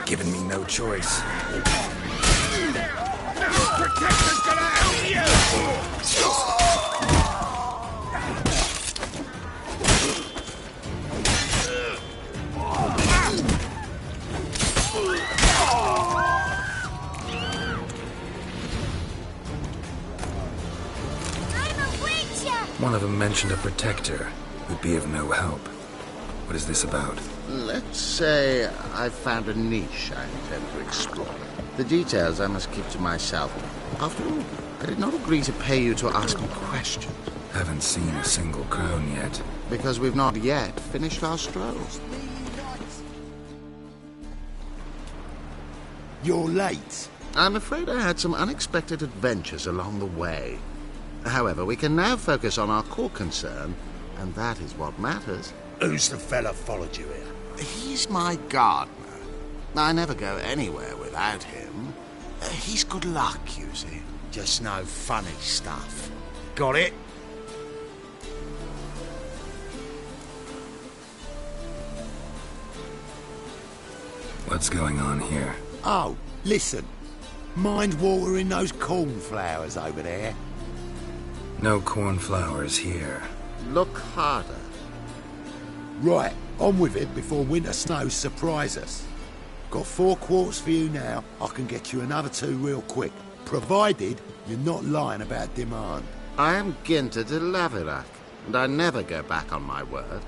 Giving me no choice. Protector's gonna help you! One of them mentioned a protector who'd be of no help. What is this about? Let's say I've found a niche I intend to explore. The details I must keep to myself. After all, I did not agree to pay you to ask me questions. Haven't seen a single crown yet. Because we've not yet finished our stroll. You're late. I'm afraid I had some unexpected adventures along the way. However, we can now focus on our core concern, and that is what matters. Who's the fella followed you here? He's my gardener. I never go anywhere without him. He's good luck, you see. Just no funny stuff. Got it? What's going on here? Oh, listen. Mind watering those cornflowers over there? No cornflowers here. Look harder. Right, on with it before winter snows surprise us. Got 4 quarts for you now. I can get you another 2 real quick, provided you're not lying about demand. I am Ginter de Laverack, and I never go back on my word.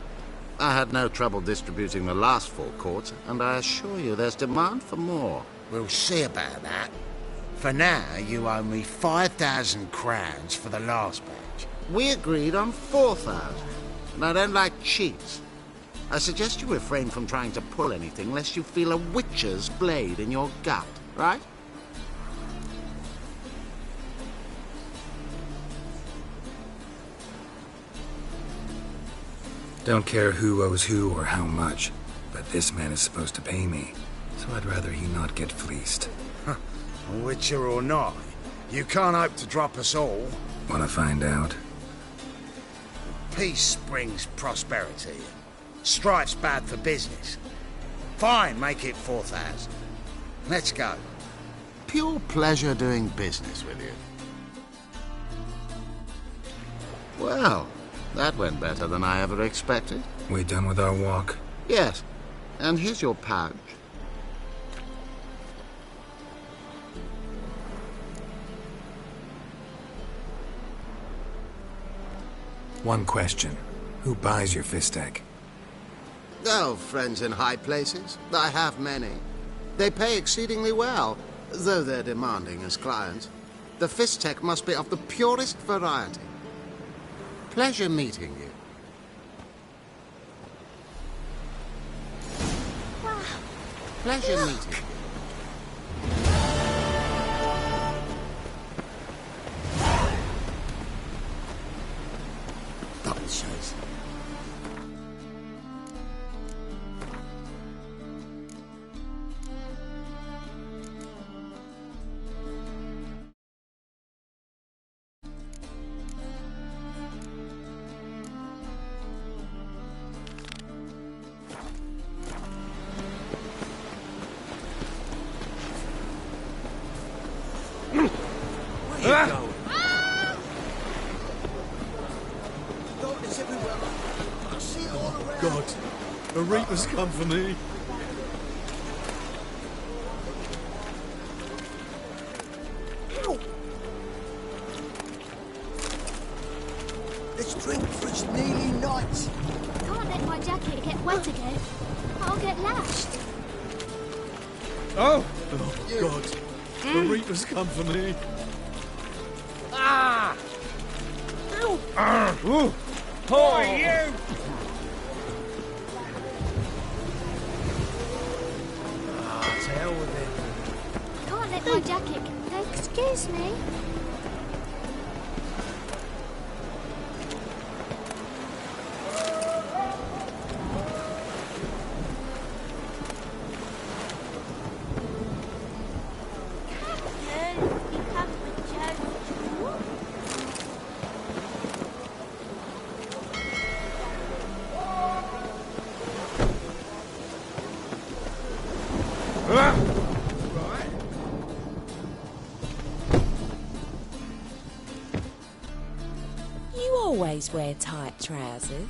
I had no trouble distributing the last 4 quarts, and I assure you there's demand for more. We'll see about that. For now, you owe me 5,000 crowns for the last batch. We agreed on 4,000, and I don't like cheats. I suggest you refrain from trying to pull anything lest you feel a witch's blade in your gut, right? Don't care who owes who or how much, but this man is supposed to pay me, so I'd rather he not get fleeced. Witcher or not, you can't hope to drop us all. Wanna find out? Peace brings prosperity. Strife's bad for business. Fine, make it 4,000. Let's go. Pure pleasure doing business with you. Well, that went better than I ever expected. We done with our walk? Yes. And here's your pouch. One question. Who buys your fistek? Oh, friends in high places. I have many. They pay exceedingly well, though they're demanding as clients. The fistek must be of the purest variety. Pleasure meeting you. Wow. Pleasure meeting you. Double chase. God, a reaper's come for me. Let's drink, for it's nearly night. Can't let my jacket get wet again. I'll get lashed. Oh God, a reaper's come for me. Ah! Ooh. Oh, you! To hell with it. Can't let my jacket. Excuse me. You always wear tight trousers.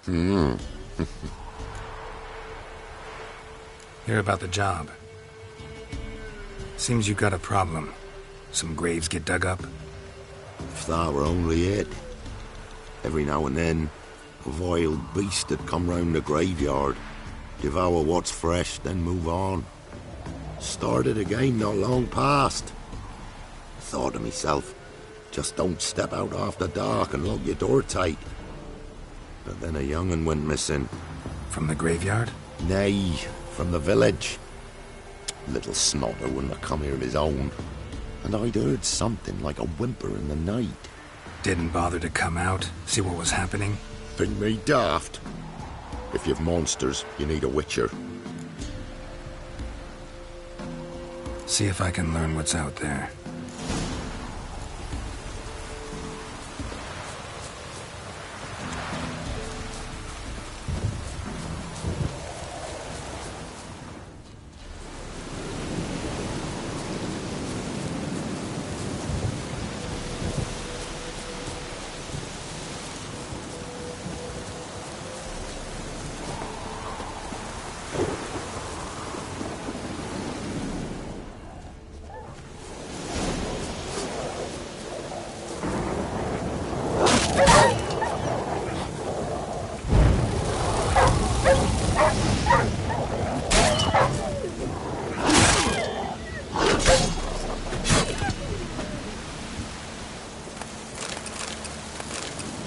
Hear about the job. Seems you got a problem. Some graves get dug up? If that were only it. Every now and then, a vile beast would come round the graveyard, devour what's fresh, then move on. Started again not long past. Thought to myself, just don't step out after dark and lock your door tight. But then a young'un went missing. From the graveyard? Nay, from the village. Little snotter wouldn't have come here of his own. And I'd heard something like a whimper in the night. Didn't bother to come out, see what was happening? Think me daft? If you've monsters, you need a witcher. See if I can learn what's out there.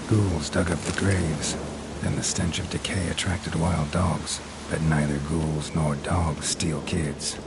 Ghouls dug up the graves. Then the stench of decay attracted wild dogs. But neither ghouls nor dogs steal kids.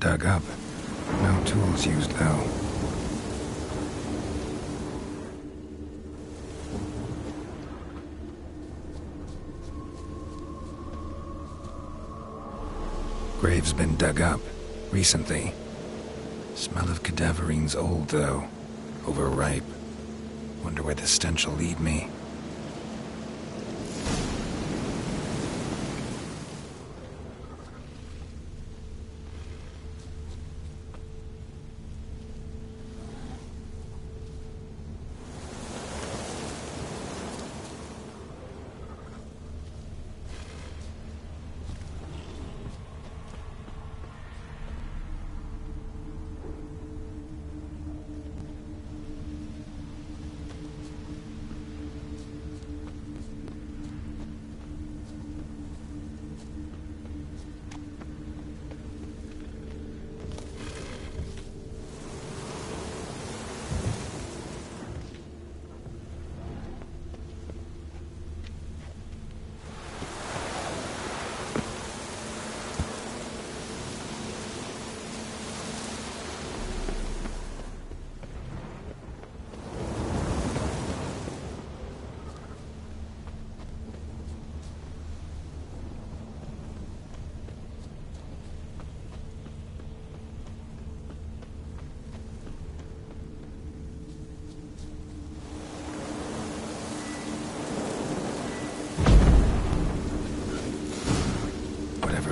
dug up. No tools used, though. Grave's been dug up. Recently. Smell of cadaverines old, though. Overripe. Wonder where the stench will lead me.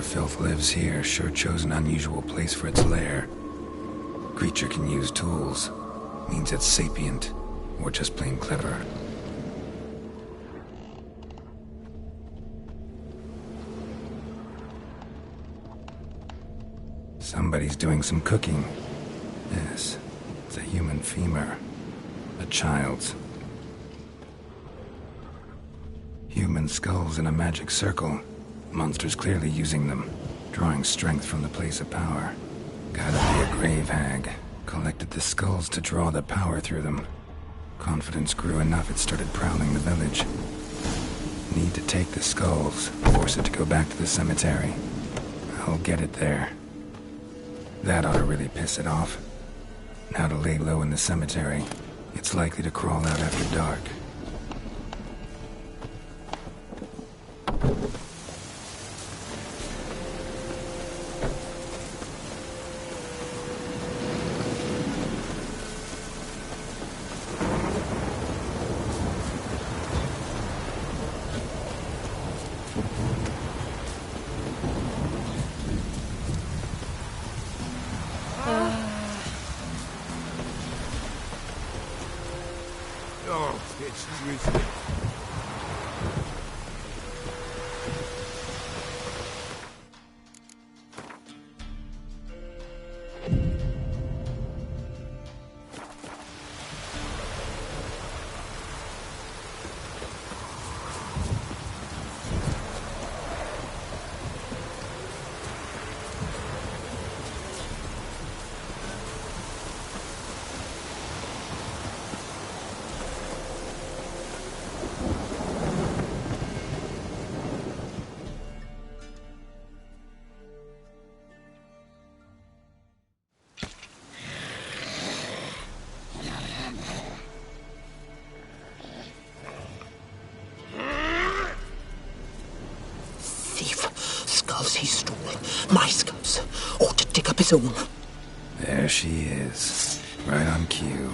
Filth lives here sure chose an unusual place for its lair. Creature can use tools. Means it's sapient, or just plain clever. Somebody's doing some cooking. Yes, it's a human femur. A child's. Human skulls in a magic circle. Monsters clearly using them, drawing strength from the place of power. Gotta be a grave hag. Collected the skulls to draw the power through them. Confidence grew enough it started prowling the village. Need to take the skulls, force it to go back to the cemetery. I'll get it there. That ought to really piss it off. Now to lay low in the cemetery. It's likely to crawl out after dark. Oh, it's drizzling. Skulls he stole. My skulls. Ought to dig up his own. There she is. Right on cue.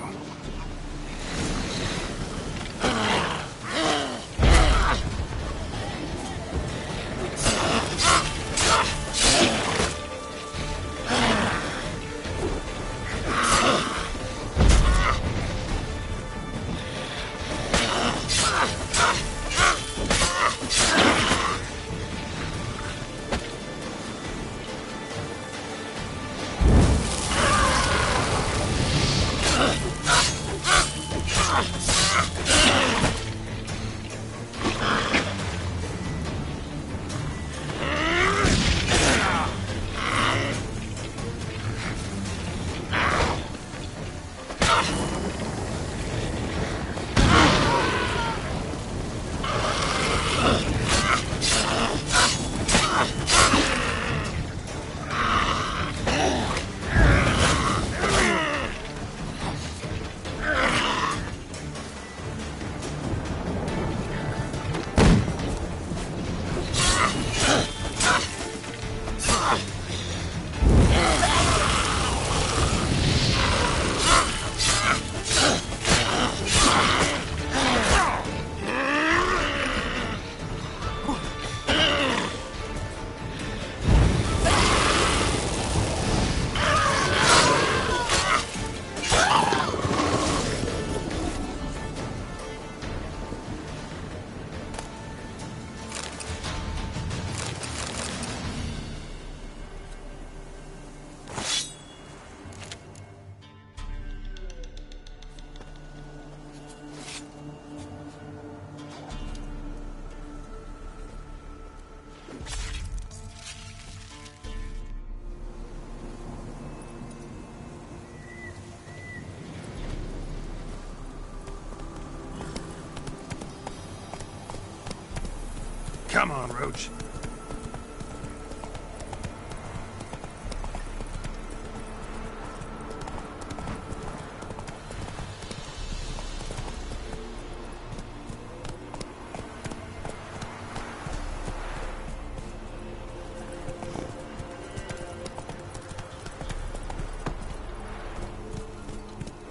Come on, Roach.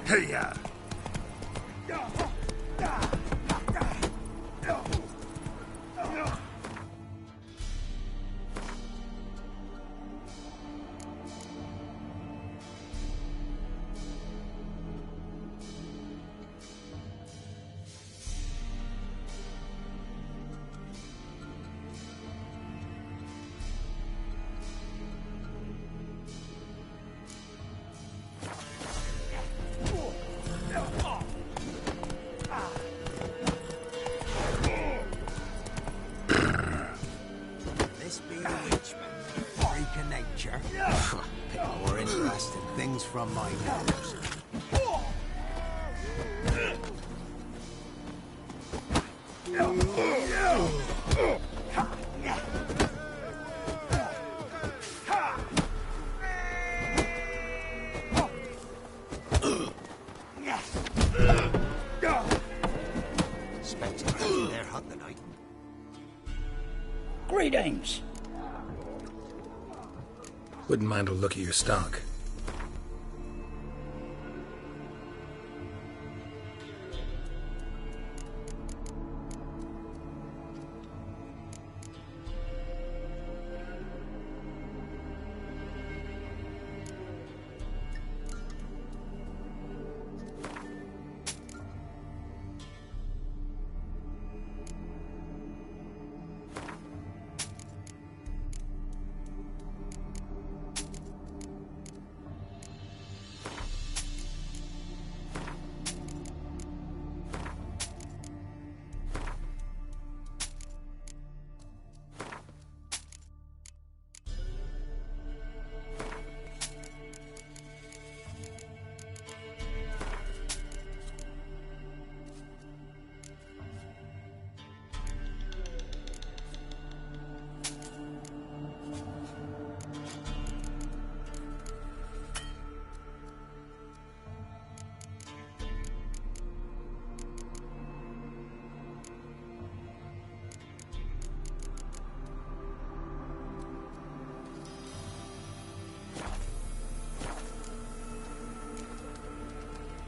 Hey-ya! From my nose. Spectre their hut tonight. Greetings. Wouldn't mind a look at your stock.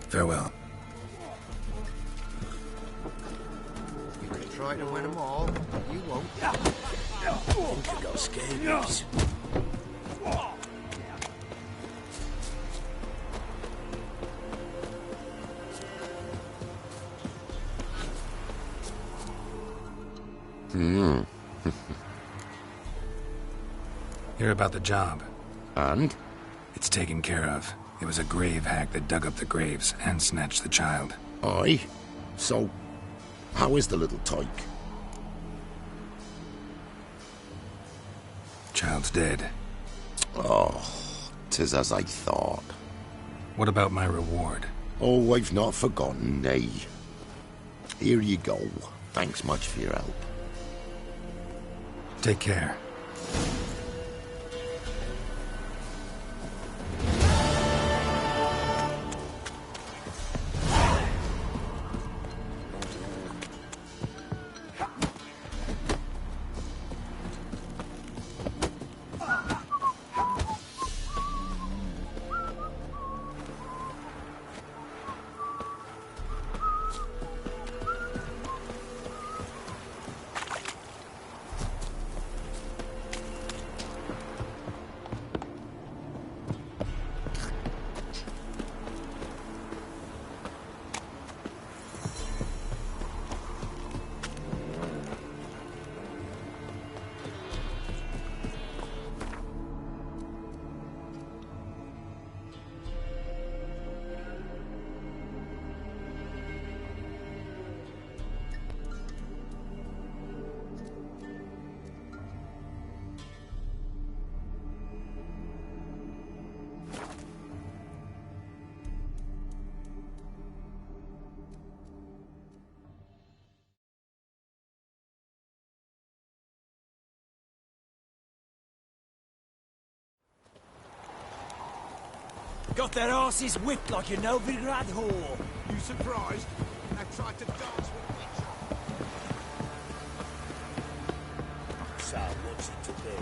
Farewell. You can try to win them all, but you won't. Think you got scabies. Hear about the job. And? It's taken care of. It was a grave hack that dug up the graves and snatched the child. Aye? So, how is the little tyke? Child's dead. Oh, 'tis as I thought. What about my reward? Oh, I've not forgotten, nay. Here you go. Thanks much for your help. Take care. Got their asses whipped like a Novigrad whore. You surprised? I tried to dance with Witcher. So, what's it to be?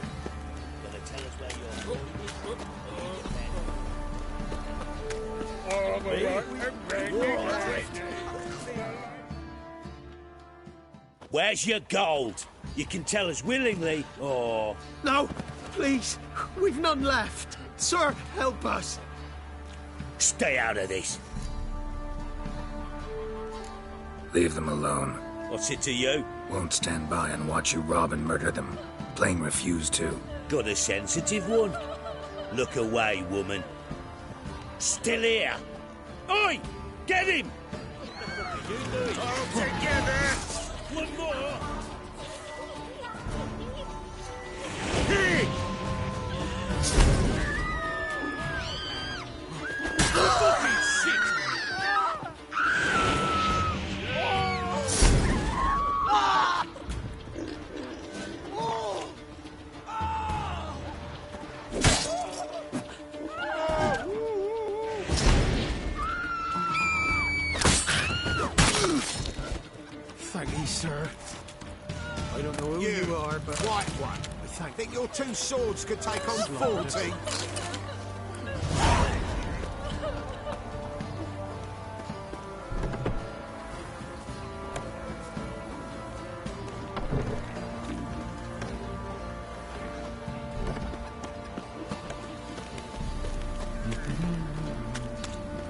Gonna tell us where you're Where's your gold? You can tell us willingly, or... No, please. We've none left. Sir, help us. Stay out of this. Leave them alone. What's it to you? Won't stand by and watch you rob and murder them. Plain refuse to. Got a sensitive one? Look away, woman. Still here. Oi! Get him! All together! One more! Hey! Fucking shit! Thank you, sir. I don't know who you are, but... White one. Think your two swords could take on 40?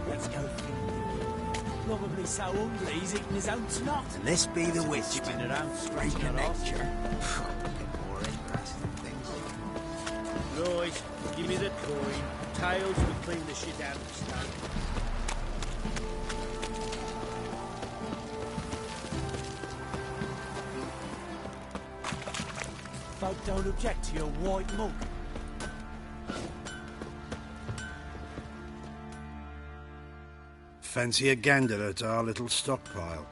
Let's go. Probably so hungry he's eating his own snot. And this be the witch. Been around Straight scraping it off. nature. More interesting things. Right, give me the coin. Tails will clean the shit out of the stone. Folk don't object to your white mug. Fancy a gander at our little stockpile.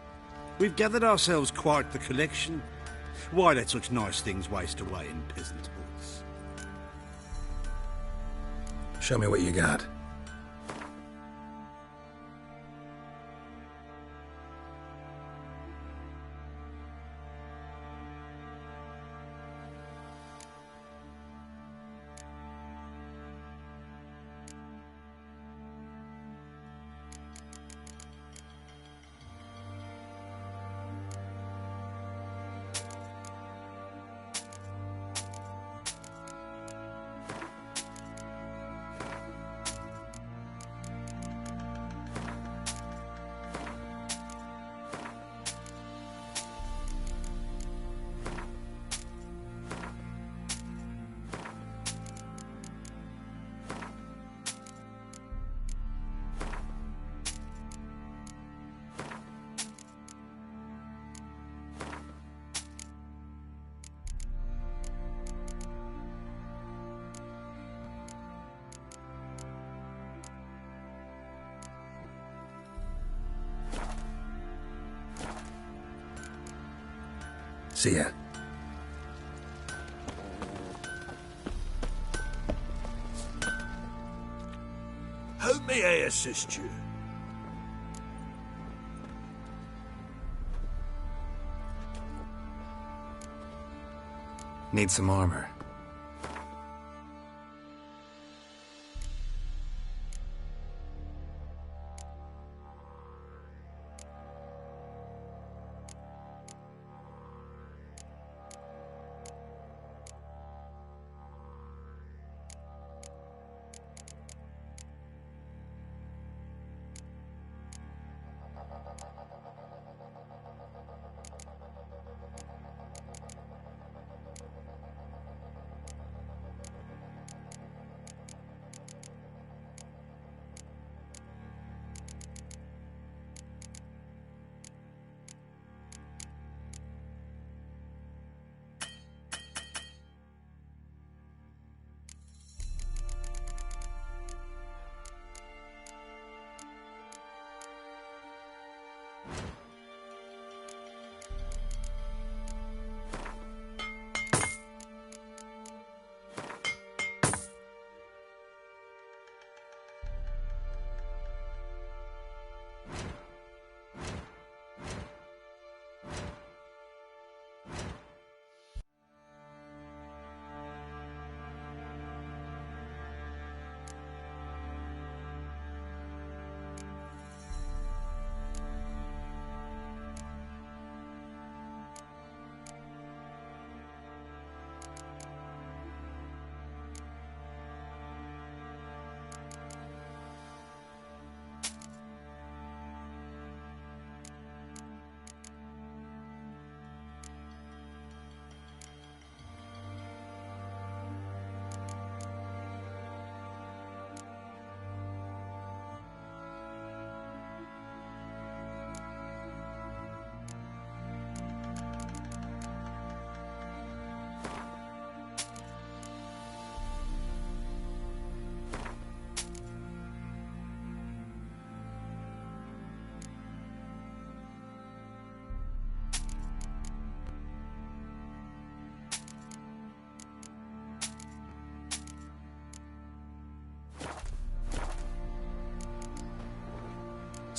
We've gathered ourselves quite the collection. Why let such nice things waste away in peasant huts? Show me what you got. See ya. How may I assist you? Need some armor.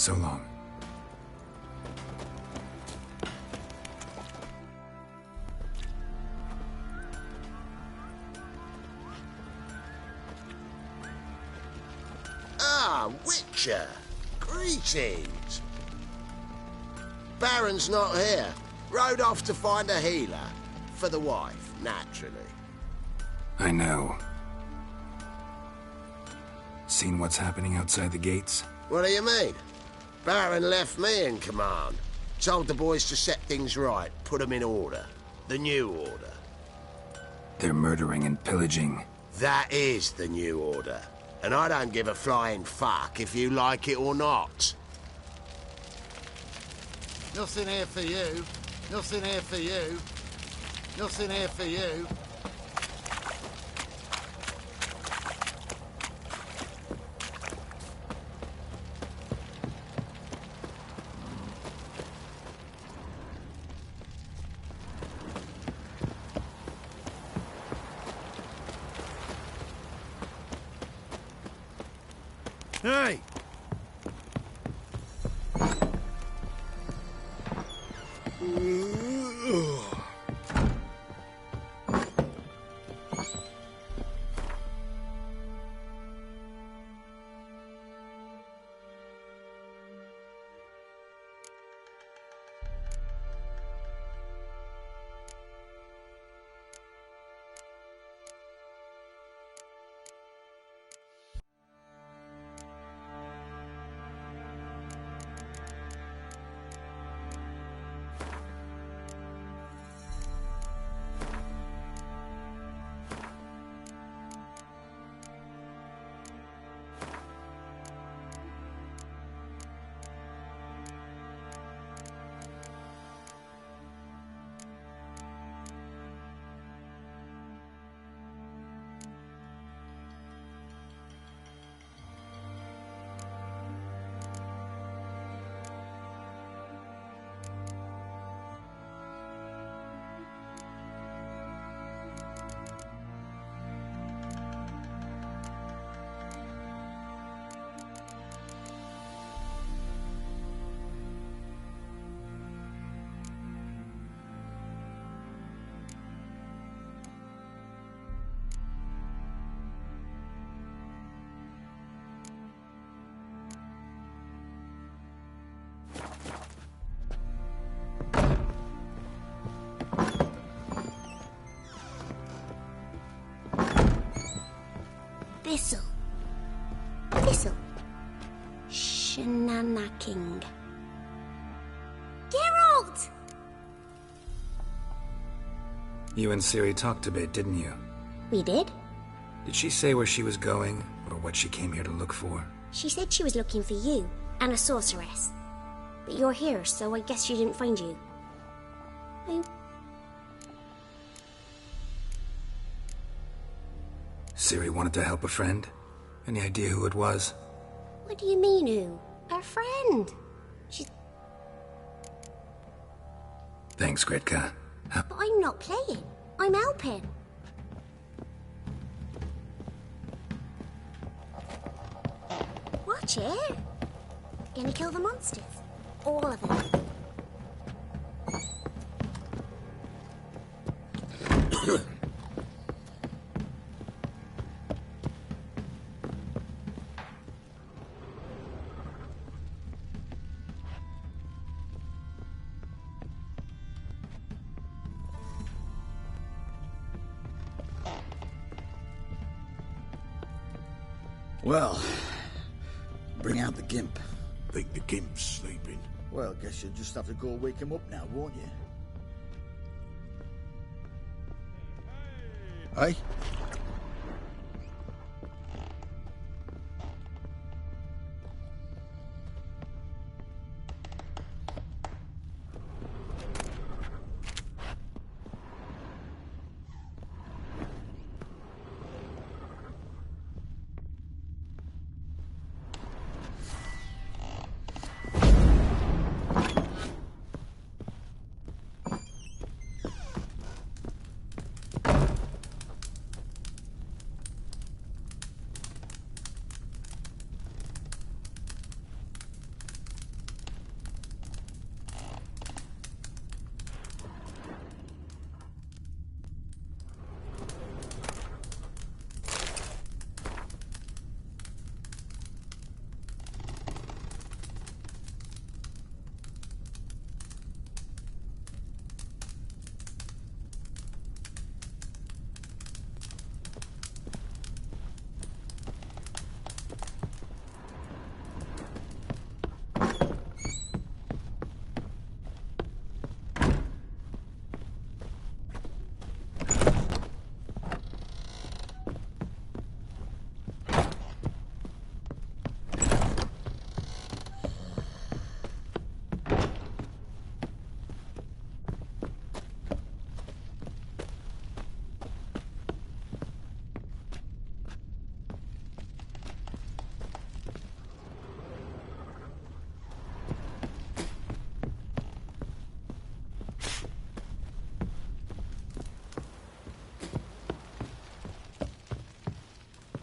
So long. Ah, Witcher! Greetings! Baron's not here. Rode off to find a healer. For the wife, naturally. I know. Seen what's happening outside the gates? What do you mean? Baron left me in command. Told the boys to set things right, put them in order. The new order. They're murdering and pillaging. That is the new order. And I don't give a flying fuck if you like it or not. Nothing here for you. Nothing here for you. Nothing here for you. Hey! Thistle. Thistle. Shenanaking. Geralt! You and Ciri talked a bit, didn't you? We did. Did she say where she was going, or what she came here to look for? She said she was looking for you, and a sorceress. But you're here, so I guess she didn't find you. Ciri wanted to help a friend? Any idea who it was? What do you mean, who? Our friend. She's... Thanks, Gretka. But I'm not playing. I'm helping. Watch it. Gonna kill the monsters. All of them. Well, bring out the gimp. Think the gimp's sleeping? Well, guess you'll just have to go wake him up now, won't you? Hey?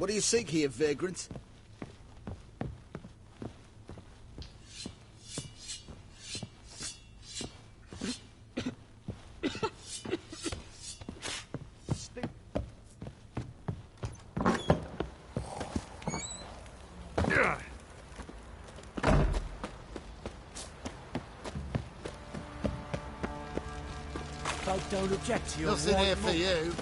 What do you seek here, vagrant? Folk don't object to your Nothing here for you.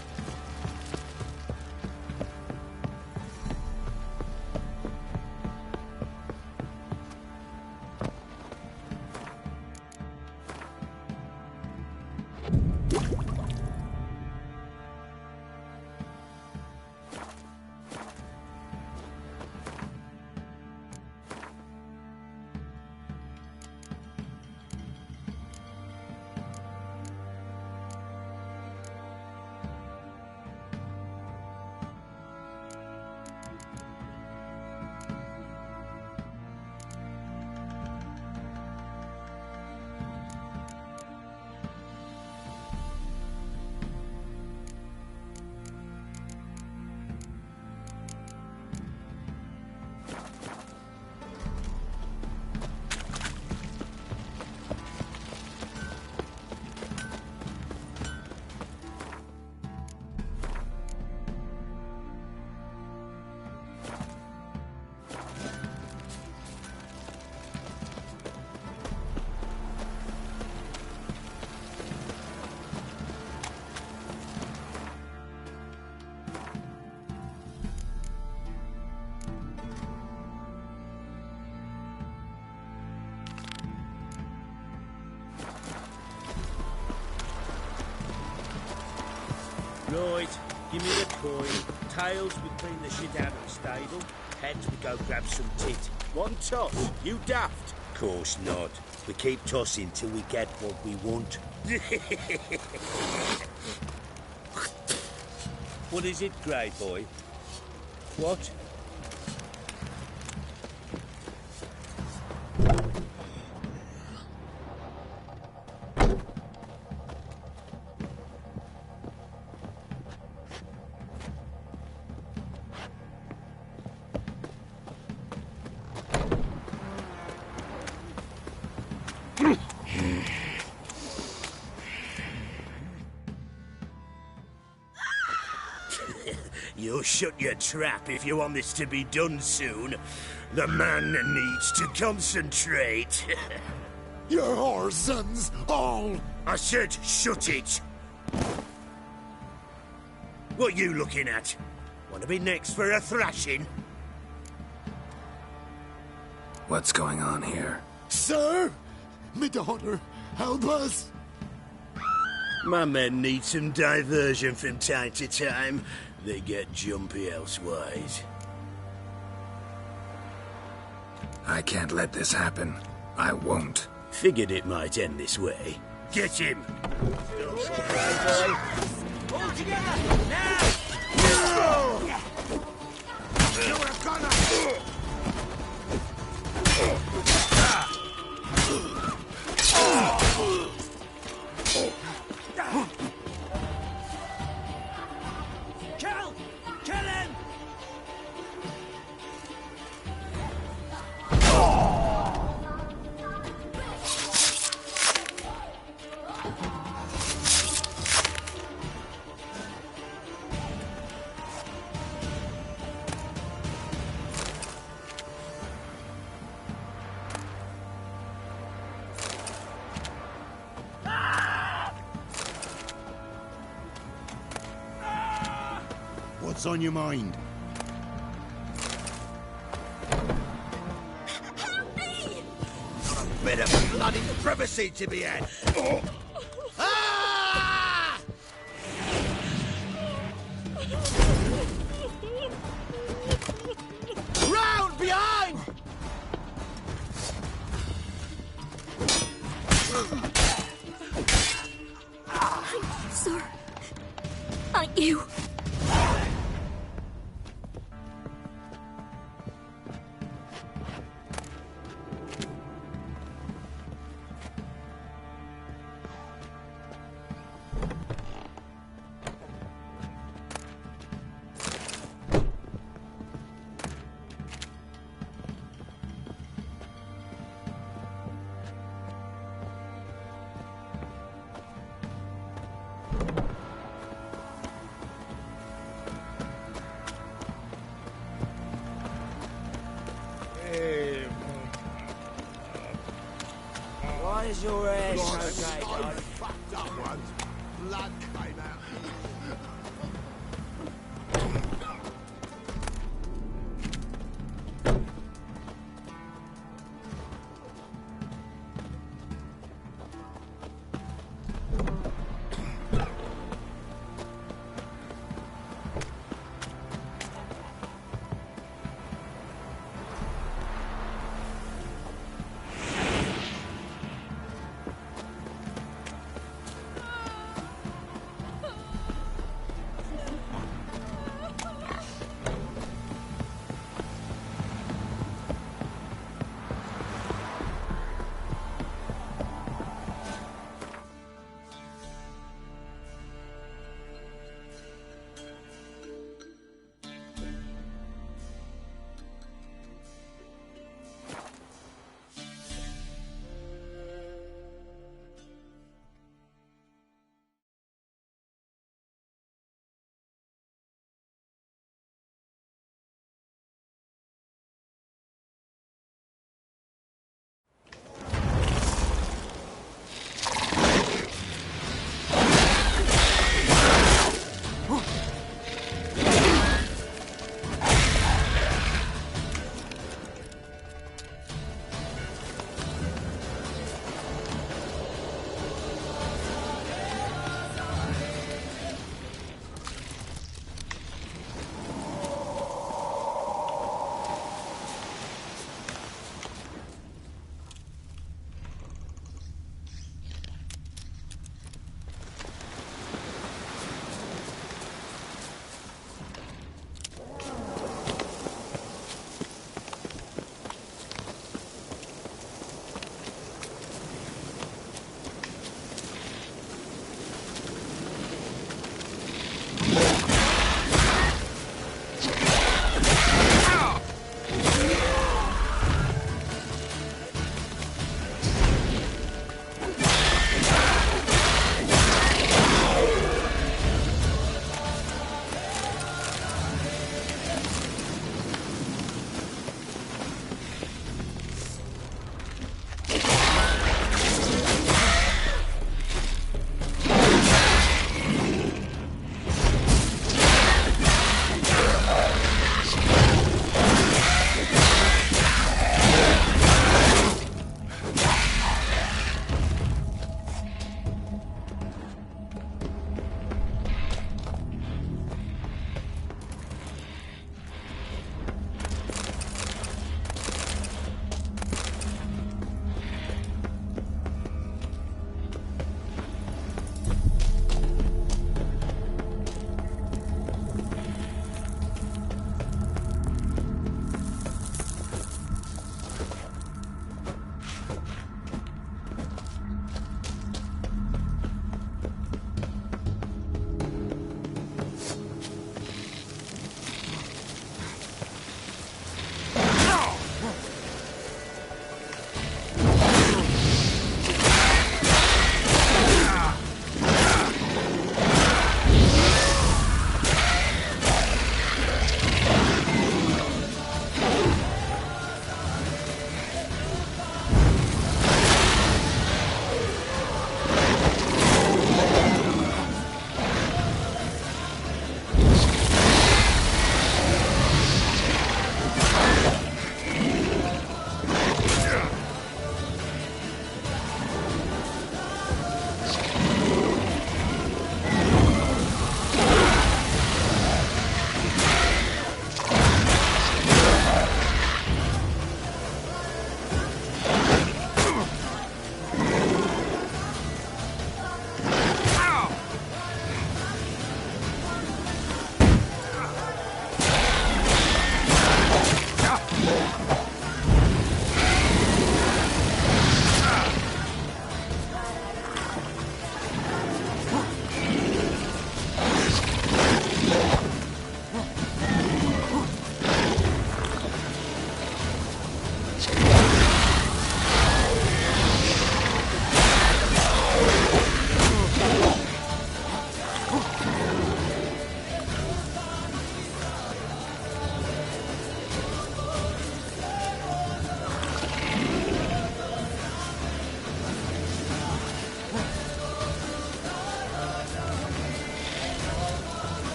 Right, give me the coin. Tails, we clean the shit out of the stable. Heads, we go grab some tit. One toss, you daft? Course not. We keep tossing till we get what we want. What is it, Grey Boy? What? You'll shut your trap if you want this to be done soon. The man needs to concentrate. Your whoresons, all! I said shut it! What you looking at? Want to be next for a thrashing? What's going on here? Sir! Me daughter, help us! My men need some diversion from time to time. They get jumpy elsewise. I can't let this happen. I won't. Figured it might end this way. Get him! All together! Now! You're a gunner! Kill! Kill him! What's on your mind? Help me! Not a bit of bloody privacy to be had. Oh. Ah! Round behind! Sir, not you. Why is your hair so grey? Fucked up once. Blood came out.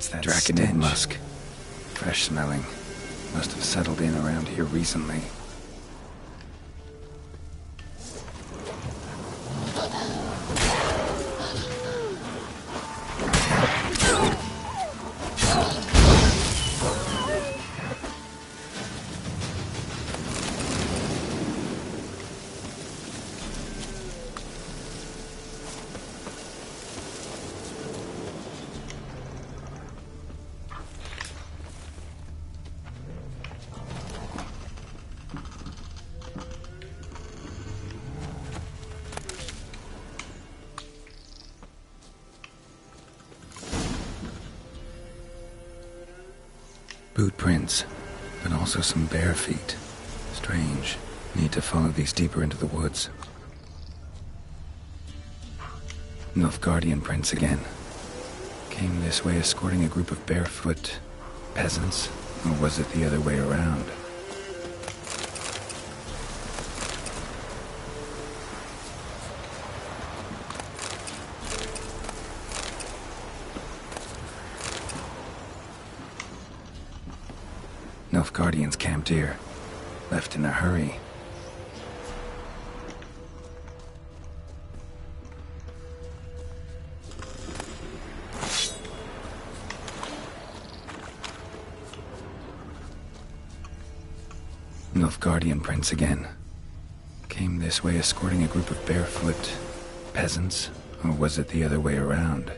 What's that Draconid stench? musk. Fresh smelling. Must have settled in around here recently. Boot prints, but also some bare feet. Strange. Need to follow these deeper into the woods. Nilfgaardian prints again. Came this way escorting a group of barefoot peasants, or was it the other way around? Nilfgaardians camped here. Left in a hurry. Nilfgaardian prints again. Came this way escorting a group of barefoot peasants, or was it the other way around?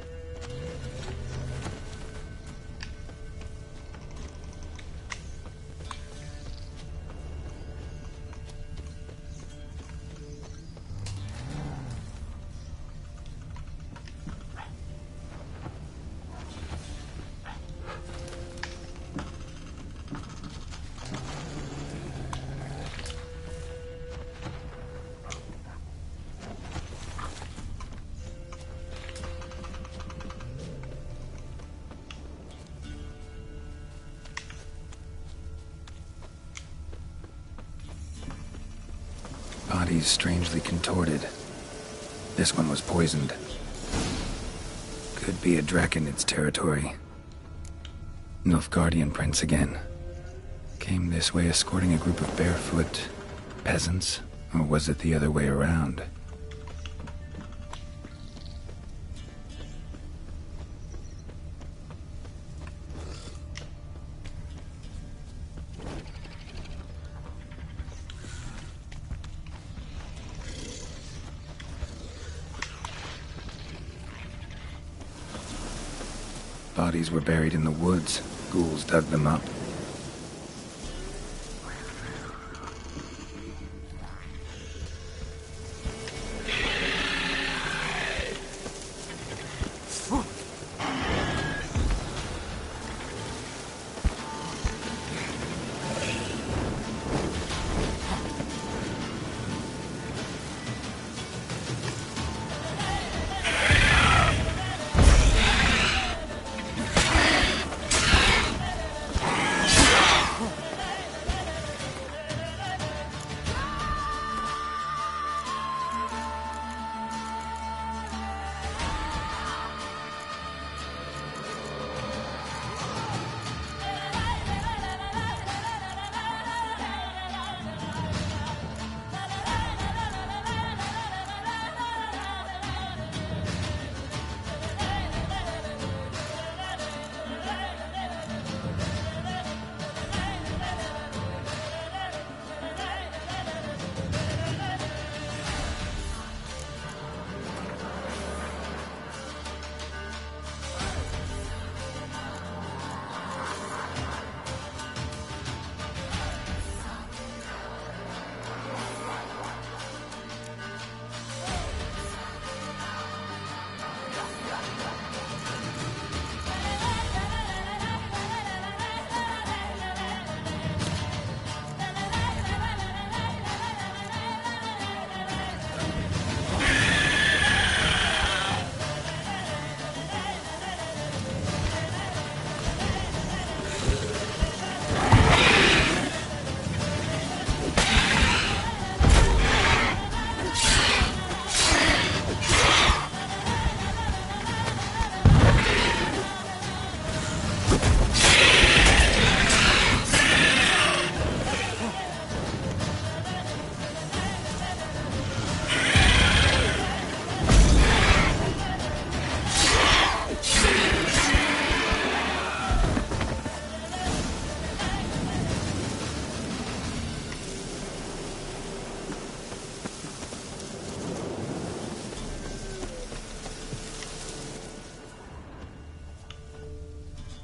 Bodies strangely contorted. This one was poisoned. Could be a Draconid's territory. Nilfgaardian prints again. Came this way escorting a group of barefoot peasants, or was it the other way around? Bodies were buried in the woods. Ghouls dug them up.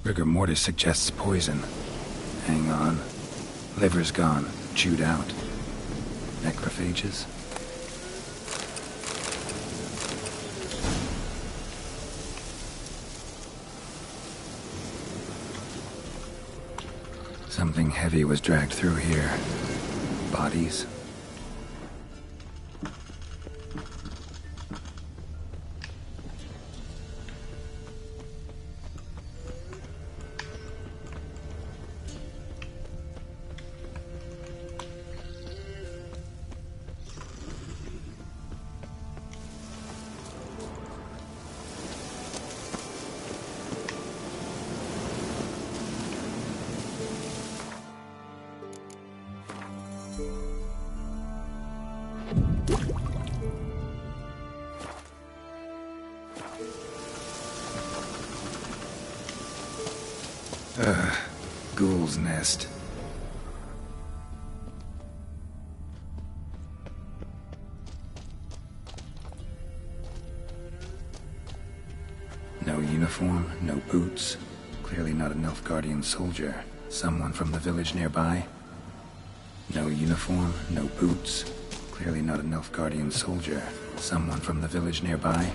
Rigor mortis suggests poison. Hang on. Liver's gone. Chewed out. Necrophages? Something heavy was dragged through here. Bodies? Ghoul's nest. No uniform, no boots. Clearly not an Nilfgaardian soldier. Someone from the village nearby? No uniform, no boots. Clearly not a Nilfgaardian soldier. Someone from the village nearby?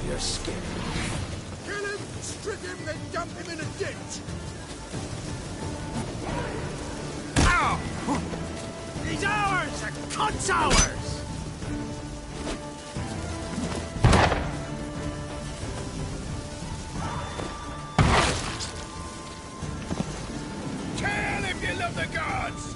Your skin. Kill him, strip him, then dump him in a ditch. Ow! He's ours! The cunt's ours! Kill if you love the gods!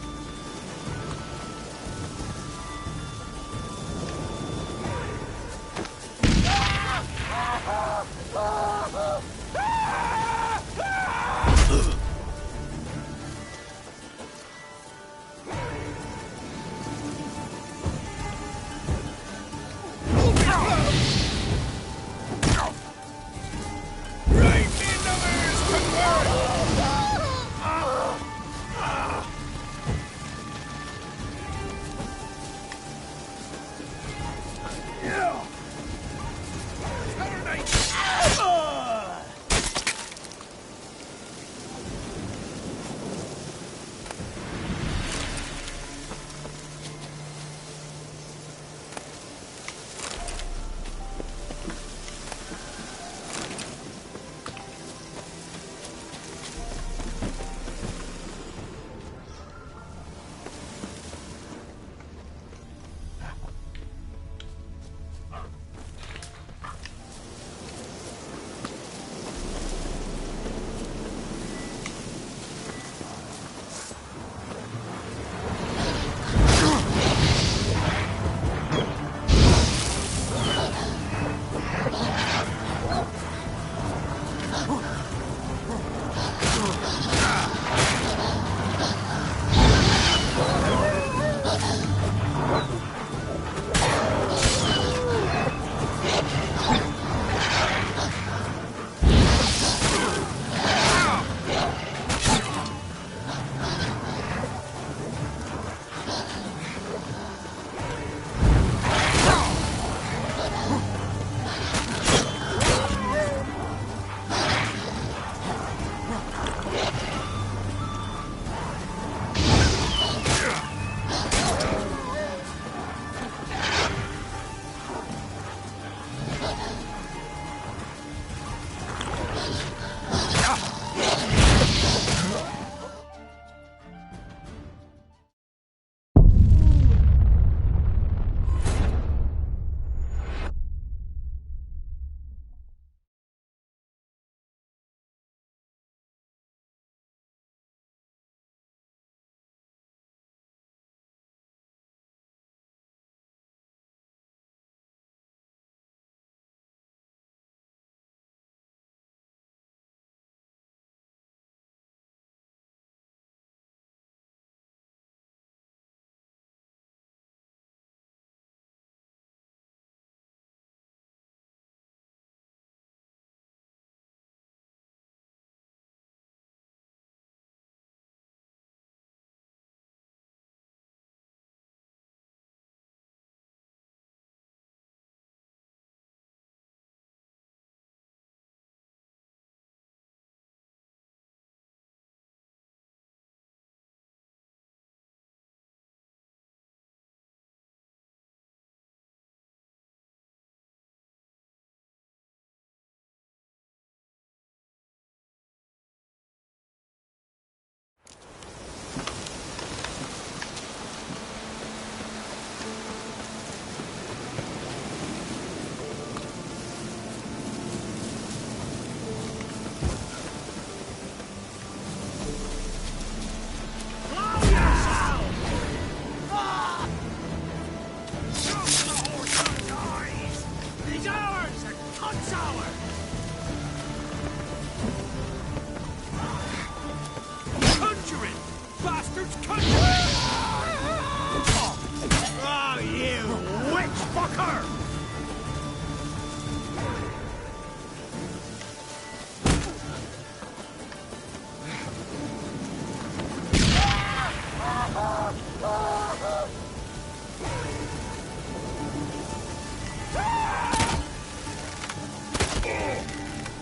her!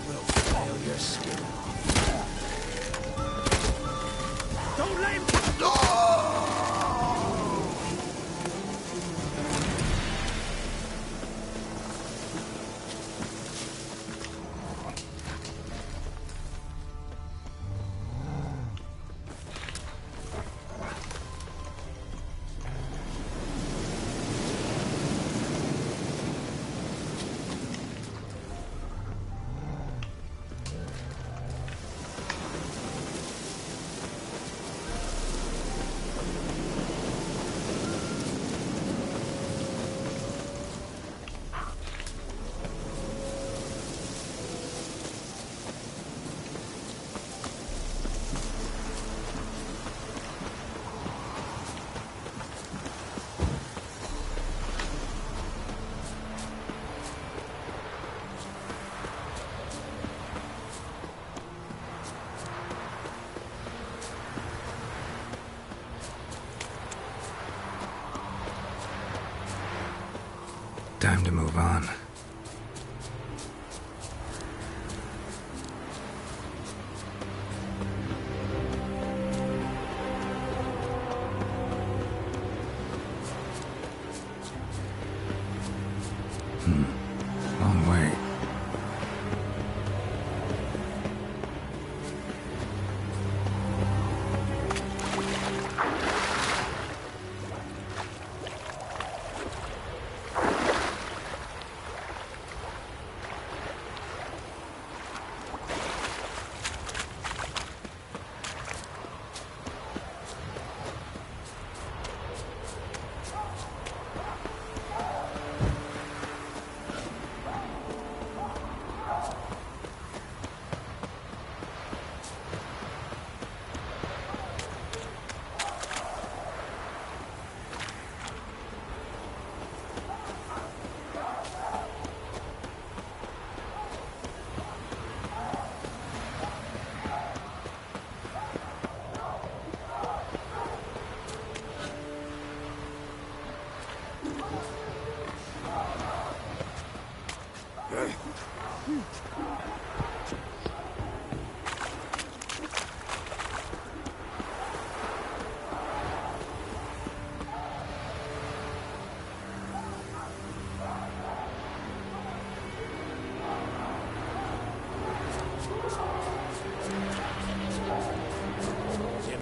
We'll fail your skin off. Don't let him... Time to move on. Long way.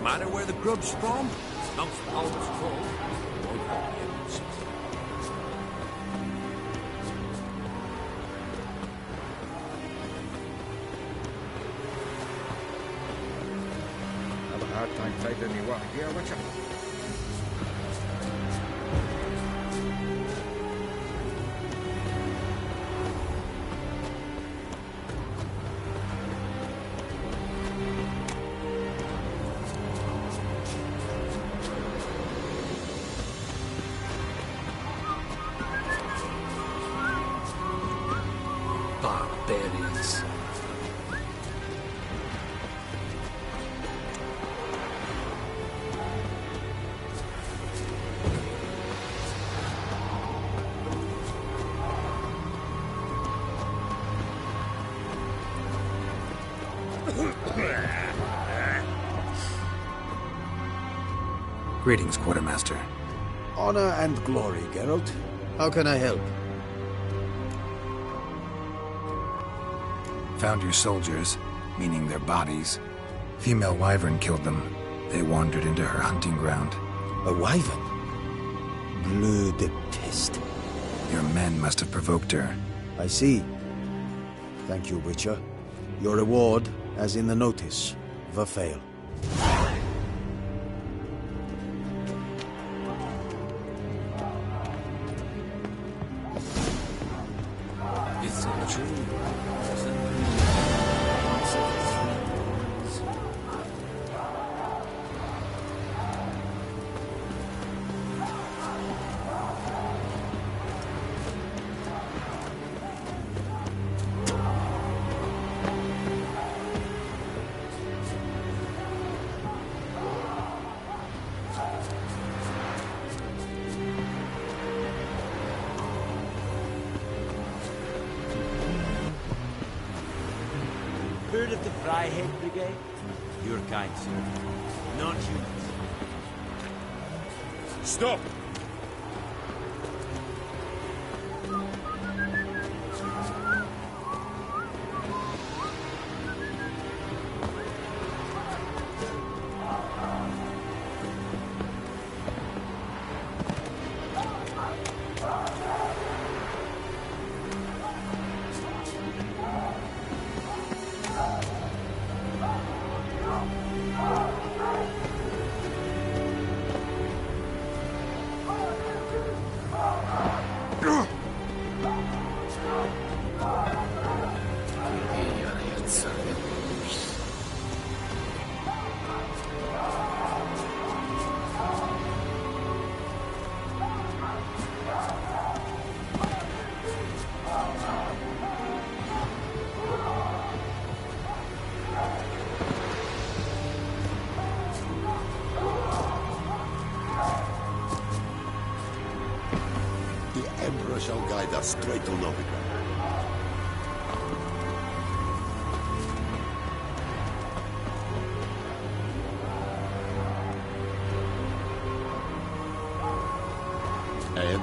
Matter where the grub's from? Smells always full. Have a hard time finding any water here, Witcher. Barbarians. Greetings, Quartermaster. Honor and glory, Geralt. How can I help? Found your soldiers, meaning their bodies. Female wyvern killed them. They wandered into her hunting ground. A wyvern? Bleu de peste. Your men must have provoked her. I see. Thank you, Witcher. Your reward, as in the notice, Verfail. It's true. Heard of the Fryhead Brigade? Your kind, sir. Non-humans. Stop! The Emperor shall guide us straight to Novigrad.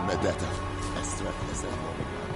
Medeta, Estra, Estra, Novigrad.